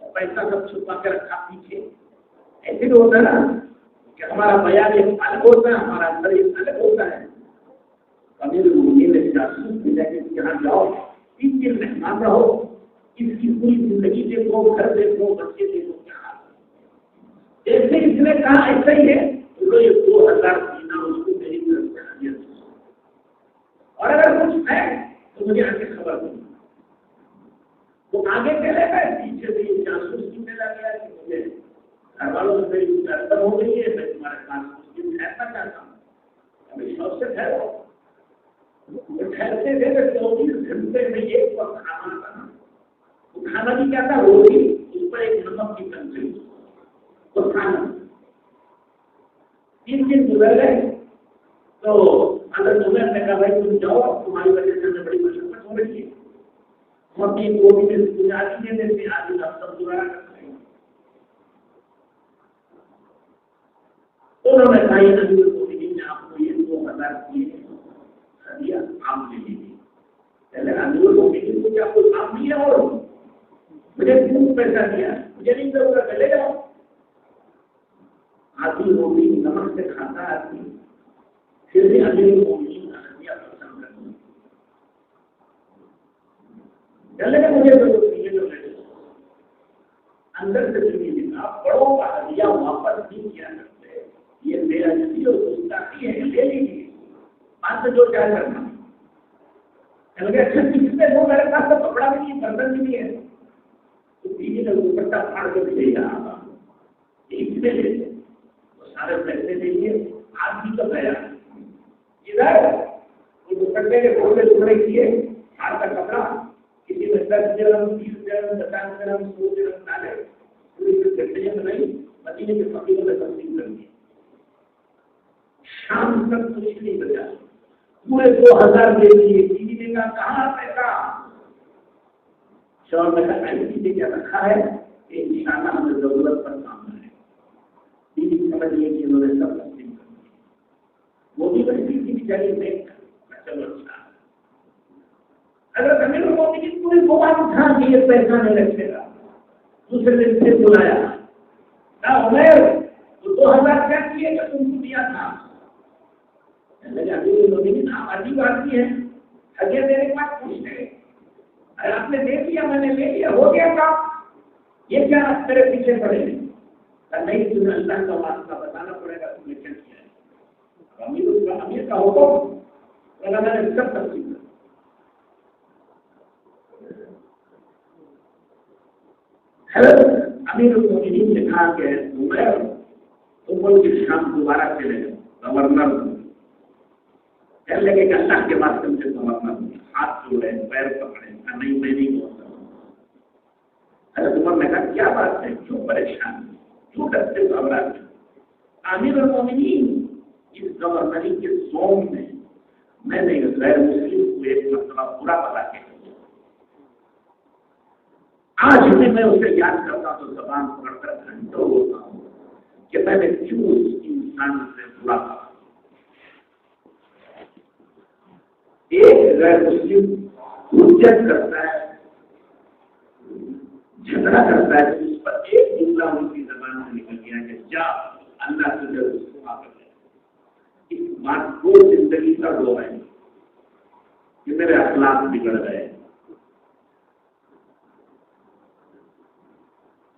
اور پیسہ سب چھپا کے رکھا پیچھے. ایسے بھی ہوتا ہے نا کہ ہمارا بیان ایک الگ ہوتا ہے، ہمارا اندر ایک الگ ہوتا ہے. امیر المومنین نے جاسوس بھیجا کہ یہاں جاؤ، اس کے مہمان رہو، اس کی پوری زندگی دیکھو، گھر دیکھو، بچے دیکھو، کیا حال ہے. جیسے اس نے کہا ایسا ہی ہے، تو یہ 2000 دینار اس کو میری طرف چڑھا دیا. اور اگر کچھ ہے تو مجھے آ کے خبر دوں. وہ آگے چلے گئے، پیچھے سے یہ جاسوس سننے لگا کہ مجھے گھر والوں سے میری گردن ہو گئی ہے، میں تمہارے پاس کچھ دن ٹھہرنا چاہتا ہوں. ابھی شوق سے ٹھہرو. وہ ٹھہرتے تھے تو 24 گھنٹے میں ایک وقت کھانا بنا. وہ کھانا بھی کیا تھا؟ روٹی، اس پر ایک نمک کی کنکری، وہ کھانا. 3 دن گزر گئے تو اگر تمہیں نے کہا بھائی تم جاؤ، تمہاری وجہ سے ہمیں بڑی مشقت ہو رہی ہے، ہم اپنی کوٹی میں بنیادی دے دیتے ہیں، آج ڈاکٹر دوبارہ کرتے ہیں. انہوں نے کہا یہ نبی المومنین نے آپ کو یہ 2000 دیے دیا، آپ لے لیجیے. پہلے امیر المومنین کو کیا کوئی کام نہیں ہے اور مجھے کیوں پیسہ دیا، مجھے نہیں ضرورت ہے، لے جاؤ. آدمی روٹی نمک سے کھاتا ہے آدمی، پھر بھی امیر المومنین کا ہدیہ پسند کرتا ہے. چلے مجھے ضرورت نہیں ہے، جو لے جاؤ. اندر سے بھی لکھا بڑوں کا ہدیہ واپس نہیں کیا کرتے، یہ میرا جی اور گستاخی ہے، لے لیجیے، بات سے جو کیا کرنا. اچھا کسی سے وہ میرے پاس تو کپڑا بھی نہیں، برتن بھی نہیں ہے، تو بیوی نے دوپٹہ پھاڑ کے بھیج رہا ایک میں لے لے سارے پیسے دے دیے. آدمی تو گیا ادھر وہ دوپٹے کے گھوڑے ٹکڑے کیے، ہاتھ کا کپڑا کسی میں 10 درہم 20 درہم 50 درہم 100 درہم ڈالے، پوری گٹیاں بنائی، مدینے کے فقیروں میں تقسیم کر دی. شام تک کچھ نہیں بچا، پورے 2000 دے دیے. بیوی نے کہا کہاں پیسہ؟ شوہر نے کہا ایسی جگہ رکھا ہے کہ انشاءاللہ ہمیں ضرورت پر کام ہے. بیوی سمجھ گئی کہ انہوں نے سب تقسیم کر دیا. وہ بھی ویسی تھی بیچاری دیکھ کر چلو اچھا. اگر امیر المومنین پوری بات اٹھا کہ یہ پیسہ نہیں رکھے گا، دوسرے دن پھر بلایا، کہا عمیر تو 2000 کیا کیے کہ تم کو دیا تھا. امیر المومنین آپ عجیب آدمی ہیں، ہدیہ دینے کے بعد پوچھتے ہیں اگر آپ نے دے دیا، میں نے لے لیا، ہو گیا کام، یہ کیا آپ میرے پیچھے پڑے ہیں؟ نہیں، تمہیں اللہ کا واسطہ بتانا پڑے گا تم نے کیا کیا ہے. امیر کا حکم میں نے سب تقسیم کر. امیر المومنین نے کہا کہ عمر تم ملک کی شام دوبارہ چلے جاؤ، گورنر کہنے لگے کہ اللہ کے واسطے مجھے گورنر ہاتھ جوڑے، پیر پکڑے، نہیں میں نہیں بولتا. حضرت عمر نے کہا کیا بات ہے، کیوں پریشان، کیوں ڈرتے گھبراتے؟ امیر المومنین اس گورنری کے زوم میں نے غیر مسلم کو ایک مرتبہ برا بتا کے آج بھی میں اسے یاد کرتا تو زبان پکڑ کر گھنٹوں ہوتا ہوں کہ میں نے کیوں اس انسان سے برا کہا. ایک غیر مسلم حجت کرتا ہے، جھگڑا کرتا ہے، تو اس پر ایک جملہ ان کی زبان سے نکل گیا کہ جا اللہ تجھے رسوا کر دے. اس بات کو زندگی کا ڈو ہے کہ میرے اخلاق بگڑ گئے.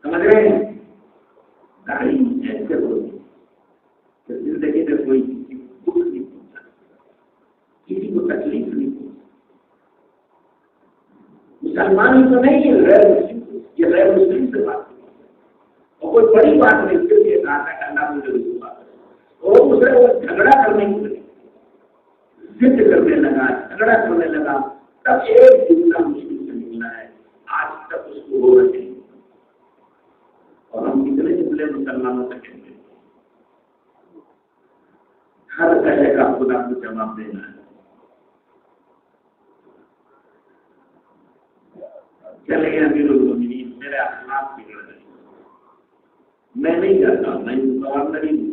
سمجھ رہے ہیں؟ تعلیم ایسے ہوتی کہ زندگی میں کوئی کسی کو دکھ نہیں پہنچا، کسی کو تکلیف نہیں پہنچا. مسلمان ہی تو نہیں ہے، غیر مسلم، یہ غیر مسلم سے بات ہے اور کوئی بڑی بات نہیں. پھر یہ کہا تھا کہ اللہ مجھے رسوا کرے اور دوسرے وہ جھگڑا کرنے کے لیے ضد کرنے لگا، جھگڑا کرنے لگا. تب ایک جملہ مشکل سے نکلا ہے، آج تک اس کو ہو رہے ہیں. اور ہم کتنے جملے مسلمانوں سے کہتے ہیں، ہر کہے کا خدا کو جواب دینا ہے. چلے امیر المومنین میرے اخلاق بگڑ گئے، میں نہیں جاتا، میں گورنر ہی نہیں،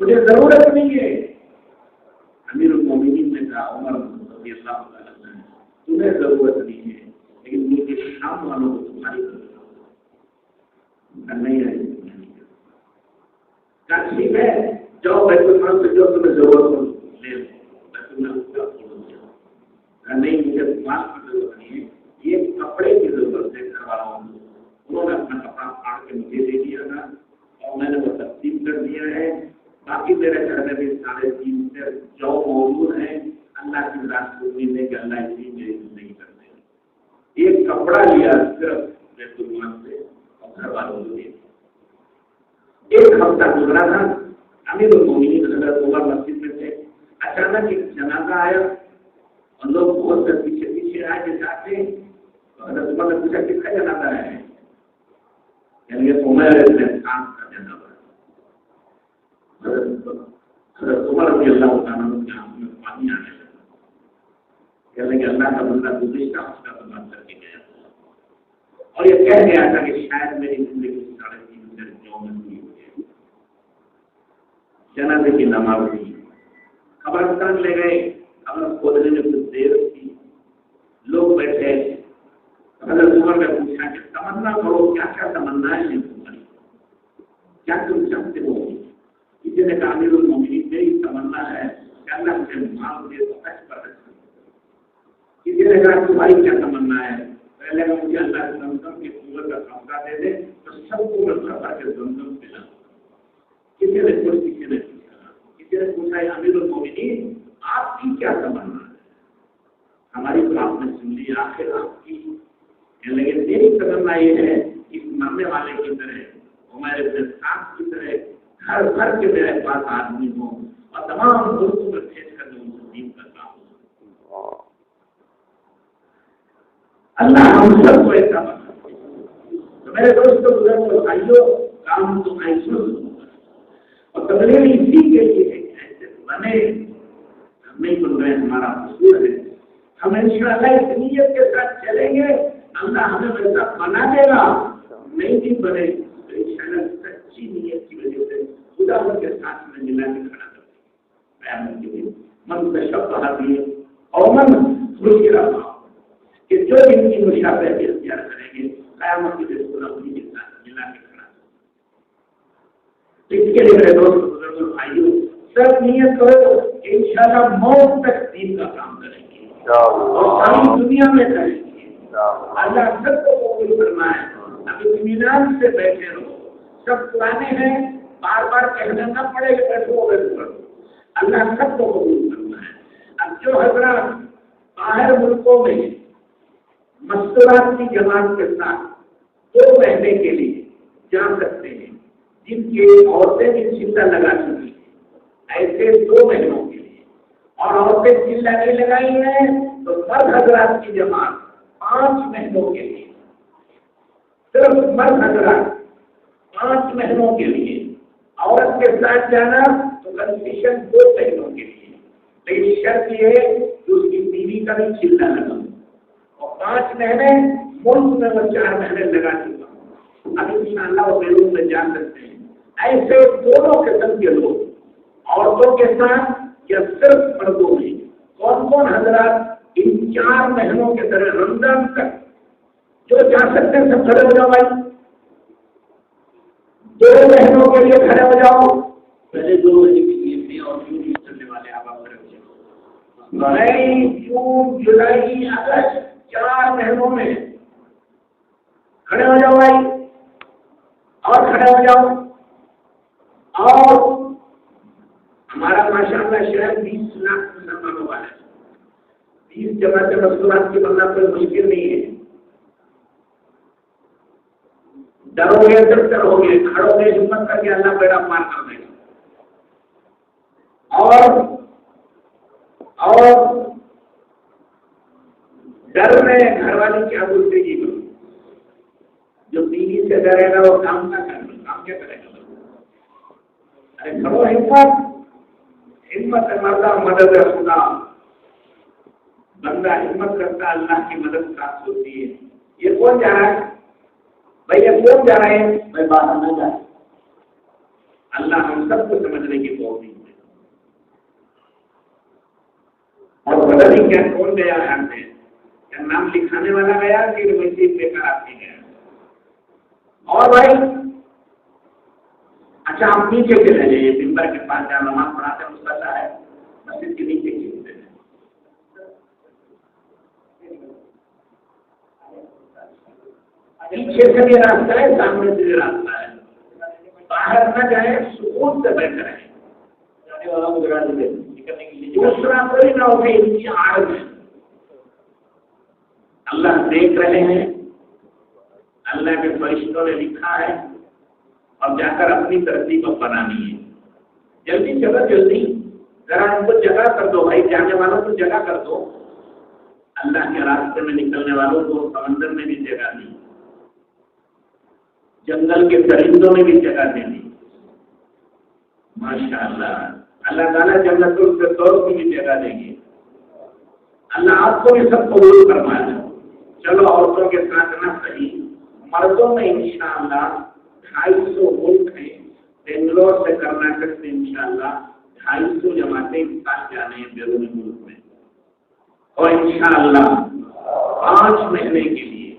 مجھے ضرورت نہیں ہے۔ امیر المومنین نے کہا عمر رضی اللہ تعالیٰ عنہ تمہیں ضرورت نہیں ہے لیکن مجھے شام والوں کو تمہاری ضرورت نہیں ہے۔ کہا ٹھیک ہے جاؤ بیت المال سے جو تمہیں ضرورت ہو لے لو، بیت المال کا کھولو۔ کہا نہیں مجھے مال کی ضرورت نہیں ہے، یہ کپڑے کی ضرورت ہے گھر والوں کو۔ انہوں نے اپنا کپڑا پھاڑ کے مجھے دے دیا تھا اور میں نے وہ تقسیم کر دیا ہے، باقی میرے گھر میں بھی 3.5 سے جو موجود ہیں اللہ کی ذات کو دینے کے اللہ اسی میں نہیں کرتے۔ ایک کپڑا لیا صرف بیت المال سے اور گھر والوں کو دے دیا۔ ایک ہفتہ گزرا تھا، امیر المومنین حضرت عمر مسجد میں تھے، اچانک ایک جنازہ آیا اور لوگ بہت سے پیچھے پیچھے آئے کے چاہتے حضرت عمر نے پوچھا کس کا جنازہ ہے؟ یعنی عمر ابن خان کا جنازہ۔ حضرت عمر رضی اللہ تعالیٰ عنہ کے آنکھوں میں پانی آنے لگا، کہنے کہ اللہ کا بندہ گزشتہ ہفتہ بات کر کے گیا اور یہ کہہ گیا تھا کہ شاید میری زندگی 3.5 سے جو میں ہوئی ہے۔ جنازے کی نماز ہوئی، قبرستان لے گئے، قبر کھودنے میں کچھ دیر تھی، لوگ بیٹھے، حضرت عمر نے پوچھا کہ تمنا کرو، کیا کیا تمنا ہے تمہاری، کیا تم چاہتے ہو؟ کسی نے کہا امیر المومنین میری تمنا ہے کہ اللہ مجھے مال دے تو حج پر رکھے۔ کسی نے کہا تمہاری کیا تمنا ہے؟ پہلے کہ مجھے اللہ زمزم کے کنویں کا قبضہ دے دے تو سب کو میں بھر کے زمزم پلا۔ کسی نے پوچھا امیر المومنین آپ کی کیا تمنا ہے؟ ہماری تو آپ نے سن لی، آخر آپ کی، لیکن میری تمنا یہ ہے کہ مرنے والے کی طرح ہمارے ساتھ کی طرح ہر گھر کے میرے پاس آدمی ہو اور تمام دوستوں میں بھیج کر میں ان کو دین کرتا ہوں۔ اللہ ہم سب کو ایسا بنا۔ تو میرے دوستوں بزرگوں بھائیوں، کام تو ایسا اور تبلیغ اسی کے لیے ایسے بنے، ہم نہیں بن رہے، ہمارا اصول ہے، ہم انشاءاللہ اس نیت کے ساتھ چلیں گے، اللہ ہمیں ویسا بنا دے گا۔ نہیں بھی بنے تو انشاءاللہ سچی نیت کی وجہ سے خدا ان کے ساتھ میں ملا کے کھڑا کرتے قیامت کے دن من تشبہ بھی اور من خوشی رہا کہ جو ان کی مشابہت اختیار کریں گے قیامت کے دن خدا انہیں کے ساتھ ملا کے کھڑا کرتے۔ اس کے لیے میرے دوست بزرگوں بھائیوں سب نیت کرو کہ انشاءاللہ موت تک دین کا کام کریں گے اور ساری دنیا میں کریں گے۔ اللہ سب کو قبول فرمائے۔ اب اطمینان سے بیٹھے رہو، سب پرانے ہیں، بار بار کہنا نہ پڑے کہ بیٹھو بیٹھو، اللہ سب کو قبول فرمائے۔ اب جو حضرات باہر ملکوں میں مستورات کی جماعت کے ساتھ 2 مہینے کے لیے جا سکتے ہیں، جن کی عورتیں بھی چلہ لگا چکی ہیں ایسے 2 مہینوں کے لیے، اور عورتیں چلہ نہیں لگائی ہیں تو مرد حضرات کی جماعت 5 مہینوں کے لیے، صرف مرد حضرات 5 مہینوں کے لیے، عورت کے ساتھ جانا تو کنسیشن 2 مہینوں کے لیے، لیکن شرط یہ ہے کہ اس کی بیوی کا بھی چلہ لگا اور 5 مہینے ملک میں وہ 4 مہینے لگا چکا ہوں۔ اب انشاءاللہ وہ بیرون میں جا سکتے ہیں۔ ایسے دونوں قسم کے لوگ، عورتوں کے ساتھ یا صرف مردوں میں، کون کون حضرات ان 4 مہینوں کے طرح رمضان تک جو جا سکتے ہیں سب کھڑے ہو جاؤ بھائی، 2 مہینوں کے لیے کھڑے ہو جاؤ۔ پہلے 2 مہینے کے لیے بھی اور جون چلنے والے آپ کھڑے ہو جاؤ، مئی جون جولائی اگست 4 مہینوں میں کھڑے ہو جاؤ بھائی، اور کھڑے ہو جاؤ۔ اور ہمارا ماشاءاللہ شہر 20 لاکھ مسلمانوں والا ہے، 20 جماعت مستورات کی بننا کوئی مشکل نہیں ہے۔ ڈرو گے ڈر ہو گے، کھڑو گے ہمت کر کے اللہ بیڑا پار کر دے گا۔ اور ڈر میں گھر والی کیا بولتے گی، جو بیوی سے ڈرے گا وہ کام نہ کرے گا، کام کیا کرے گا؟ ارے کھڑو، ہمت مردہ مدد خدا، بندہ ہمت کرتا اللہ کی مدد پراپت ہوتی ہے۔ یہ کون جا رہا ہے بھائی؟ یہ کون جا رہے ہیں بھائی؟ باہر نہ جائے. اللہ ہم سب کو سمجھنے کی توفیق دے. اور پتہ نہیں کیا کون گیا یہاں سے، کیا نام لکھانے والا گیا کہ ویسے بے کار آدمی گیا. اور بھائی اچھا آپ نیچے چلے جائیے، ممبر کے پاس جہاں نماز پڑھاتے ہیں مصلی ہے، مسجد کے نیچے کھیلتے ہیں. پیچھے سے بھی راستہ ہے، سامنے سے بھی راستہ ہے. باہر نہ جائیں، سکون سے بیٹھ رہے. دوسرا کوئی نہ ہو کہ ان کی آڑ میں اللہ دیکھ رہے ہیں، اللہ کے فرشتوں نے لکھا ہے، اور جا کر اپنی ترتیب بنانی ہے. جلدی چلو، جلدی ذرا ان کو جگہ کر دو بھائی، جانے والوں کو جگہ کر دو. اللہ کے راستے میں نکلنے والوں کو سمندر میں بھی جگہ دی، جنگل کے درندوں میں بھی جگہ دے دی. ماشاء اللہ، اللہ تعالیٰ جنت الفردوس کی بھی جگہ دیں گے. اللہ آپ کو بھی سب قبول فرمایا. چلو عورتوں کے ساتھ نہ صحیح، مردوں میں انشاءاللہ 250 ملک ہیں. بنگلور سے کرناٹک سے انشاءاللہ 250 جماعتیں ساتھ جانے ہیں بیرون ملک میں، اور انشاءاللہ 5 مہینے کے لیے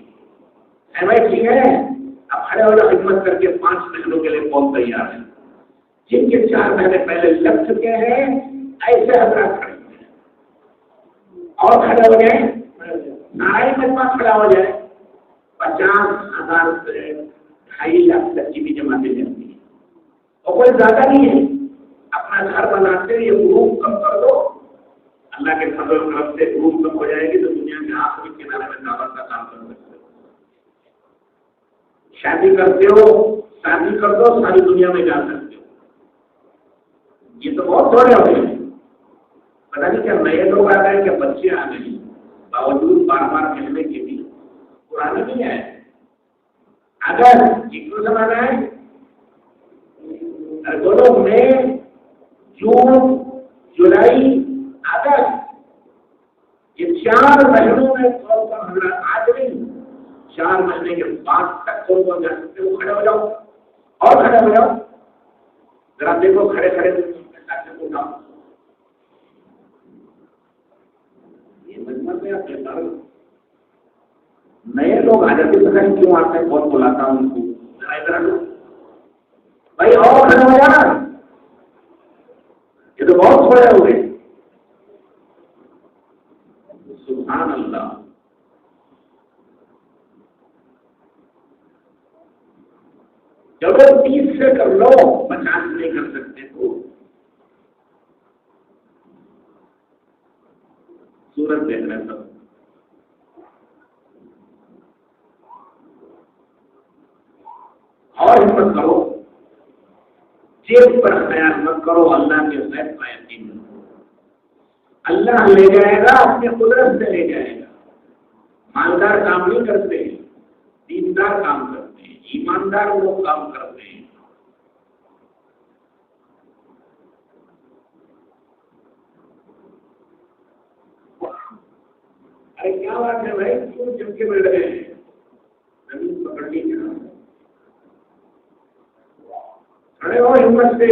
ہے بھائی. ٹھیک ہے، اب کھڑے ہو جاؤ، خدمت کر کے 5 مہینوں کے لیے کون تیار ہے؟ جن کے 4 مہینے پہلے لگ چکے ہیں ایسے حضرات کھڑے ہیں، اور کھڑے ہو جائیں. نارائی مجمع کھڑا ہو جائے، 50,000 سے 2.5 لاکھ تک کی بھی جماعتیں جاتی ہیں، اور کوئی زیادہ نہیں ہے. اپنا گھر بناتے یہ گروپ کم کر دو، اللہ کے فضل و کرم سے گروپ کم ہو جائے گی تو دنیا میں آخری کنارے میں دعوت کا کام کر سکتے ہو. شادی کرتے ہو، شادی کر دو، ساری دنیا میں جا سکتے ہو. یہ تو بہت تھوڑے ہو گئے. پتا نہیں کیا نئے لوگ آ گئے، کیا بچے آ گئے، باوجود بار بار کہنے کے بھی پرانے نہیں آئے. اگر کیوں سمجھنا ہے، دونوں مئی، جون، جولائی، اگست، یہ 4 مہینوں میں حضرات آج نہیں، 4 مہینے کے بعد تک کون جا سکتے ہو. کھڑے ہو جاؤ، اور کھڑے ہو جاؤ. ذرا دیکھو کھڑے کھڑے اٹھاؤ. یہ مجمع میں آپ کہتا ہوں نئے لوگ آ جاتے پتہ نہیں کیوں آتے ہیں، بہت بلاتا ہوں ان کو. ذرا ادھر آ بھائی، اور کھڑے ہو جانا. یہ تو بہت تھوڑے ہو گئے. سبحان اللہ. چلو 30 سے کر لو، 50 نہیں کر سکتے تو سورت دیکھ رہے سب. اور ہمت کرو، جیب پر خیال مت کرو، اللہ کے غیب کا یقین کرو. اللہ لے جائے گا، اپنے قدرت سے لے جائے گا. مالدار کام نہیں کرتے، دیندار کام کرتے ہیں، ایماندار لوگ کام کرتے ہیں. ارے کیا بات ہے بھائی، کیوں جم کے بیٹھ رہے ہیں؟ زمین پکڑ لی کیا؟ کھڑے ہو ہمت سے.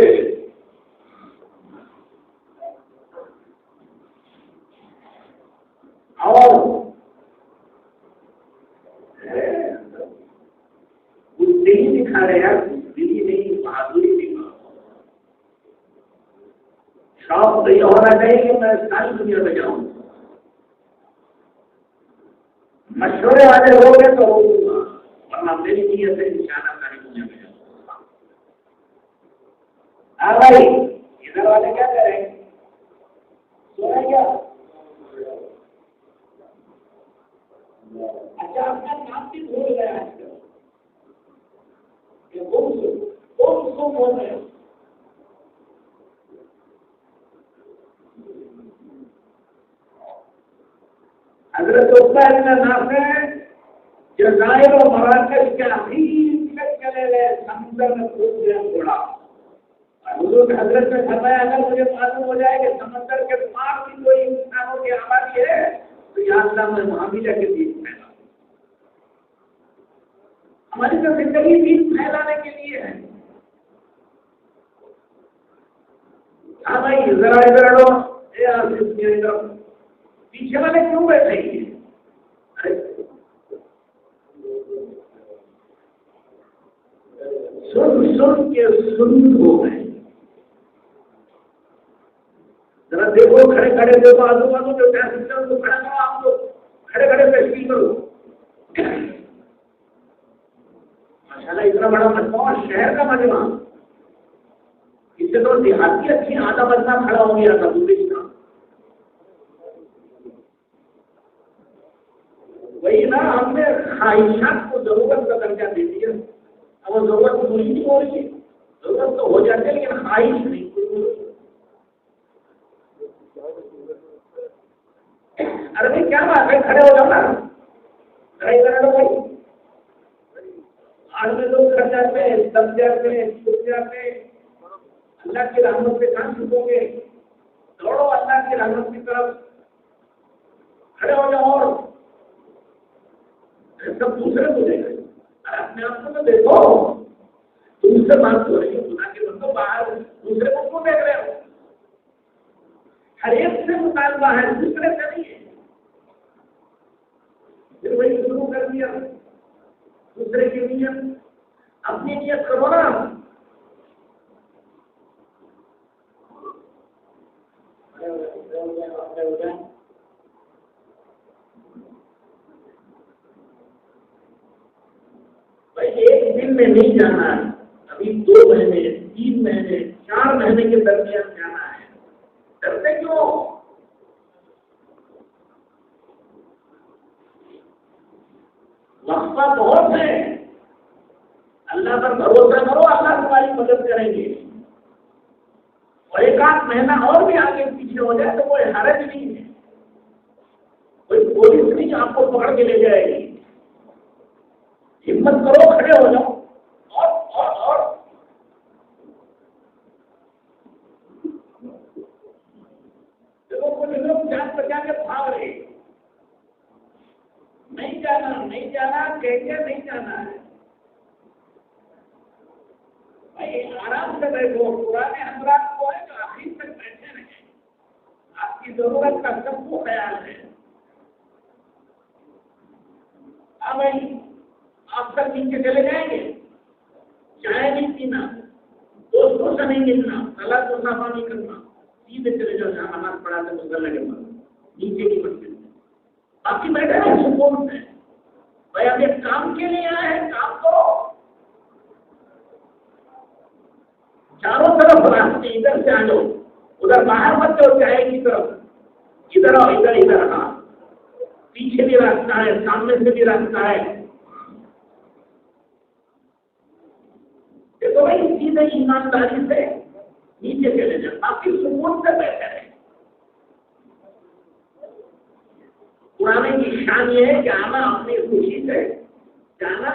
اور بزدلی دکھا رہے ہیں، بزدلی نہیں، بہادری دکھا. شوق تو یہ ہونا چاہیے کہ میں ساری دنیا میں جاؤں. مشورے والے لوگ ہیں تو روکوں گا، ورنہ میری نیت سے نشانہ ساری دنیا میں جاؤں. ہاں بھائی، ادھر والے کیا کریں؟ سو رہے کیا؟ اچھا، اپنا نام بھی بھول گیا آج کل. کون سو بول رہے ہیں؟ حضرت عقبہ بن نافع جزائر و مراکش کے عظیم چلے گئے، سمندر میں کود گیا گھوڑا. حضور حضرت نے فرمایا اگر مجھے معلوم ہو جائے کہ سمندر کے پار بھی کوئی انسانوں کی آبادی ہے تو یا اللہ میں وہاں بھی جا کے دیکھ پائے گا. ہماری تو زندگی دین پھیلانے کے لیے ہے. ہاں بھائی ذرا ادھر ہٹو، پیچھے والے کیوں بیٹھے ہیں؟ سن کے سن ہو گئے. ذرا دیکھو کھڑے کھڑے دیکھو آزو بازو جو کہہ سکتے ہیں تو کھڑا کرو. آپ لوگ کھڑے کھڑے تشکیل کرو. ماشاءاللہ اتنا بڑا مجموعہ شہر کا مجموعہ، اس سے تو دیہاتی اچھی آدھا بندہ کھڑا ہو گیا تھا. وہی نا، ہم نے خواہشات کو ضرورت کا درجہ دے دیا. اب وہ ضرورت پوری نہیں ہو رہی ہے. ضرورت تو ہو جاتی ہے لیکن خواہش نہیں. ارے بھائی کیا بات ہے، کھڑے ہو جاؤ نا. بھائی آج میں لوگ کھڑ جاتے ہیں، دب جاتے ہیں، چھپ جاتے ہیں. اللہ کی رحمت سے کہاں چھپو گے؟ دوڑو اللہ کی رحمت کی طرف، کھڑے ہو جاؤ. اور سب دوسرے کو دیکھ رہے، اپنے آپ کو تو دیکھو. تم سے بات ہو رہی ہے خدا کے بندو، باہر دوسرے کو کیوں دیکھ رہے ہو؟ ہر ایک سے مطالبہ ہے، دوسرے سے نہیں ہے. پھر وہی شروع کر دیا، دوسرے کی نیت اپنی نیت کرو نا. بھائی ایک دن میں نہیں جانا ہے، ابھی 2 مہینے 3 مہینے 4 مہینے کے درمیان جانا ہے. ڈرتے کیوں؟ وقفہ بہت ہے. اللہ پر بھروسہ کرو، اللہ تمہاری مدد کریں گے. اور 1 مہینہ اور بھی آگے پیچھے ہو جائے تو کوئی حرج نہیں ہے. کوئی پولیس نہیں آپ کو پکڑ کے لے جائے گی. ہمت کرو، کھڑے ہو جاؤ. اور دیکھو کچھ لوگ جان بچا کے بھاگ رہے. نہیں جانا نہیں جانا کہتے نہیں جانا ہے. بھائی آرام سے بیٹھو. پرانے حضرات کو ہے تو آخر تک بیٹھے رہیں. آپ کی ضرورت کا سب کو خیال ہے. ہاں بھائی آپ سب نیچے چلے جائیں گے. چائے نہیں پینا، دوستوں سے نہیں ملنا، غلط کو صافہ نہیں کرنا، سیدھے چلے جاؤ جہاں نماز پڑھا تو گزر لگے گا نیچے کی مسجد میں. باقی بیٹھے ہیں سکون سے. بھائی اب ایک کام کے لیے آئے ہیں، کام کرو. چاروں طرف راستے، ادھر سے آ جاؤ، ادھر باہر مت جاؤ چائے کی طرف. ادھر آؤ، ادھر ہاں. پیچھے بھی راستہ ہے، سامنے سے بھی راستہ ہے. دیکھو بھائی سیدھے ایمانداری سے نیچے چلے جائیں، باقی سکون سے بیٹھے رہے. پرانے کی شان یہ ہے کہ آنا اپنی خوشی سے جانا،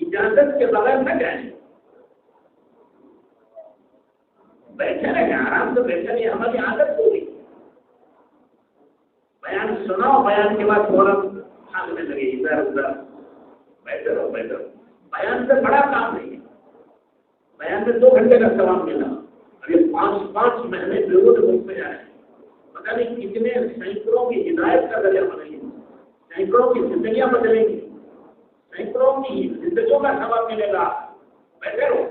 اجازت کے بغیر نہ جائیں. بیٹھے رہے آرام سے بیٹھے رہے. ہماری عادت ہوئی بیان سناؤ، بیان کے بعد فوراً بھاگنے لگے ادھر ادھر. بیٹھے رہو بیٹھے رہو. بیان سے بڑا کام نہیں ہے. بیان میں 2 گھنٹے کا ثواب ملا. ابھی 5 مہینے ضرور ملک میں جائے. پتہ نہیں کتنے سینکڑوں کی ہدایت کا ذریعہ بنے گی، سینکڑوں کی زندگیاں بدلیں گی، سینکڑوں کی زندگیوں کا ثواب ملے گا. بیٹھے رہو.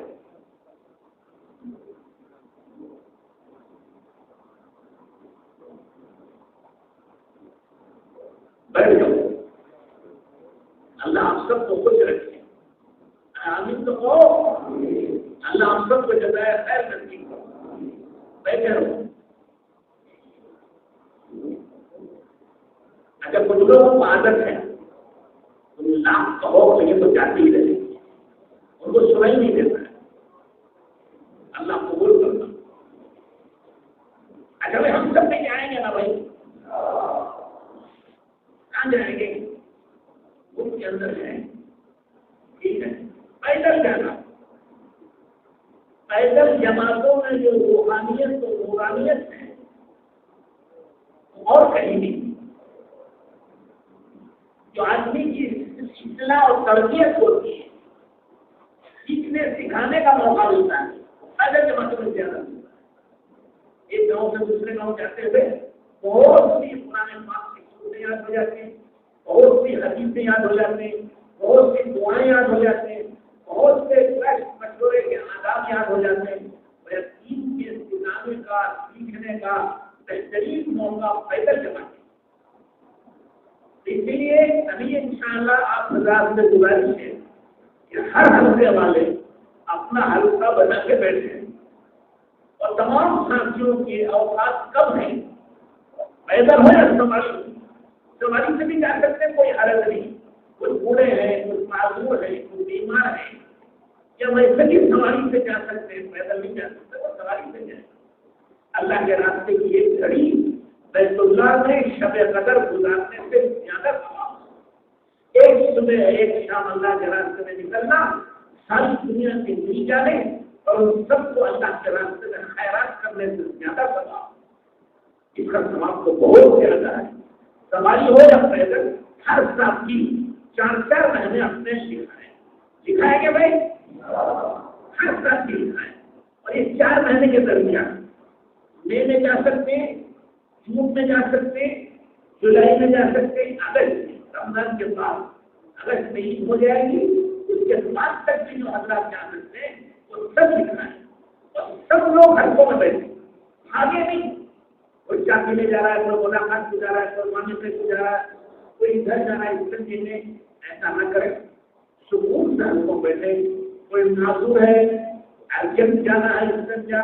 بیٹھ جاؤ. اللہ آپ سب کو خوش رکھے. آمین تو کہو. اللہ آپ سب کو جزائے خیر نصیب کرو. بیٹھے رہو. اگر کچھ لوگوں کو عادت ہے تم لاکھ کہو تو یہ تو جاتے ہی رہے، ان کو سنائی نہیں دیتا ہے. اللہ قبول کرنا. اچھا بھائی ہم سب نہیں جائیں گے نا بھائی، کہاں جائیں گے؟ ان کے اندر جائیں. ٹھیک ہے، پیدل جانا. پیدل جماعتوں میں جو روحانیت تو نورانیت ہے اور کہیں نہیں. جو آدمی کی اطلاع اور تربیت ہوتی ہے، سیکھنے سکھانے کا موقع ملتا ہے، پیدل جماعتوں میں زیادہ ملتا ہے۔ ایک گاؤں سے دوسرے گاؤں جاتے ہوئے بہت سی قرآن پاک کی سورتیں یاد ہو جاتی ہیں، بہت سی حدیثیں یاد ہو جاتے ہیں، بہت سی دعائیں یاد ہو جاتے ہیں، بہت سے مشورے کے آداب یاد ہو جاتے ہیں۔ اور دین کے سکھانے کا سیکھنے کا بہترین موقع پیدل جماعت۔ اس لیے ابھی انشاءاللہ آپ حضرات سے گزارش ہے کہ ہر حلقے والے اپنا حلقہ بنا کے بیٹھے اور تمام ساتھیوں کے اوقات کم ہیں، پیدل ہو یا سواری سے بھی جا سکتے ہیں، کوئی حرج نہیں، کچھ بوڑھے ہیں، کچھ معذور ہیں، کچھ بیمار ہیں، یا ویسے بھی سواری سے جا سکتے ہیں، پیدل نہیں جا سکتے وہ سواری سے جائیں۔ اللہ کے راستے کی ایک گھڑی بیت اللہ میں شب قدر گزارنے سے زیادہ ثواب۔ ایک صبح ایک شام اللہ کے راستے میں نکلنا ساری دنیا سے نہیں جانے اور ان سب کو اللہ کے راستے میں خیرات کرنے سے زیادہ ثواب۔ اس کا ثواب تو بہت زیادہ ہے۔ سواری ہو یا پیدل، ہر ساتھی 4 مہینے اپنے سکھائیں گے بھائی، ہر ساتھی سکھائیں، اور اس 4 مہینے کے درمیان مئی میں جا سکتے ہیں، جون میں جا سکتے ہیں، جولائی میں جا سکتے ہیں، اگست رمضان کے بعد، اگست میں عید ہو جائے گی، اس کے بعد تک بھی جو حضرات جا سکتے ہیں وہ سب سکھائیں، اور سب لوگ حلقوں میں بیٹھے، آگے نہیں، کوئی چاقی میں جا رہا ہے، کوئی ملاقات کو جا رہا ہے، کوئی مانے پہ کو جا رہا ہے، کوئی ادھر جا رہا ہے، اس طرح میں ایسا نہ کرے، سکون سے حلقوں بیٹھے۔ کوئی معذور ہے، ارجنٹ جانا ہے، اس طرح جا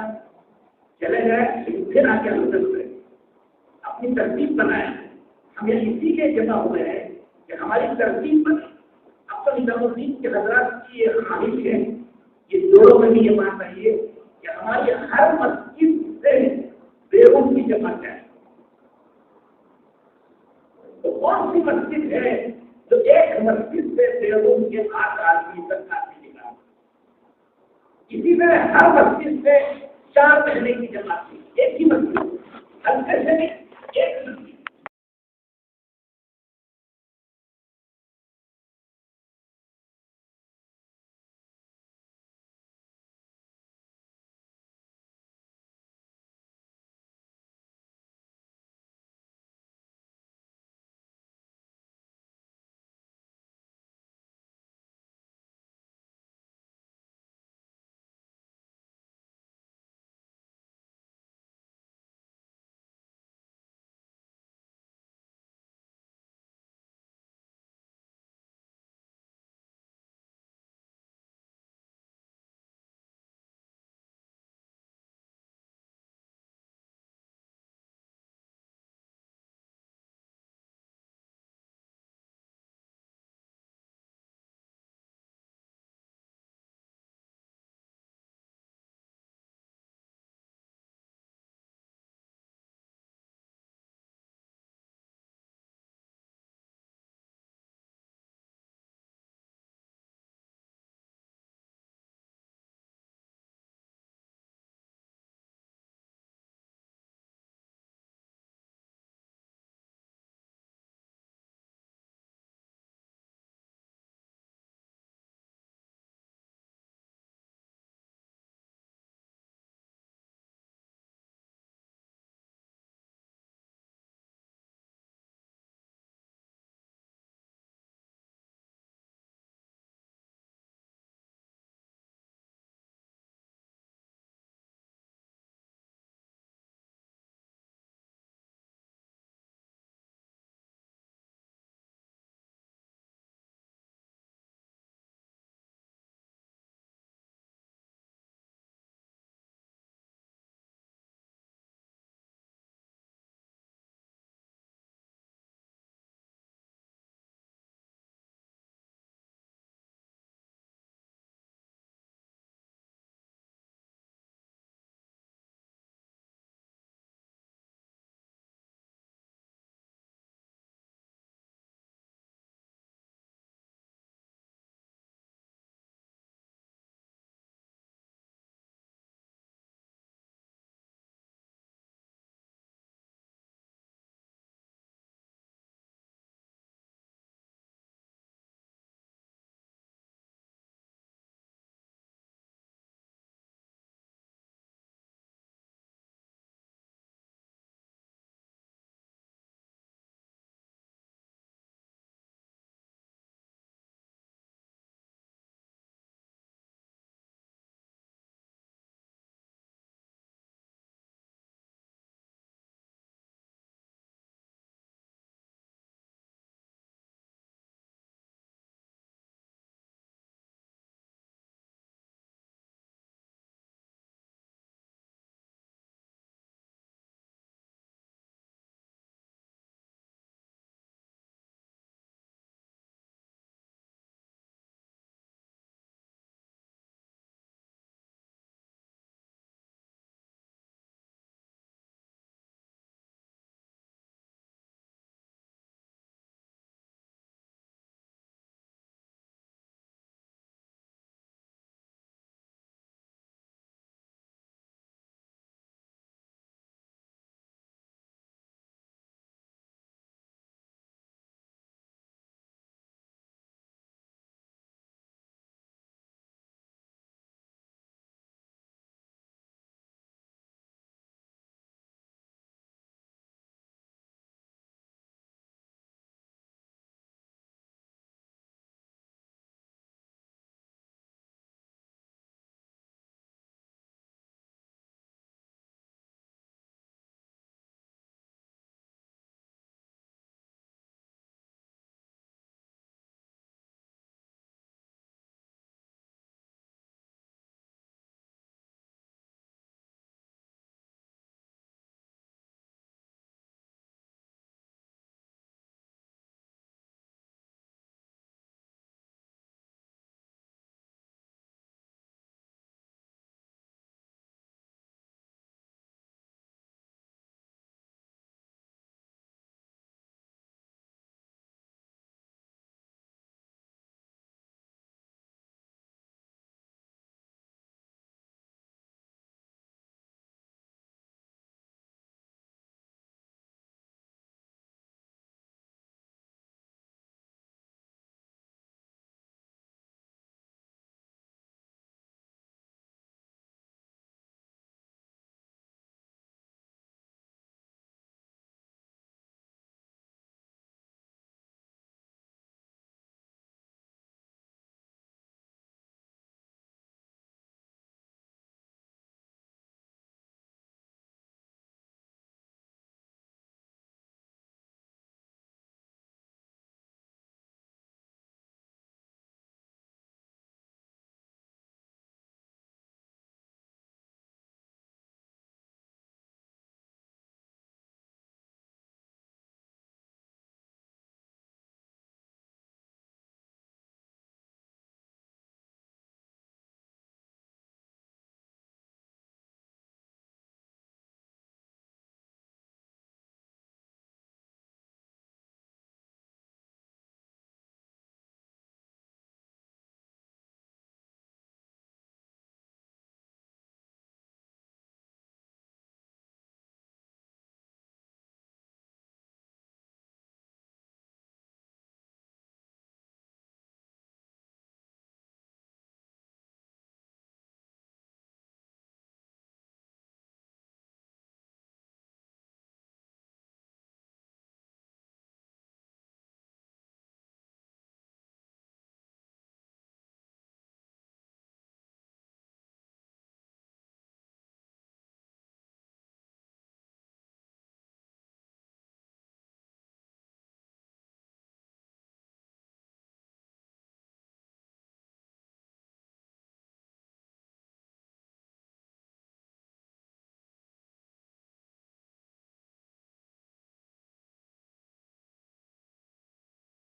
چلے گئے، پھر آ کے حلقے میں اپنی ترتیب بنائے۔ ہم یہ اسی لیے جمع ہوئے ہیں کہ ہماری ترتیب بنے۔ اب تو نظام الدین کے حضرات کی یہ خواہش ہے، یہ جوڑوں میں بھی یہ بات رہی ہے کہ ہماری ہر مسجد سے بیرون کی جماعت ہے۔ تو کون سی مسجد ہے جو ایک مسجد سے بیرون کے 8 آدمی تک آدمی نکالا؟ اسی طرح ہر مسجد سے 4 مہینے کی جماعت تھی، ایک ہی مسجد، ہلکے سے نہیں، ایک مسجد